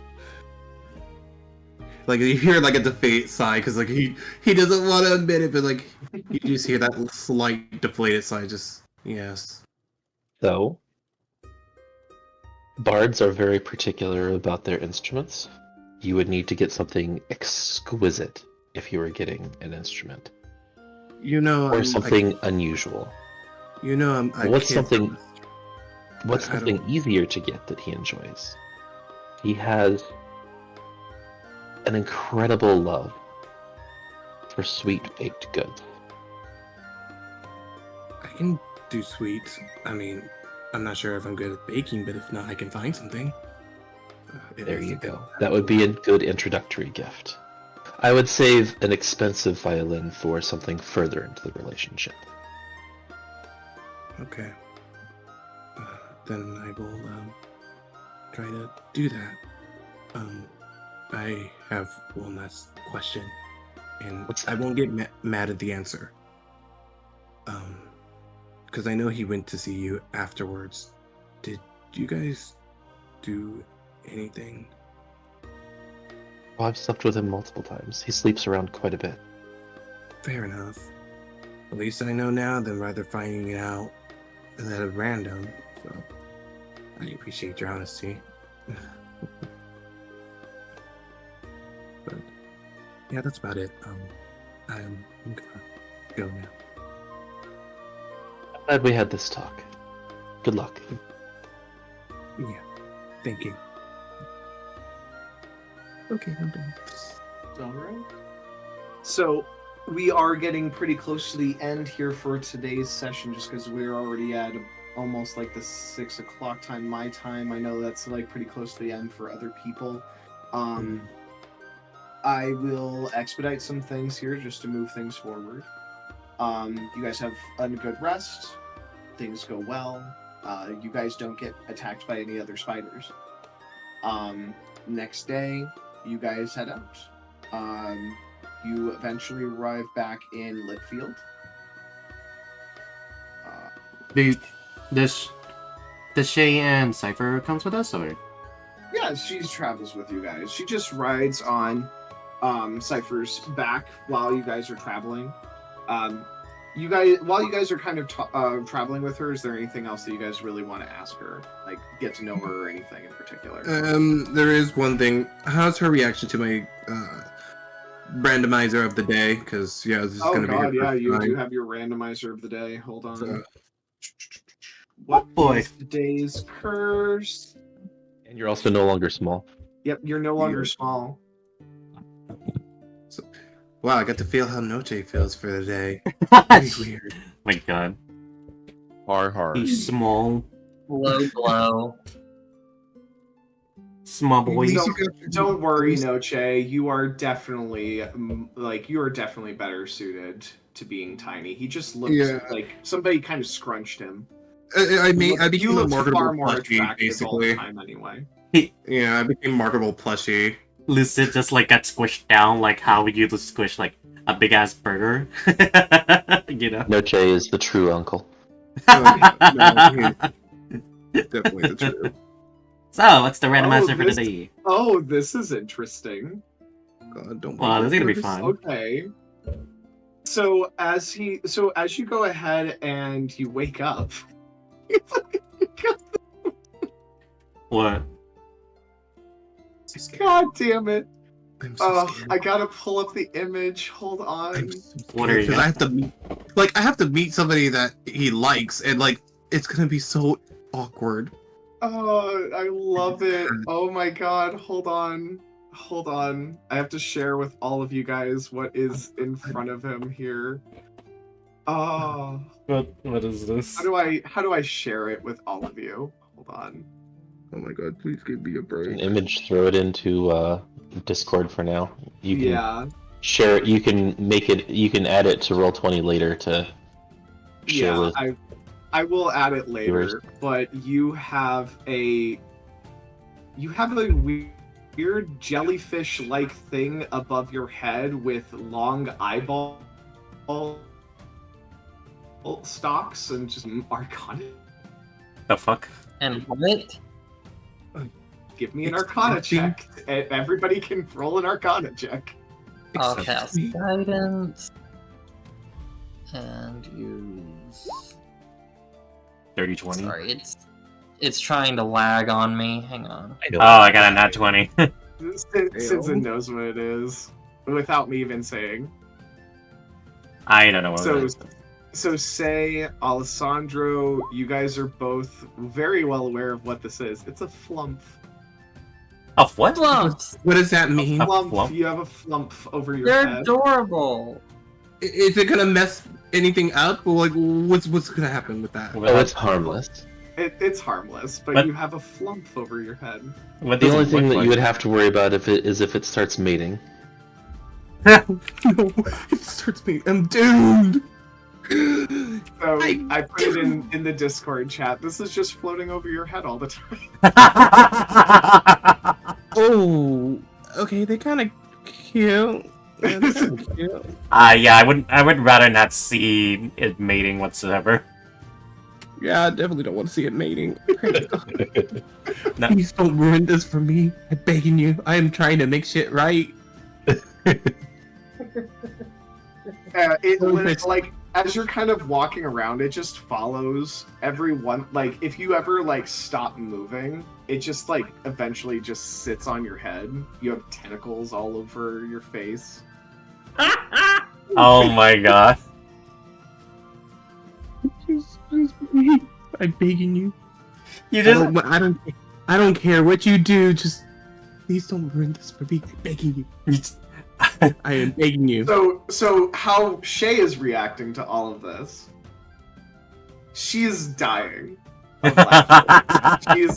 Like, you hear, like, a defeat sigh, because, like, he doesn't want to admit it, but, like, you just hear that slight deflated sigh, just, yes. So, bards are very particular about their instruments. You would need to get something exquisite if you were getting an instrument. You know, Or something unusual. You know, I'm What's something I don't- easier to get that he enjoys? He has an incredible love for sweet baked goods. I can do sweets. I mean, I'm not sure if I'm good at baking, but if not, I can find something. There you go. That would be a good introductory gift. I would save an expensive violin for something further into the relationship. Okay. Then I will try to do that. I have one last question, and I won't get mad at the answer. Because I know he went to see you afterwards. Did you guys do anything? Well, I've slept with him multiple times. He sleeps around quite a bit. Fair enough. At least I know now than rather finding it out at a random. So I appreciate your honesty. But yeah, that's about it. I'm gonna go now. I'm glad we had this talk. Good luck. Yeah, thank you. Okay, I'm done. All right. So we are getting pretty close to the end here for today's session, just because we're already at almost like the 6 o'clock time, my time. I know that's like pretty close to the end for other people. I will expedite some things here just to move things forward. You guys have a good rest. Things go well. You guys don't get attacked by any other spiders. Next day, you guys head out. You eventually arrive back in Litfield. Does Shay and Cypher comes with us, or? Yeah, she travels with you guys. She just rides on Cypher's back while you guys are traveling. While you guys are kind of traveling with her, is there anything else that you guys really want to ask her? Like, get to know her or anything in particular? There is one thing. How's her reaction to my randomizer of the day? Because yeah, this is gonna be. Oh god, yeah, you time. do have your randomizer of the day. Hold on. So, What boy. is today's curse? And you're also no longer small. Yep, you're no longer small. so, wow, I got to feel how Noche feels for the day. Pretty weird. My god. Hard. He's small. Low. Small boy. Don't worry, Noche. You are definitely better suited to being tiny. He just looks like somebody kind of scrunched him. I became you a look marketable far more plushie, attractive all the basically. time anyway. Yeah, I became marketable plushie. Lucid just like got squished down like how we used to squish like a big ass burger. You know? Noche is the true uncle. Definitely the truth. So, what's the randomizer for today? Oh, this is interesting. God, don't. Well, this is gonna be this. fun. Okay. So as you go ahead and you wake up, What? God damn it. I'm so scared. I gotta pull up the image. Hold on. I'm so What are scared, you 'cause I have to meet, I have to meet somebody that he likes, and it's gonna be so awkward. Oh, I love it. Oh my god, hold on. Hold on. I have to share with all of you guys what is in front of him here. Oh. What is this? How do I share it with all of you? Hold on. Oh my god, please give me a An break. image, throw it into Discord for now. You can Yeah. share it. You can make it. You can add it to Roll20 later to share Yeah, with. I will add it later, viewers. but you have a weird jellyfish-like thing above your head with long eyeball stalks and just Arcana. The fuck? And what? Give me an It's Arcana nothing. check. Everybody can roll an Arcana check. I'll Except cast me. guidance and use. 30-20? Sorry, it's trying to lag on me. Hang on. Oh, I got a nat 20. Sinzin knows what it is without me even saying. I don't know what it So, is. so say, Alessandro, you guys are both very well aware of what this is. It's a flump. Oh, what? Flumps! What does that mean? Flump. flump? You have a flump over your They're head. adorable! Is it gonna mess anything up? Or what's gonna happen with that? Oh, it's harmless. It's harmless, but What? you have a flump over your head. What The does only it thing look that like? you would have to worry about is if it starts mating. No, it starts me. I'm doomed. So I- I put it in the Discord chat. This is just floating over your head all the time. Oh, okay. They kind of cute. Yeah, they're kinda cute. Yeah, I would rather not see it mating whatsoever. Yeah, I definitely don't want to see it mating. No. Please don't ruin this for me. I'm begging you. I am trying to make shit right. Like as you're kind of walking around, it just follows everyone. Like if you ever stop moving, it just eventually just sits on your head. You have tentacles all over your face. Oh my god. Just please. I'm begging you. You just I don't care what you do. Just please don't ruin this for me. I'm begging you. I am begging you. So how Shay is reacting to all of this? She is dying. Of laughter.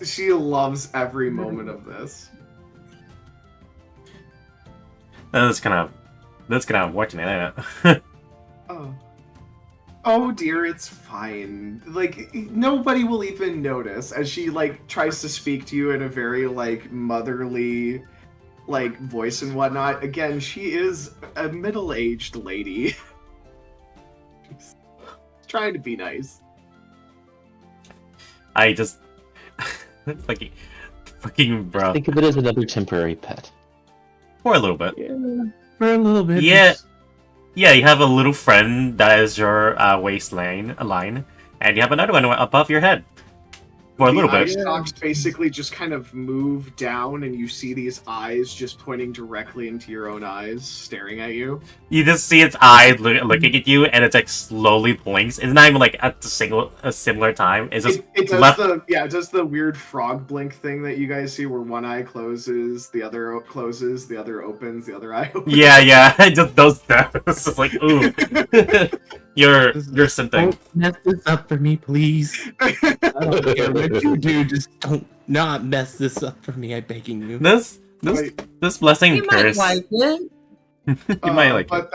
She loves every moment of this. That's kind of unfortunate, isn't it? Oh dear, it's fine. Nobody will even notice as she tries to speak to you in a very motherly voice and whatnot. Again, she is a middle-aged lady. She's trying to be nice. I just fucking bro. Think of it as another temporary pet. For a little bit. Yeah, for a little bit. Yeah. Yeah, you have a little friend that is your waistline line, and you have another one above your head. For a little The eye bit. stalks basically just kind of move down, and you see these eyes just pointing directly into your own eyes, staring at you. You just see its eye looking at you, and it's slowly blinks. It's not even at a similar time. It's just It does left. it does the weird frog blink thing that you guys see, where one eye closes, the other closes, the other opens, the other eye opens. Yeah, it just does that. It's just ooh. You're something. Don't mess this up for me, please. I don't care what you do. Just don't not mess this up for me. I'm begging you. This Like, blessing You might curse. like it. You might like but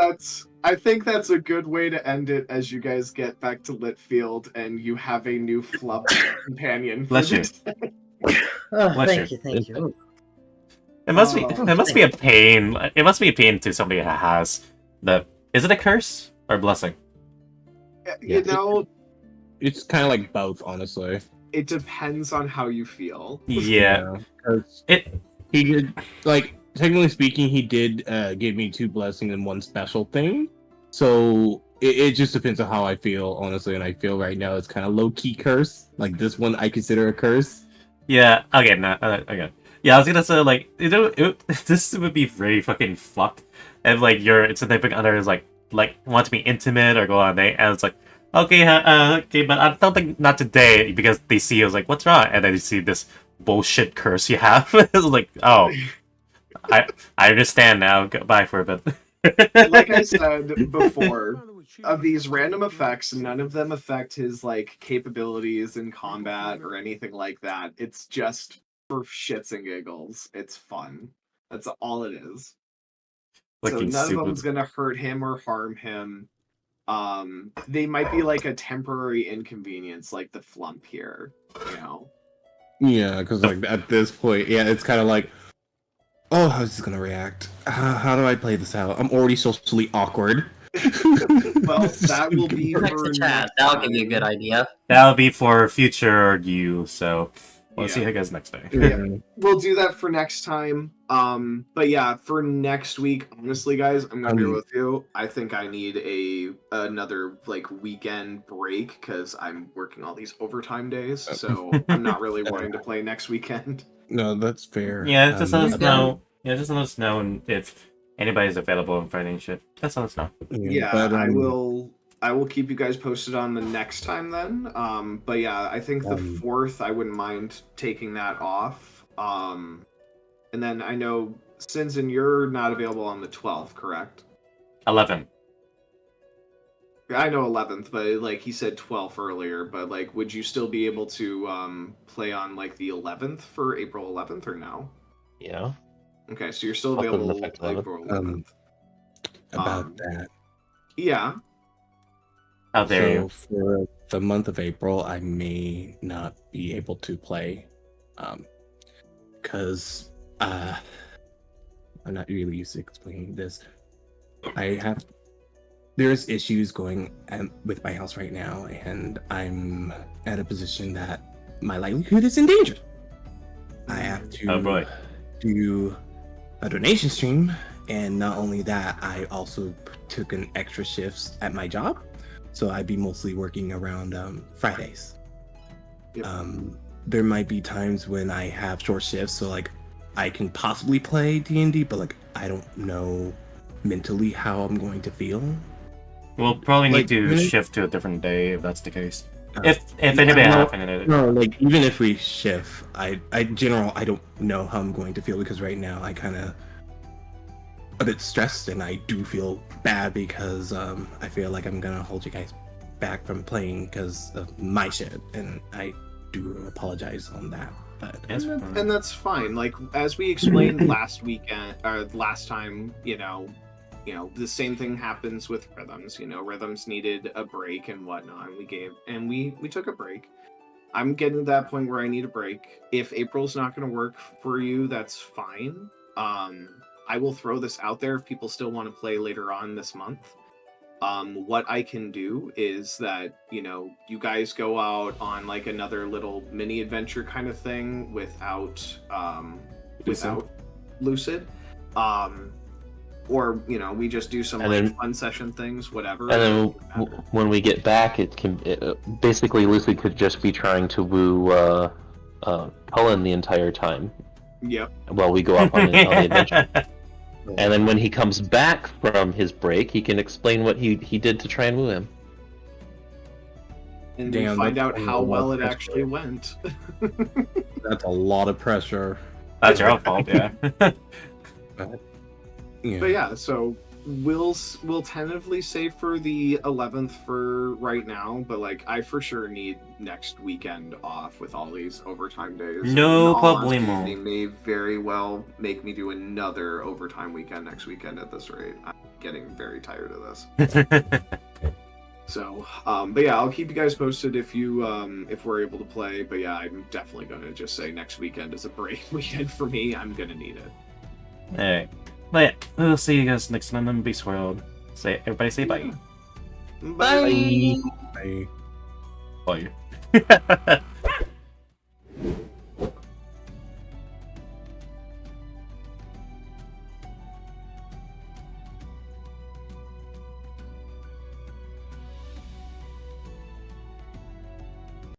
I think that's a good way to end it as you guys get back to Litfield and you have a new flub companion. Bless you. Oh, Bless you. thank you. It must be. Oh. It must be a pain. It must be a pain to somebody that has the. Is it a curse or a blessing? You know, It's kind of like both, honestly. it depends on how you feel. Yeah. 'Cause It. he did, technically speaking, he did give me 2 blessings and 1 special thing. So it just depends on how I feel, honestly. And I feel right now it's kind of low key curse. Like this one, I consider a curse. Yeah, okay, no, okay. Yeah, I was gonna say, like, this would be very fucking fucked if, like, your significant other is, like, want to be intimate or go on a date, and it's like, okay, okay, but I don't think, not today, because they see you, like, what's wrong? And then you see this bullshit curse you have. It's like, oh, I understand now, goodbye for a bit. Like I said before, of these random effects, none of them affect his like capabilities in combat or anything like that. It's just for shits and giggles. It's fun. That's all it is. So Looking none of super. them's gonna hurt him or harm him. They might be like a temporary inconvenience, like the flump here, you know. Yeah, because like at this point, yeah, it's kind of like, oh, how's this gonna react? How do I play this out? I'm already socially awkward. Well, that will be Text for the chat. next That'll give you a time. good idea. That'll be for future you, so we'll see how it goes next day. Yeah. We'll do that for next time. But yeah, for next week, honestly, guys, I'm gonna be real with you. I think I need another like weekend break because I'm working all these overtime days, so I'm not really wanting to play next weekend. No, that's fair. Yeah, just let us yeah. know. Yeah, just let us know if anybody's available on Friday and shit. Just let us know. Yeah, but, I will keep you guys posted on the next time then. But yeah, I think the 4th, I wouldn't mind taking that off. And then I know Sinzin, you're not available on the 12th, correct? 11. I know 11th, but like he said 12th earlier. But like, would you still be able to play on like the 11th for April 11th or no? Yeah. Okay, so you're still That doesn't available affect 11th. April 11th. About that. Yeah. How dare So you? for the month of April, I may not be able to play, because I'm not really used to explaining this. There's issues going with my house right now, and I'm at a position that my livelihood is in danger. I have to do a donation stream, and not only that, I also took an extra shifts at my job, so I'd be mostly working around Fridays. Yep. There might be times when I have short shifts, so like I can possibly play D&D, but like I don't know mentally how I'm going to feel. We'll probably need Like, to really? shift to a different day if that's the case. Uh, If anybody happened in it. No, like even if we shift, I don't know how I'm going to feel, because right now I kind of a bit stressed, and I do feel bad because I feel like I'm gonna hold you guys back from playing because of my shit, and I do apologize on that. But And that's fine. Like as we explained last weekend or last time, you know, the same thing happens with rhythms. Rhythms needed a break and whatnot. And we took a break. I'm getting to that point where I need a break. If April's not going to work for you, that's fine. I will throw this out there if people still want to play later on this month. What I can do is that, you guys go out on like another little mini adventure kind of thing without Lucid. Or, we just do some fun session things, whatever. And then when we get back, basically Lucid could just be trying to woo Cullen the entire time. Yep. While we go off on the adventure. And then when he comes back from his break, he can explain what he did to try and woo him. And we find out how well it actually went. that's a lot of pressure. That's your own fault, yeah. But yeah, so we'll tentatively say for the 11th for right now, but like I for sure need next weekend off with all these overtime days. No honesty, problemo. They may very well make me do another overtime weekend next weekend at this rate. I'm getting very tired of this. So, but yeah, I'll keep you guys posted if we're able to play. But yeah, I'm definitely gonna just say next weekend is a break weekend for me. I'm gonna need it. Alright. But yeah, we'll see you guys next time on Beast World. Everybody say bye. Bye. Bye. Bye.